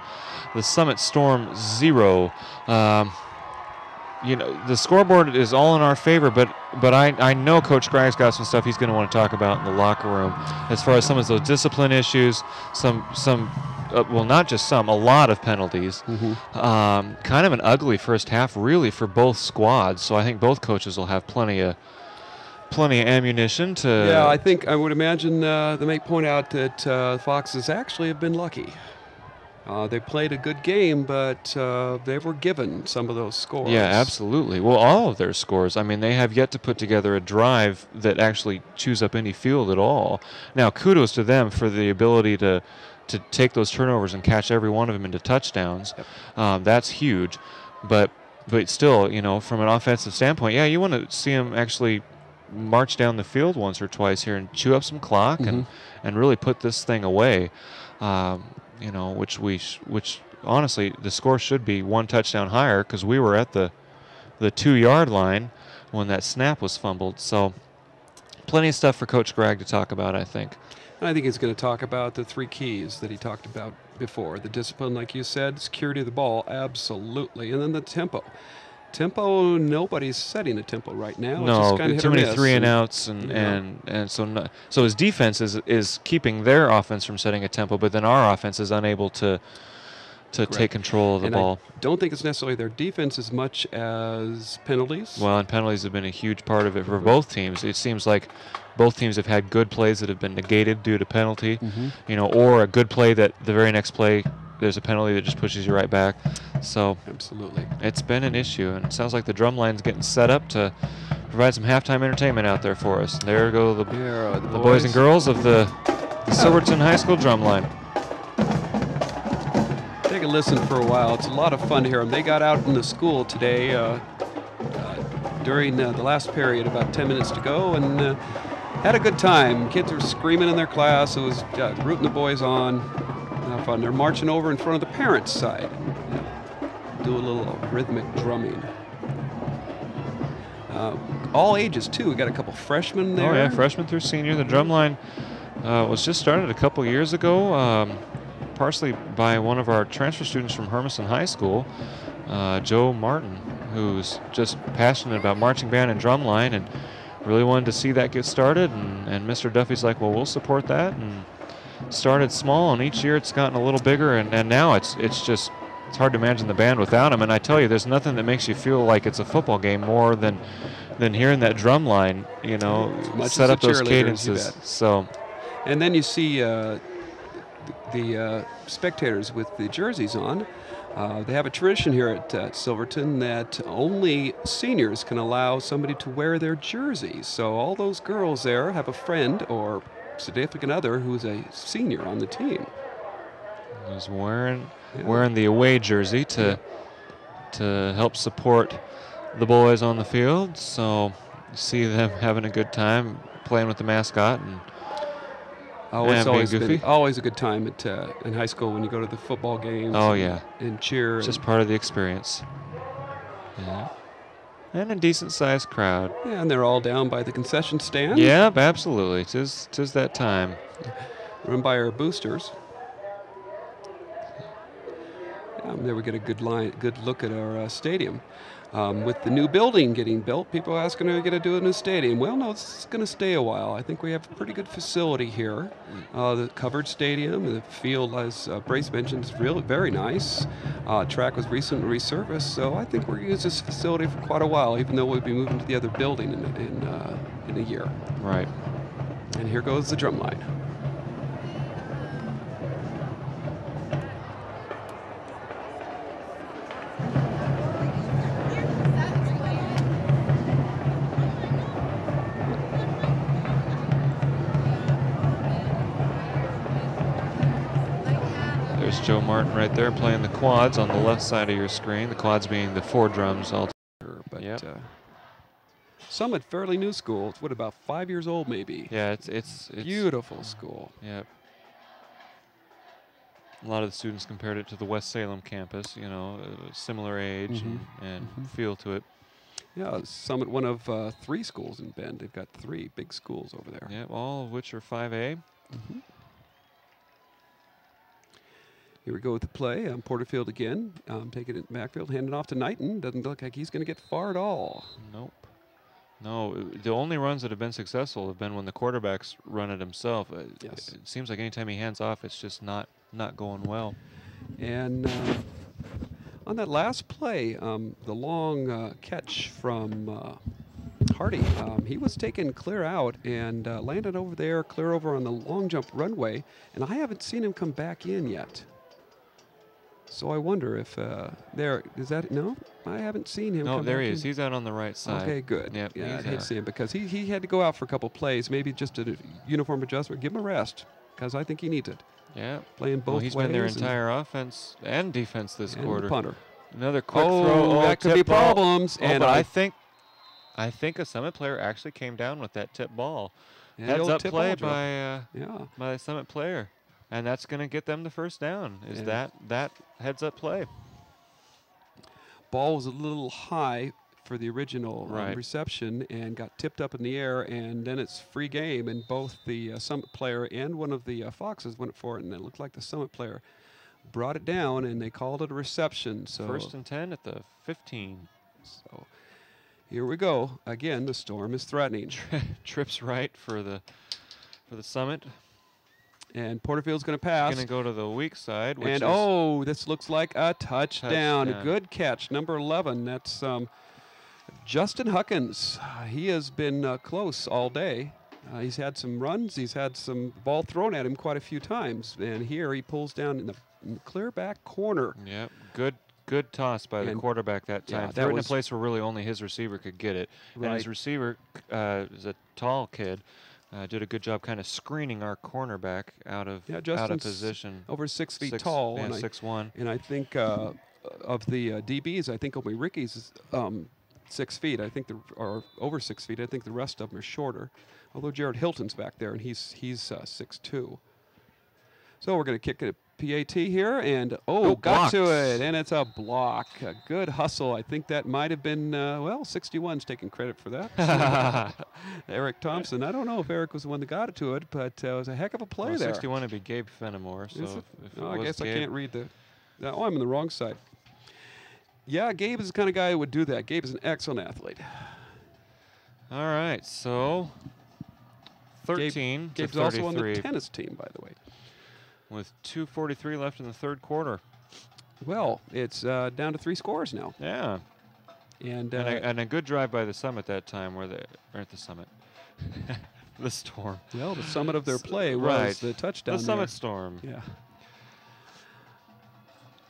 the Summit Storm 0. The scoreboard is all in our favor, but I know Coach Gregg's got some stuff he's going to want to talk about in the locker room as far as some of those discipline issues, well, not just some, a lot of penalties. Kind of an ugly first half, really, for both squads. So I think both coaches will have plenty of ammunition to. Yeah, I would imagine they may point out that the Foxes actually have been lucky. They played a good game, but they were given some of those scores. Yeah, absolutely. Well, all of their scores. I mean, they have yet to put together a drive that actually chews up any field at all. Now, kudos to them for the ability to take those turnovers and catch every one of them into touchdowns. Yep. That's huge. But still, from an offensive standpoint, yeah, you want to see them actually march down the field once or twice here and chew up some clock and really put this thing away. Which honestly, the score should be 1 touchdown higher because we were at the 2-yard line when that snap was fumbled. So plenty of stuff for Coach Gregg to talk about, I think. I think he's going to talk about the 3 keys that he talked about before. The discipline, like you said, security of the ball, absolutely. And then the tempo. Tempo, nobody's setting a tempo right now. It's just No, kind of hit too or many miss. 3 and outs, and Yeah. so his defense is keeping their offense from setting a tempo, but then our offense is unable to take control of the And ball. I don't think it's necessarily their defense as much as penalties. Well, and penalties have been a huge part of it for both teams. It seems like both teams have had good plays that have been negated due to penalty, or a good play that the very next play there's a penalty that just pushes you right back. So absolutely, it's been an issue, and it sounds like the drum line's getting set up to provide some halftime entertainment out there for us. There go the boys and girls of the Silverton High School drum line. Take a listen for a while. It's a lot of fun to hear them. They got out in the school today during the last period, about 10 minutes to go, and had a good time. Kids were screaming in their class. It was rooting the boys on. Fun. They're marching over in front of the parents' side. Do a little rhythmic drumming. All ages, too. We got a couple freshmen there. Oh, yeah, freshman through senior. The drum line was just started a couple years ago, partially by one of our transfer students from Hermiston High School, Joe Martin, who's just passionate about marching band and drum line and really wanted to see that get started. And Mr. Duffy's like, well, we'll support that. And started small, and each year it's gotten a little bigger, and now it's hard to imagine the band without him. And I tell you, there's nothing that makes you feel like it's a football game more than hearing that drum line, set up those cadences. So, and then you see the spectators with the jerseys on. They have a tradition here at Silverton that only seniors can allow somebody to wear their jerseys. So all those girls there have a friend or significant other who's a senior on the team. Who's wearing the away jersey to help support the boys on the field. So you see them having a good time playing with the mascot and it's always a good time in high school when you go to the football games. Oh yeah, and cheer. It's just part of the experience. Yeah. And a decent-sized crowd. Yeah, and they're all down by the concession stand. Yep, absolutely. Tis that time. Run by our boosters. There we get a good look at our stadium. With the new building getting built, people are asking, are we going to do a new stadium? Well, no, it's going to stay a while. I think we have a pretty good facility here. The covered stadium, the field, as Brace mentioned, is really very nice. Track was recently resurfaced, so I think we're going to use this facility for quite a while, even though we'll be moving to the other building in a year. Right. And here goes the drum line. There's Joe Martin right there playing the quads on the left side of your screen. The quads being the 4 drums all. But Summit, fairly new school. It's about 5 years old, maybe. Yeah, it's beautiful school. Yep. A lot of the students compared it to the West Salem campus. Similar age and feel to it. Yeah, Summit, one of 3 schools in Bend. They've got 3 big schools over there. Yeah, all of which are 5A. Here we go with the play. Porterfield again. Taking it backfield, handing off to Knighton. Doesn't look like he's going to get far at all. Nope. No, the only runs that have been successful have been when the quarterback's run it himself. Yes. It seems like anytime he hands off, it's just not going well. And on that last play, the long catch from Hardy, he was taken clear out and landed over there, clear over on the long jump runway, and I haven't seen him come back in yet. So I wonder if no, I haven't seen him. No, come there back he is. in. He's out on the right side. Okay, good. Yep, yeah, I hate to see him because he had to go out for a couple plays, maybe just a uniform adjustment. Give him a rest because I think he needs it. Yeah, playing both ways. He's been their entire offense and defense this quarter. The punter. Another quick throw. Oh, that could be problems. Oh, but I think a Summit player actually came down with that tip ball. Heads up play by the Summit player. And that's going to get them the first down, that heads-up play. Ball was a little high for the original reception and got tipped up in the air, and then it's free game, and both the Summit player and one of the Foxes went for it, and it looked like the Summit player brought it down, and they called it a reception. So 1st and 10 at the 15. So here we go. Again, the storm is threatening. Trips right for the Summit. And Porterfield's going to pass. Going to go to the weak side. Which And, is this looks like a touchdown. A good catch, number 11. That's Justin Huckins. He has been close all day. He's had some runs. He's had some ball thrown at him quite a few times. And here he pulls down in the clear back corner. Yep, good toss by the quarterback that time. Threw it in a place where really only his receiver could get it. Right. And his receiver is a tall kid. Did a good job kind of screening our cornerback out of position. Over 6 feet tall. Yeah, 6'1". And I think of the DBs, I think only Ricky's is 6 feet. I think or over 6 feet. I think the rest of them are shorter. Although Jared Hilton's back there, and he's 6'2". So we're going to kick it at PAT here, and got blocks. to it, and it's a block. A good hustle. I think that might have been, 61's taking credit for that. Eric Thompson. I don't know if Eric was the one that got it to it, but it was a heck of a play there. 61 would be Gabe Fenimore. So I guess Gabe, I can't read the. I'm on the wrong side. Yeah, Gabe is the kind of guy who would do that. Gabe is an excellent athlete. All right, so 13 Gabe's to 33. also on the tennis team, by the way. With 2:43 left in the third quarter. Well, it's down to 3 scores now. Yeah. And a good drive by the Summit that time, or at the Summit. The Storm. Well, the summit of their play was the touchdown. The Summit Storm. Yeah.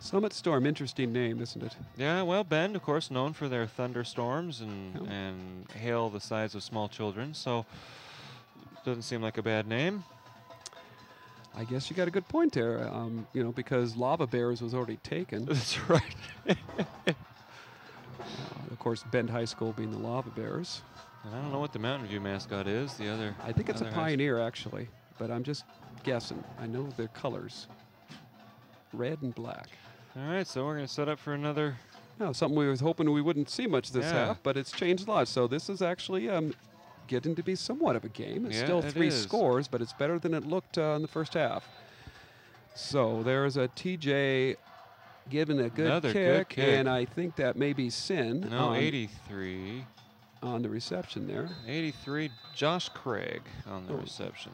Summit Storm, interesting name, isn't it? Yeah, well, Bend, of course, known for their thunderstorms and hail the size of small children, so doesn't seem like a bad name. I guess you got a good point there, because Lava Bears was already taken. That's right. Of course, Bend High School being the Lava Bears. And I don't know what the Mountain View mascot is. I think it's a Pioneer, actually, but I'm just guessing. I know their colors, red and black. All right, so we're going to set up for another. Something we was hoping we wouldn't see much this half, but it's changed a lot. So this is actually getting to be somewhat of a game. It's still 3 scores, but it's better than it looked in the first half. So there's a TJ giving a good kick, and I think that may be Sin. No, 83. On the reception there. 83, Josh Craig on the reception.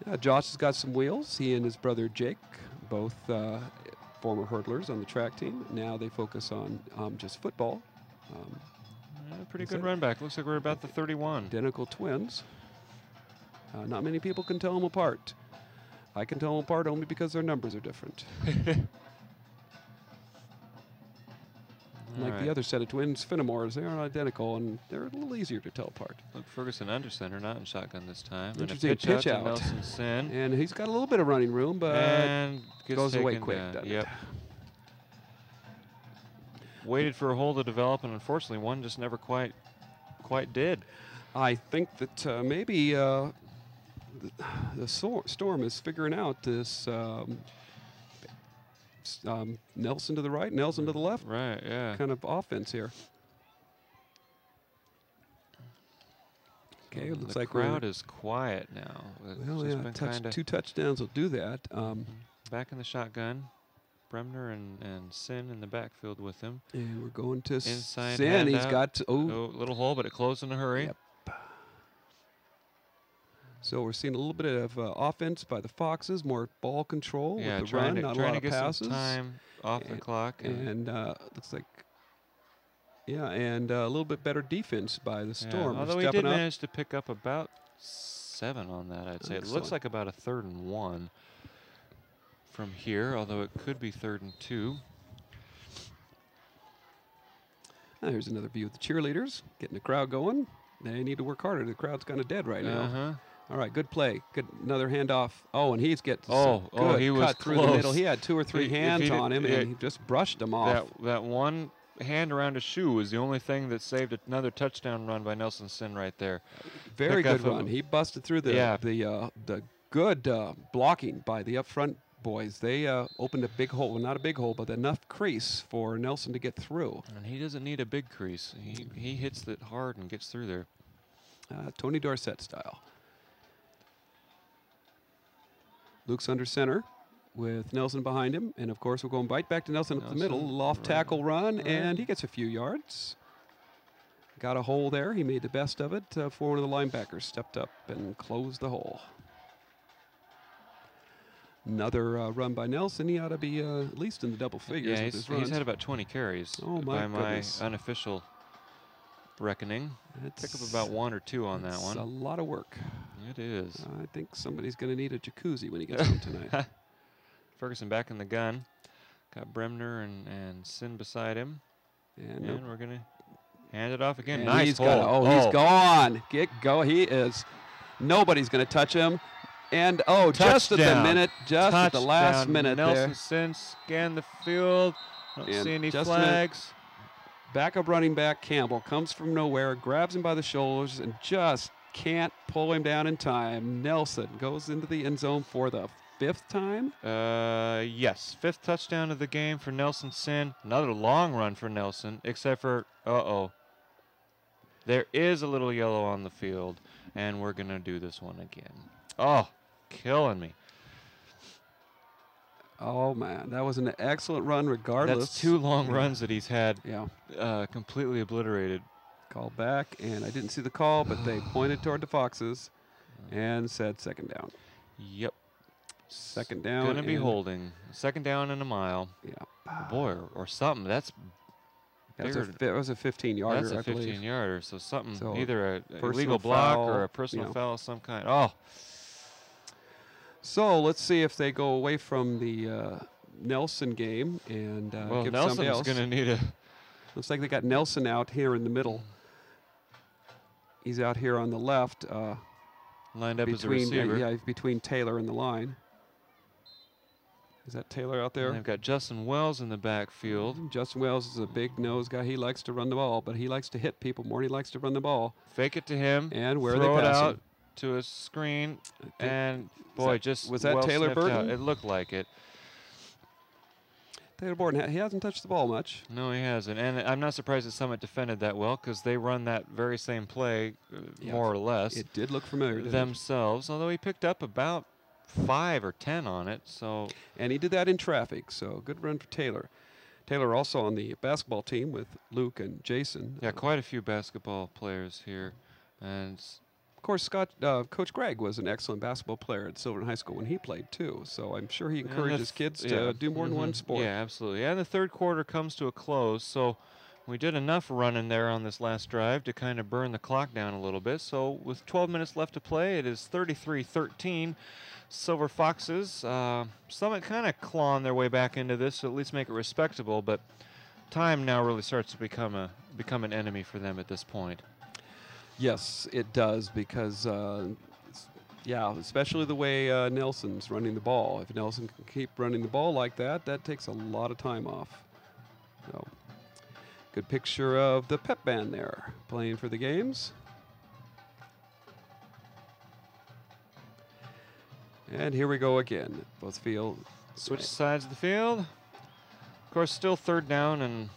Yeah, Josh has got some wheels. He and his brother Jake, both former hurdlers on the track team. Now they focus on just football. Pretty good run back. Looks like we're about the 31. Identical twins. Not many people can tell them apart. I can tell them apart only because their numbers are different. Like the other set of twins, Fenimores, they aren't identical, and they're a little easier to tell apart. Look, Ferguson under center, not in shotgun this time. Interesting and a pitch out to Nelson Sin. And he's got a little bit of running room, but goes away quick, doesn't it? Waited for a hole to develop, and unfortunately, one just never quite did. I think that maybe the Storm is figuring out this Nelson to the right, Nelson to the left. Right, yeah. Kind of offense here. Okay, it looks like the crowd is quiet now. Well, yeah, 2 touchdowns will do that. Back in the shotgun. Bremner and Sin in the backfield with him. And we're going to inside Sin. He's got little hole, but it closed in a hurry. Yep. So we're seeing a little bit of offense by the Foxes, more ball control with the run, not a lot of passes. Some time off the clock. And looks like, and a little bit better defense by the Storm. Although we did manage to pick up about 7 on that, I'd say. Excellent. It looks like about a 3rd and 1 from here, although it could be 3rd and 2. Here's another view of the cheerleaders, getting the crowd going. They need to work harder. The crowd's kind of dead right now. All right, good play. Good, another handoff. Oh, and he's getting he was cut through the middle. He had 2 or 3 hands on him, and he just brushed him off. That one hand around his shoe was the only thing that saved another touchdown run by Nelson Sin right there. Very good run. He busted through the good blocking by the up front boys. They opened a big hole. Well, not a big hole, but enough crease for Nelson to get through. And he doesn't need a big crease. He hits it hard and gets through there. Tony Dorsett style. Luke's under center. with Nelson behind him. And, of course, we're going right back to Nelson up the middle. Nelson, Loft tackle run, right. and he gets a few yards. Got a hole there. He made the best of it for one of the linebackers. Stepped up and closed the hole. Another run by Nelson. He ought to be at least in the double figures Yeah, with his runs. he's had about 20 carries my by goodness. my unofficial reckoning. Pick up about 1 or 2 on that one. It's a lot of work. It is. I think somebody's going to need a jacuzzi when he gets home tonight. Ferguson back in the gun. Got Bremner and Sin beside him. And We're going to hand it off again. And nice he's hole. he's gone. Go. He is. Nobody's going to touch him. And, just at the minute, just at the last minute Nelson there. Sin scanned the field. Don't And see any just flags. Backup running back Campbell comes from nowhere, grabs him by the shoulders, and just can't pull him down in time. Nelson goes into the end zone for the 5th time. Yes, 5th touchdown of the game for Nelson Sin. Another long run for Nelson, except for, there is a little yellow on the field, and we're going to do this one again. Oh, killing me. Oh, man, that was an excellent run regardless. That's 2 long runs that he's had completely obliterated. Called back, and I didn't see the call, but they pointed toward the Foxes and said second down. Yep. Second down. Going to be holding. Second down and a mile. Yeah. Boy, or something. That was a 15-yarder, That's a I believe. 15-yarder. So something, So either a personal illegal block foul, or a personal foul of some kind. Oh. So let's see if they go away from the Nelson game and give somebody else. Nelson's going to need a. Looks like they got Nelson out here in the middle. He's out here on the left. Lined up as a receiver. Between Taylor and the line. Is that Taylor out there? And they've got Justin Wells in the backfield. Justin Wells is a big nose guy. He likes to run the ball, but he likes to hit people more than he likes to run the ball. Fake it to him. And where throw are they it passing? out to a screen. And, boy, was that Taylor sniffed Burton? out. It looked like it. Taylor Burton, he hasn't touched the ball much. No, he hasn't. And I'm not surprised that Summit defended that well because they run that very same play, more or less. It did look familiar themselves, although he picked up about 5 or 10 on it. And he did that in traffic, so good run for Taylor. Taylor also on the basketball team with Luke and Jason. Yeah, quite a few basketball players here. And of course, Coach Gregg was an excellent basketball player at Silverton High School when he played, too. So I'm sure he encourages kids to do more than one sport. Yeah, absolutely. And the third quarter comes to a close, so we did enough running there on this last drive to kind of burn the clock down a little bit. So with 12 minutes left to play, it is 33-13. Silver Foxes, Summit kind of clawing their way back into this to at least make it respectable, but time now really starts to become an enemy for them at this point. Yes, it does because, especially the way Nelson's running the ball. If Nelson can keep running the ball like that, that takes a lot of time off. So, good picture of the pep band there playing for the games. And here we go again. Both field. Switch sides of the field. Of course, still third down and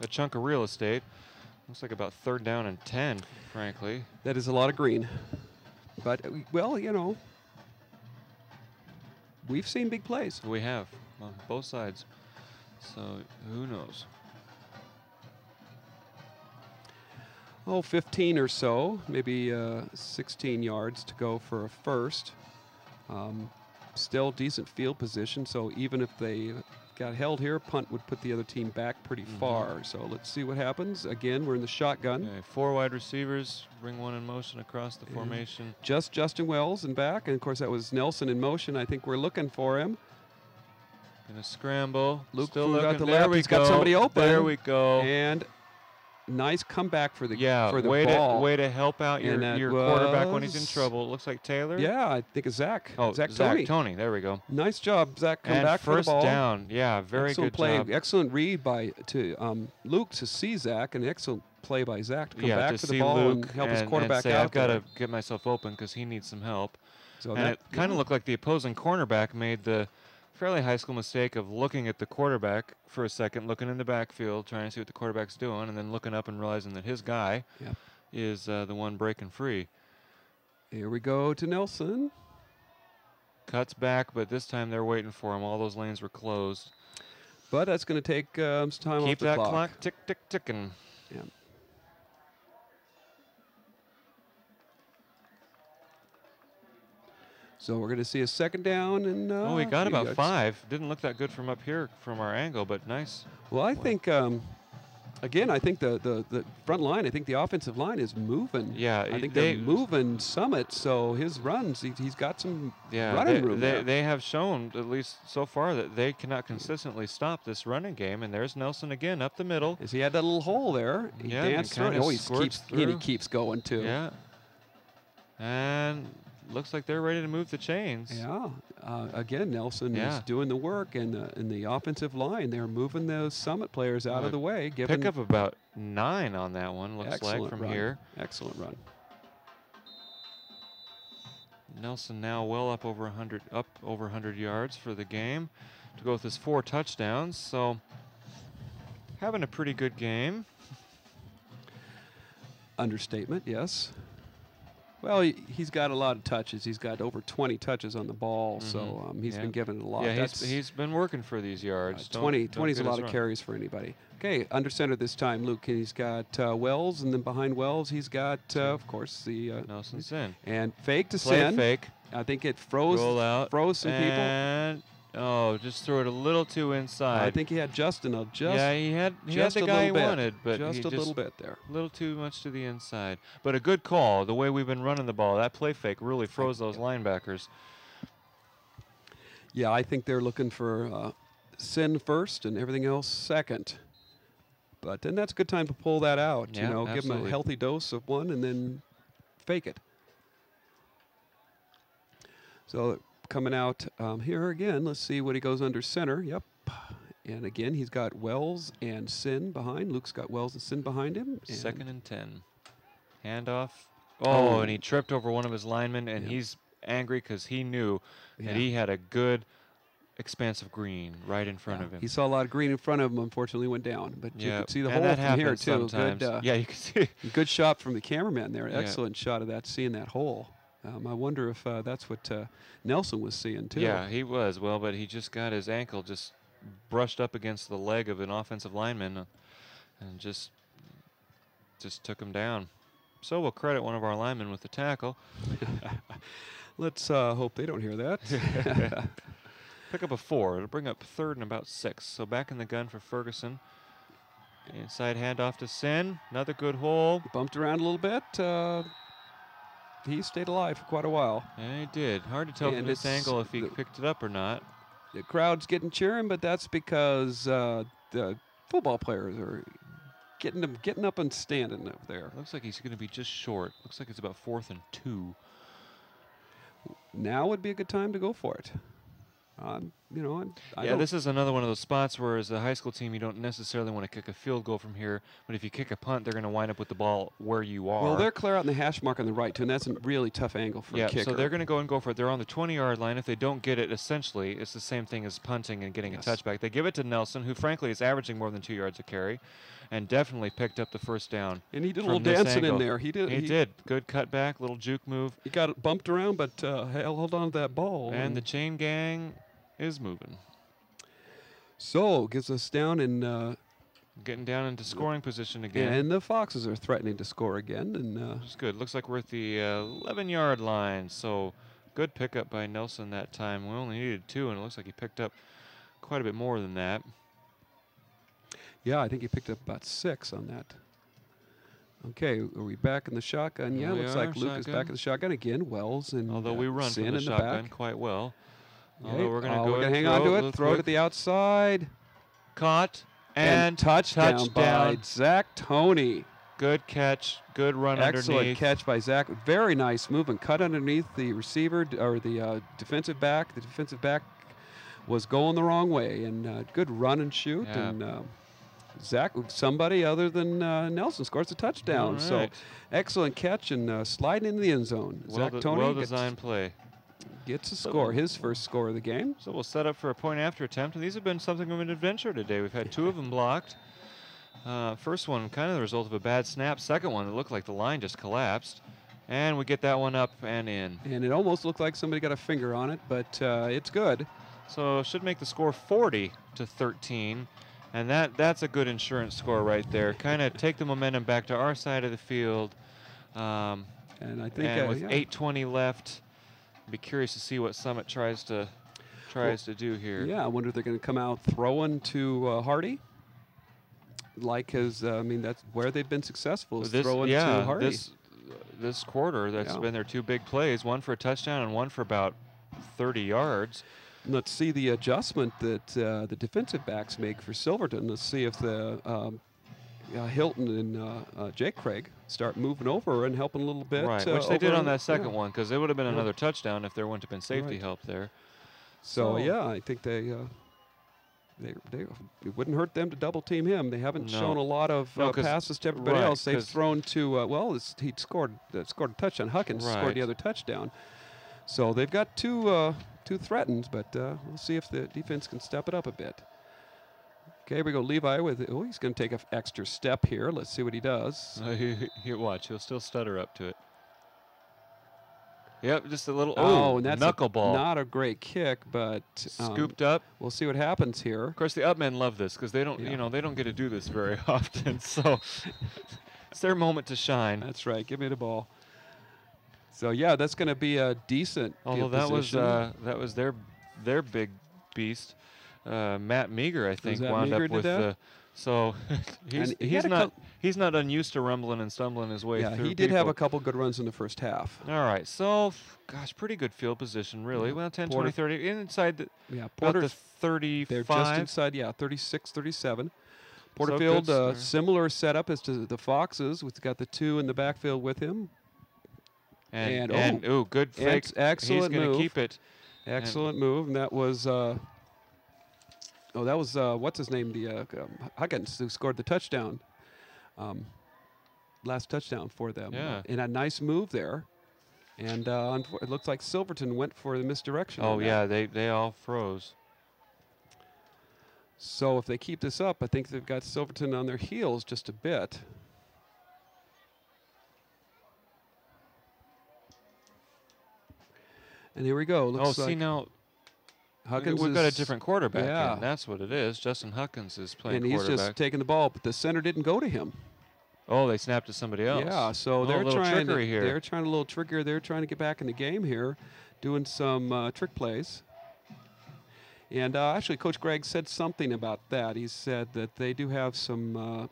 a chunk of real estate. Looks like about third down and 10, frankly. That is a lot of green. But, well, we've seen big plays. We have on both sides. So who knows? 15 or so, maybe 16 yards to go for a first. Still decent field position, so even if they got held here, punt would put the other team back pretty far. So let's see what happens. Again, we're in the shotgun. Okay, 4 wide receivers, bring one in motion across the formation. Just Justin Wells in back, and of course that was Nelson in motion. I think we're looking for him. Gonna scramble. Luke still got looking. the left. He's got somebody open. There we go. And nice comeback for the way ball. way to help out your quarterback when he's in trouble. It looks like Taylor. Yeah, I think it's Zach. Oh, Zach Tony. There we go. Nice job, Zach. Come and back for the ball. First down. Yeah, very excellent good play. job. Excellent read by Luke to see Zach, and excellent play by Zach to come back to for see the ball Luke and help his quarterback and say, out. I've got to get myself open because he needs some help. So and it kind of looked like the opposing cornerback made the fairly high school mistake of looking at the quarterback for a second, looking in the backfield, trying to see what the quarterback's doing, and then looking up and realizing that his guy is the one breaking free. Here we go to Nelson. Cuts back, but this time they're waiting for him. All those lanes were closed. But that's going to take some time Keep off the that clock. clock tick, tick, ticking. Yeah. So we're going to see a second down. And, Oh, we got about 5. Didn't look that good from up here from our angle, but nice. Well, I think, again, I think the front line, I think the offensive line is moving. Yeah, I think they're moving Summit, so his runs, he's got some running room there. They have shown, at least so far, that they cannot consistently stop this running game. And there's Nelson again up the middle. As he had that little hole there. He danced through it. Oh, he keeps going, too. Yeah. And looks like they're ready to move the chains. Yeah. Again, Nelson is doing the work, and in the offensive line, they're moving those Summit players out of the way. Pick up about 9 on that one, looks like, from here. Excellent run. Nelson now well up over 100 yards for the game to go with his 4 touchdowns. So having a pretty good game. Understatement, yes. Well, he's got a lot of touches. He's got over 20 touches on the ball, so he's been given it a lot. Yeah, he's been working for these yards. 20 is a lot of carries for anybody. Okay, under center this time, Luke. He's got Wells, and then behind Wells, he's got, of course, the Nelson Sin. And fake to Play Sin. Fake. I think it froze some people. And just threw it a little too inside. I think he had Justin. He had the guy he wanted, but just a little bit there. A little too much to the inside. But a good call. The way we've been running the ball, that play fake really froze those linebackers. Yeah, I think they're looking for Sin first and everything else second. But then that's a good time to pull that out. Yeah, give him a healthy dose of one and then fake it. So coming out here again, let's see what he goes under center. Yep. And again, he's got Wells and Sin behind. Luke's got Wells and Sin behind him. Second and 10. Handoff. Oh, and he tripped over one of his linemen, and he's angry because he knew that he had a good expanse of green right in front of him. He saw a lot of green in front of him, unfortunately went down. But you could see the hole that from here, too. Sometimes. Yeah, you can see. Good shot from the cameraman there. Excellent shot of that, seeing that hole. I wonder if that's what Nelson was seeing, too. Yeah, he was. Well, but he just got his ankle just brushed up against the leg of an offensive lineman and just took him down. So we'll credit one of our linemen with the tackle. Let's hope they don't hear that. Pick up a 4. It'll bring up 3rd and about 6. So back in the gun for Ferguson. Inside handoff to Sin. Another good hole. Bumped around a little bit. He stayed alive for quite a while. Yeah, he did. Hard to tell from this angle if he picked it up or not. The crowd's getting cheering, but that's because the football players are getting up and standing up there. Looks like he's going to be just short. Looks like it's about 4th and 2. Now would be a good time to go for it. This is another one of those spots where, as a high school team, you don't necessarily want to kick a field goal from here. But if you kick a punt, they're going to wind up with the ball where you are. Well, they're clear out in the hash mark on the right, too, and that's a really tough angle for a kicker. So they're going to go and go for it. They're on the 20-yard line. If they don't get it, essentially, it's the same thing as punting and getting a touchback. They give it to Nelson, who, frankly, is averaging more than 2 yards a carry, and definitely picked up the first down. And he did a little dancing in there. He did. Good cutback, little juke move. He got it bumped around, but held on to that ball. And the chain gang is moving. So gets us down and getting down into scoring position again. And the Foxes are threatening to score again, and it's good. Looks like we're at the 11-yard line. So good pickup by Nelson that time. We only needed 2, and it looks like he picked up quite a bit more than that. Yeah, I think he picked up about 6 on that. Okay, are we back in the shotgun? Yeah, looks like Luke is back in the shotgun again. Wells and although we run from the shotgun quite well. Although we're going to hang on to it, throw it at the outside. Caught and touchdown by Zach Toney. Good catch, good run underneath. Excellent catch by Zach. Very nice movement. Cut underneath the receiver or the defensive back. The defensive back was going the wrong way, and good run and shoot. Yeah. And Zach, somebody other than Nelson, scores a touchdown. Right. So excellent catch and sliding into the end zone. Zach Toney. Well-designed play. Gets a score, his first score of the game. So we'll set up for a point-after attempt, and these have been something of an adventure today. We've had 2 of them blocked. First one kind of the result of a bad snap. Second one, it looked like the line just collapsed. And we get that one up and in. And it almost looked like somebody got a finger on it, but it's good. So should make the score 40-13. And that's a good insurance score right there. Kind of take the momentum back to our side of the field. And I think and with 8:20 left, be curious to see what Summit tries to do here. Yeah, I wonder if they're going to come out throwing to Hardy. Like that's where they've been successful, is throwing to Hardy. This quarter, that's been their two big plays, one for a touchdown and one for about 30 yards. Let's see the adjustment that the defensive backs make for Silverton. Let's see if the Hilton and Jake Craig start moving over and helping a little bit. Right, which they did on that second one, because it would have been another touchdown if there wouldn't have been safety help there. So I think they it wouldn't hurt them to double team him. They haven't shown a lot of passes to everybody else. They've thrown to he scored a touchdown. Huckins scored the other touchdown. So they've got two threatens, but we'll see if the defense can step it up a bit. Okay, we go Levi with he's going to take an extra step here. Let's see what he does. Watch, he'll still stutter up to it. Yep, just a little and that's knuckleball. Not a great kick, but scooped up. We'll see what happens here. Of course, the up men love this because they don't, they don't get to do this very often. So it's their moment to shine. That's right. Give me the ball. So that's going to be a decent. Although that was their big beast, Matt Meager, I think, wound up with the. So he's not unused to rumbling and stumbling his way through. Yeah, he did have a couple good runs in the first half. All right, so gosh, pretty good field position, really. Yeah. Well, 10, 20, 30 inside the Porter's the 35. They're just inside, 36, 37. Porterfield, similar setup as to the Foxes. We've got the two in the backfield with him. And good fake. Excellent He's going to keep it. Excellent move, and that was what's his name? The Huggins, who scored the touchdown. Last touchdown for them. Yeah. And a nice move there. And it looks like Silverton went for the misdirection. Oh, yeah, they all froze. So if they keep this up, I think they've got Silverton on their heels just a bit. And here we go. Looks like now Huckins we've got a different quarterback in. That's what it is. Justin Huckins is playing quarterback. And he's just taking the ball, but the center didn't go to him. Oh, they snapped to somebody else. Yeah, so they're trying a little trickier. They're trying to get back in the game here, doing some trick plays. And actually, Coach Gregg said something about that. He said that they do have some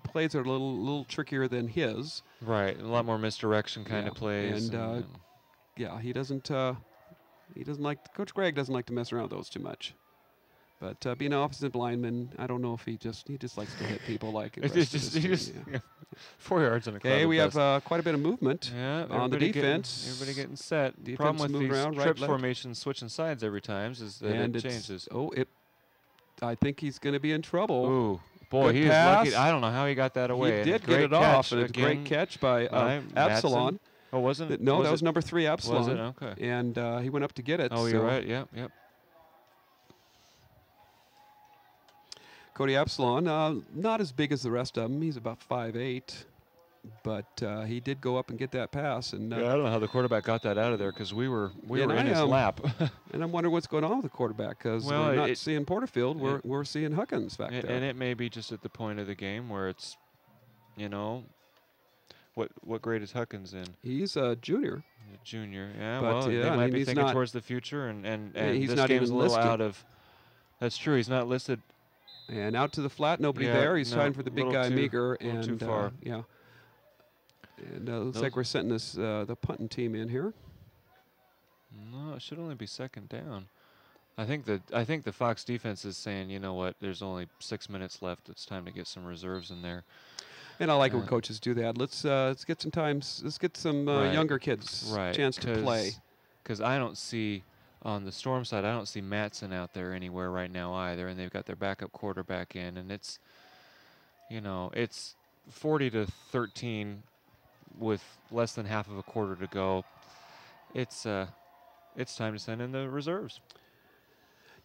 plays that are a little trickier than his. Right, a lot more misdirection kind of plays. And he doesn't like. Coach Gregg doesn't like to mess around with those too much. But being an offensive lineman, I don't know if he just likes to hit people like. 4 yards in a Okay, we have quite a bit of movement on the defense. Everybody getting set. Defense Problem with moving these around, trips right, formations switching sides every time is that it changes. I think he's going to be in trouble. Ooh, boy, Good he is pass. lucky. I don't know how he got that away. He did get it off, and it's a great catch by Absalon. Oh, wasn't it? No, that was number 3, Absalon. Was it? Okay. And he went up to get it. Oh, you're right. Yep. Cody Absalon, not as big as the rest of them. He's about 5'8", but he did go up and get that pass. And I don't know how the quarterback got that out of there because we were in his lap. And I'm wondering what's going on with the quarterback because we're not seeing Porterfield. We're seeing Huckins back there. And it may be just at the point of the game where it's, what grade is Huckins in? He's a junior. A junior, yeah. But, they might be thinking towards the future, and he's this not game's even a little listed. out of. That's true. He's not listed. And out to the flat, nobody there. He's trying for the big guy, Meager. And too far. And looks like we're sending the punting team in here. No, it should only be second down. I think the Fox defense is saying, you know what, there's only 6 minutes left. It's time to get some reserves in there. And I like when coaches do that. Let's get some times. Let's get some younger kids a chance to play. Because I don't see. On the Storm side, I don't see Mattson out there anywhere right now either, and they've got their backup quarterback in, and it's 40-13 with less than half of a quarter to go. It's time to send in the reserves.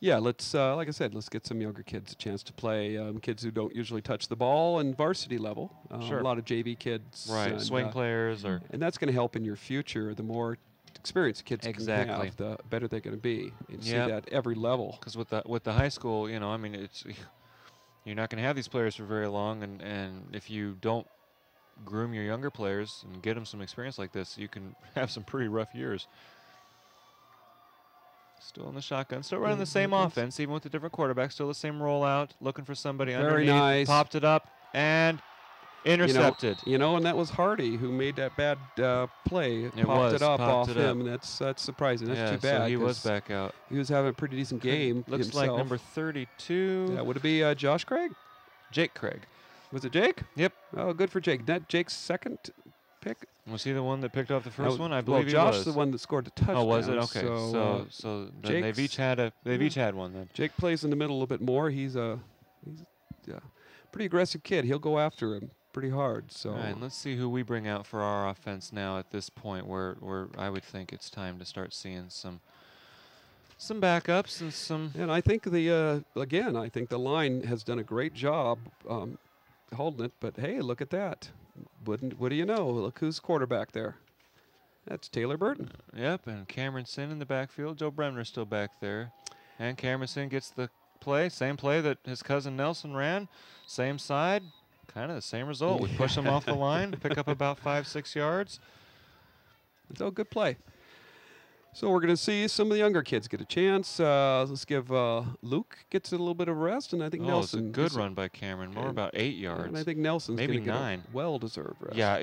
Yeah, let's like I said, let's get some younger kids a chance to play. Kids who don't usually touch the ball and varsity level. Sure. A lot of JV kids, Right, and, swing players, or and that's going to help in your future. The more experience kids Exactly. can have, the better they're going to be. You see Yep. that every level. because with the high school, you know, I mean, it's you're not going to have these players for very long, and if you don't groom your younger players and get them some experience like this, you can have some pretty rough years. Still in the shotgun, still running the same offense, even with the different quarterbacks. Still the same rollout, looking for somebody Very underneath. nice. Popped it up and intercepted. You know, and that was Hardy who made that bad play. It Popped was, it up popped off it up. him, and that's surprising. That's Yeah, too bad. so he was 'cause back out. He was having a pretty decent game Looks himself. like number 32. Yeah, would it be Josh Craig? Jake Craig. Was it Jake? Yep. Oh, good for Jake. That Jake's second pick. Was he the one that picked off the first No, one? I well, believe he Josh was. the one that scored the touchdown. Oh, was it? Okay. So, So then they've each had one then. Jake plays in the middle a little bit more. He's a pretty aggressive kid. He'll go after him pretty hard. So All right, let's see who we bring out for our offense now at this point where I would think it's time to start seeing some backups and some. And I think I think the line has done a great job holding it. But hey, look at that. What do you know? Look who's quarterback there. That's Taylor Burton. Yep, and Cameron Sin in the backfield. Joe Bremner's still back there. And Cameron Sin gets the play, same play that his cousin Nelson ran. Same side, kind of the same result. We push him off the line, pick up about 5-6 yards. So good play. So we're going to see some of the younger kids get a chance. Let's give Luke gets a little bit of rest, and I think Nelson. It's a good run by Cameron, more about 8 yards. And I think Nelson's maybe going to get 9. a well-deserved rest. Yeah.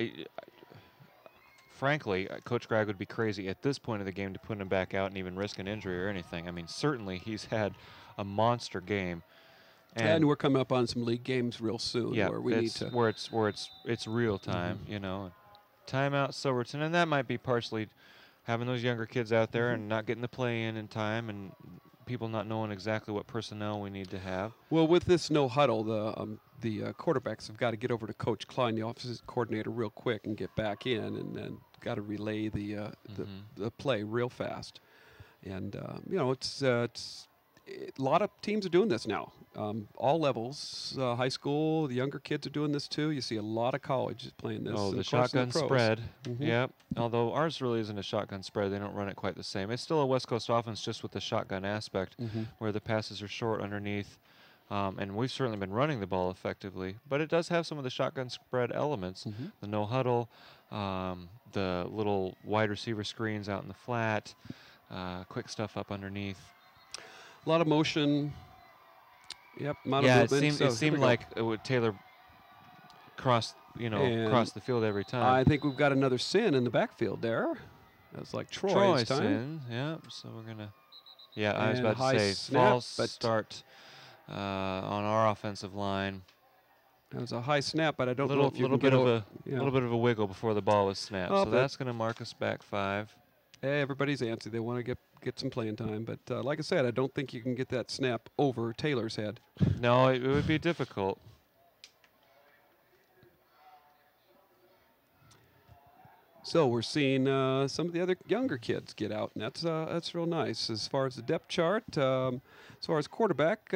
Frankly, Coach Gregg would be crazy at this point of the game to put him back out and even risk an injury or anything. I mean, certainly he's had a monster game. And we're coming up on some league games real soon where we need to. Where it's real time, you know. Timeout Silverton, and that might be partially having those younger kids out there and not getting the play in time, and people not knowing exactly what personnel we need to have. Well, with this no huddle, the quarterbacks have got to get over to Coach Klein, the offensive coordinator, real quick and get back in, and then got to relay the play real fast. And you know, it's a lot of teams are doing this now. All levels, high school, the younger kids are doing this too. You see a lot of colleges playing this. Oh, and the of course in shotgun pros. spread. Yep. Although ours really isn't a shotgun spread. They don't run it quite the same. It's still a West Coast offense just with the shotgun aspect where the passes are short underneath. And we've certainly been running the ball effectively. But it does have some of the shotgun spread elements. The no huddle, the little wide receiver screens out in the flat, quick stuff up underneath. A lot of motion. Yep, amount Yeah, of movement. it seemed like it would Taylor cross the field every time. I think we've got another sin in the backfield there. That's like Troy's time. Sin, yeah. So we're gonna. Yeah, I was And about high to say snap, false but start on our offensive line. That was a high snap, but I don't know Little if you little can bit get of o- a little bit of a wiggle before the ball was snapped. Oh, So but- that's gonna mark us back 5. Hey, everybody's antsy. They want to get some playing time, but like I said, I don't think you can get that snap over Taylor's head. No, it would be difficult. So we're seeing some of the other younger kids get out, and that's real nice. As far as the depth chart, as far as quarterback,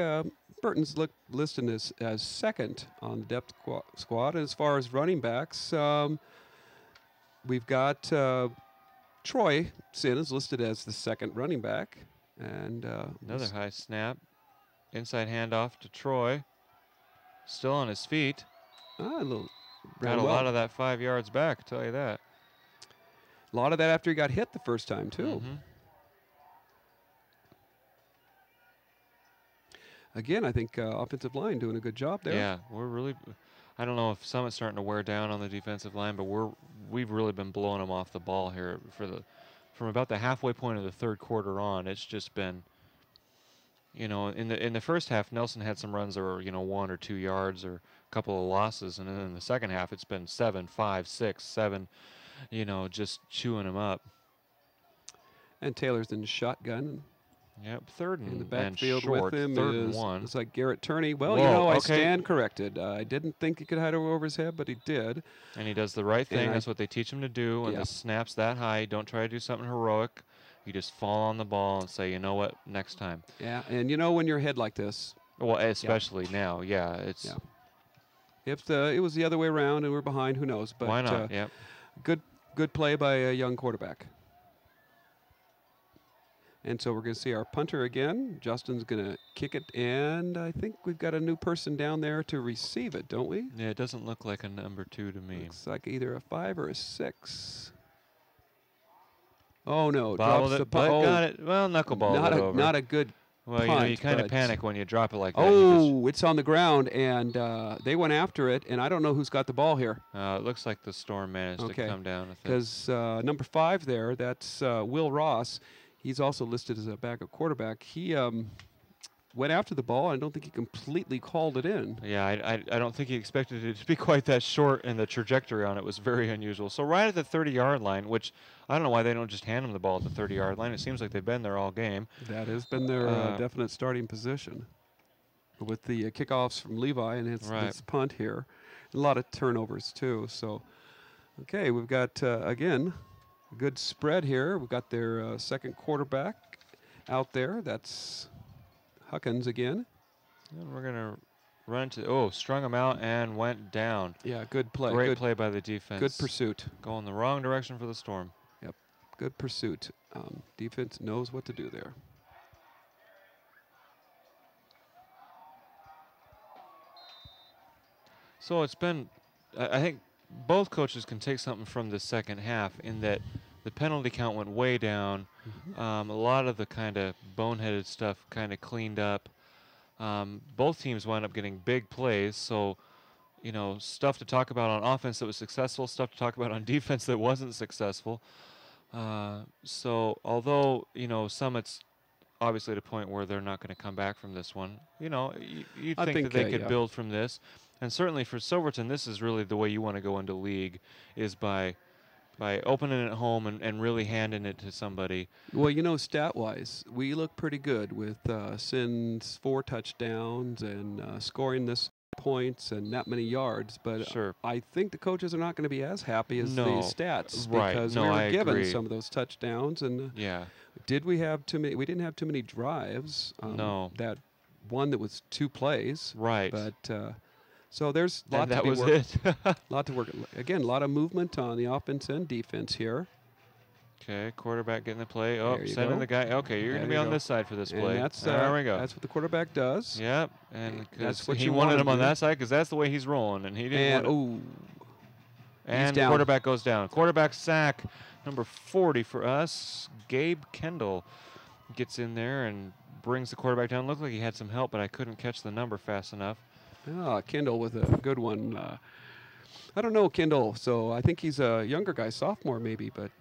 Burton's listed as second on the depth squad. And as far as running backs, we've got Troy Sin is listed as the second running back, and Another high snap. Inside handoff to Troy. Still on his feet. a little Got a lot of that 5 yards back, I'll tell you that. A lot of that after he got hit the first time, too. Again, I think offensive line doing a good job there. Yeah, we're really. I don't know if Summit's starting to wear down on the defensive line, but we've really been blowing them off the ball here from about the halfway point of the third quarter on. It's just been, in the first half, Nelson had some runs that were 1 or 2 yards or a couple of losses, and then in the second half, it's been 7, 5, 6, 7, just chewing them up. And Taylor's in the shotgun. Yep, third In the and backfield short, with him third and is 1. it's like Garrett Turney. Well, Whoa, I okay. stand corrected. I didn't think he could hide over his head, but he did. And he does the right thing. And That's what they teach him to do. When Yeah. the snap's that high, don't try to do something heroic. You just fall on the ball and say, you know what, next time. Yeah, and you know when you're ahead like this. Well, especially now, yeah. It's Yeah. If it was the other way around and we're behind, who knows? But why not? Yep. Good play by a young quarterback. And so we're going to see our punter again. Justin's going to kick it, and I think we've got a new person down there to receive it, don't we? Yeah, it doesn't look like a number 2 to me. Looks like either a 5 or a 6. Oh no! Bobbled Drops the it, but punt. got it. Well, knuckleballed it over. Not a good. Well, punt, you kind of panic when you drop it like that. Oh, it's on the ground, and they went after it, and I don't know who's got the ball here. It looks like the Storm managed to come down with it. Because number 5 there, that's Will Ross. He's also listed as a backup quarterback. He went after the ball. I don't think he completely called it in. Yeah, I don't think he expected it to be quite that short, and the trajectory on it was very unusual. So right at the 30-yard line, which I don't know why they don't just hand him the ball at the 30-yard line. It seems like they've been there all game. That has been their definite starting position. With the kickoffs from Levi and his punt here. A lot of turnovers, too. So, okay, we've got, again, a good spread here. We've got their second quarterback out there. That's Huckins again. And we're going to run to, strung him out and went down. Yeah, good play. Great play by the defense. Good pursuit. Going the wrong direction for the Storm. Yep, good pursuit. Defense knows what to do there. So it's been, I think both coaches can take something from the second half in that the penalty count went way down. A lot of the kind of boneheaded stuff kind of cleaned up. Both teams wound up getting big plays. So, you know, stuff to talk about on offense that was successful, stuff to talk about on defense that wasn't successful. So although, you know, Summit's obviously at a point where they're not going to come back from this one, you know, you'd think that they could build from this. And certainly for Silverton, this is really the way you want to go into league, is by opening it at home and really handing it to somebody. Well, you know, stat-wise, we look pretty good with Sin's 4 touchdowns and scoring this points and that many yards. But I think the coaches are not going to be as happy as the stats because we were given some of those touchdowns. And did we have too many? We didn't have too many drives. No. That one that was 2 plays. Right. But so there's a lot to work. It. Lot to work. Again, a lot of movement on the offense and defense here. Okay, quarterback getting the play. Oh, sending the guy. Okay, you're going to be on this side for this play. That's, there we go. That's what the quarterback does. Yep, and that's what he wanted him on that side because that's the way he's rolling, and he didn't want it. And quarterback goes down. Quarterback sack, number 40 for us. Gabe Kendall gets in there and brings the quarterback down. Looked like he had some help, but I couldn't catch the number fast enough. Kendall with a good one. I don't know Kendall, so I think he's a younger guy, sophomore maybe, but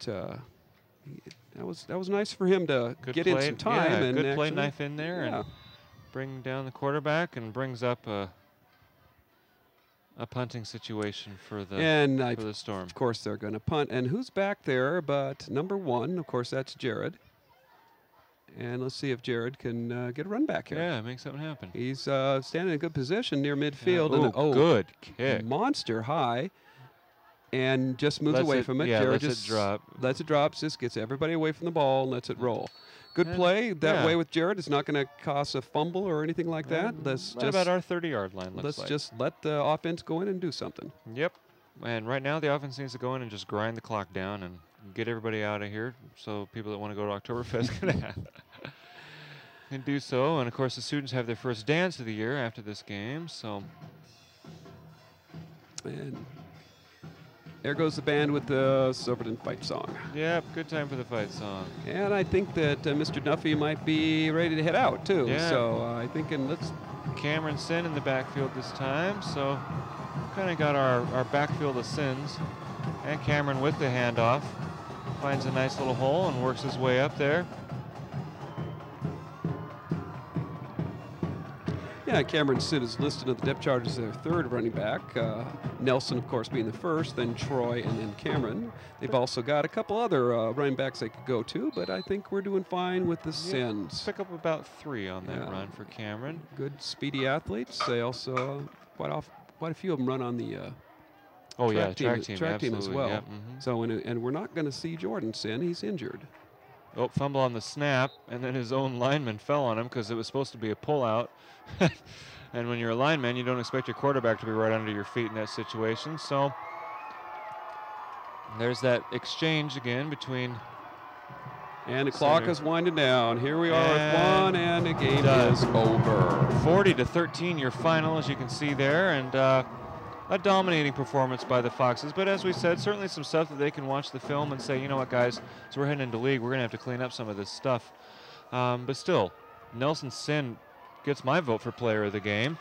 that was nice for him to get in some time. Yeah, and good play, knife in there, and bring down the quarterback and brings up a punting situation for the Storm. Of course, they're going to punt. And who's back there but number 1? Of course, that's Jared. And let's see if Jared can get a run back here. Yeah, make something happen. He's standing in a good position near midfield. And good kick. Monster high. And just moves away from it. Yeah, Jared lets it drop. Lets it drop, just gets everybody away from the ball and lets it roll. Good play that way with Jared. It's not going to cause a fumble or anything like that. What about our 30-yard line looks like? Let's just let the offense go in and do something. Yep. And right now the offense needs to go in and just grind the clock down and get everybody out of here so people that want to go to Oktoberfest can do so. And, of course, the students have their first dance of the year after this game. So. And there goes the band with the Silverton fight song. Yep, good time for the fight song. And I think that Mr. Duffy might be ready to head out, too. Yeah. So I think let's. Cameron Sin in the backfield this time. So kind of got our backfield of Sins. And Cameron with the handoff. Finds a nice little hole and works his way up there. Yeah, Cameron Sin is listed at the depth chart as their 3rd running back. Nelson, of course, being the 1st, then Troy, and then Cameron. They've also got a couple other running backs they could go to, but I think we're doing fine with the Sins. Pick up about 3 on that run for Cameron. Good, speedy athletes. They also, quite a few of them run on the track team as well. Yep. So, and we're not going to see Jordan Sin. He's injured. Oh, fumble on the snap, and then his own lineman fell on him because it was supposed to be a pullout. And when you're a lineman, you don't expect your quarterback to be right under your feet in that situation. So there's that exchange again between. And the clock is winding down. Here we are with one, and the game is over. 40-13, your final, as you can see there, and a dominating performance by the Foxes. But as we said, certainly some stuff that they can watch the film and say, you know what, guys, so we're heading into league, we're going to have to clean up some of this stuff. But still, Nelson Sin gets my vote for player of the game.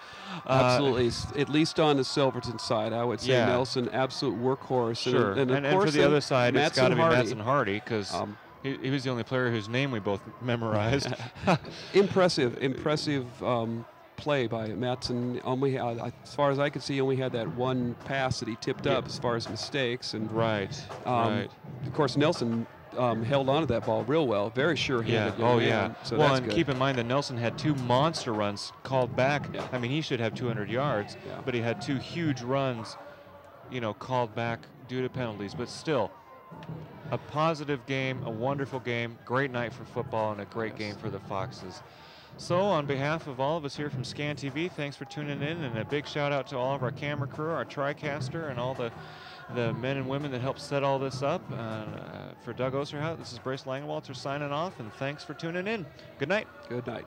Absolutely. At least on the Silverton side, I would say Nelson, absolute workhorse. Sure. And for the other side, it's got to be Mattson Hardy, because he was the only player whose name we both memorized. Impressive play by Mattson. Only, as far as I could see, only had that one pass that he tipped up as far as mistakes. And right. Of course, Nelson held on to that ball real well. Very sure-handed. So well, and keep in mind that Nelson had 2 monster runs called back. Yeah. I mean, he should have 200 yards, but he had 2 huge runs, called back due to penalties. But still, a positive game, a wonderful game, great night for football, and a great game for the Foxes. So on behalf of all of us here from Scan TV, thanks for tuning in, and a big shout out to all of our camera crew, our TriCaster, and all the men and women that helped set all this up. For Doug Osterhout, this is Brace Langwalter signing off, and thanks for tuning in. Good night. Good night.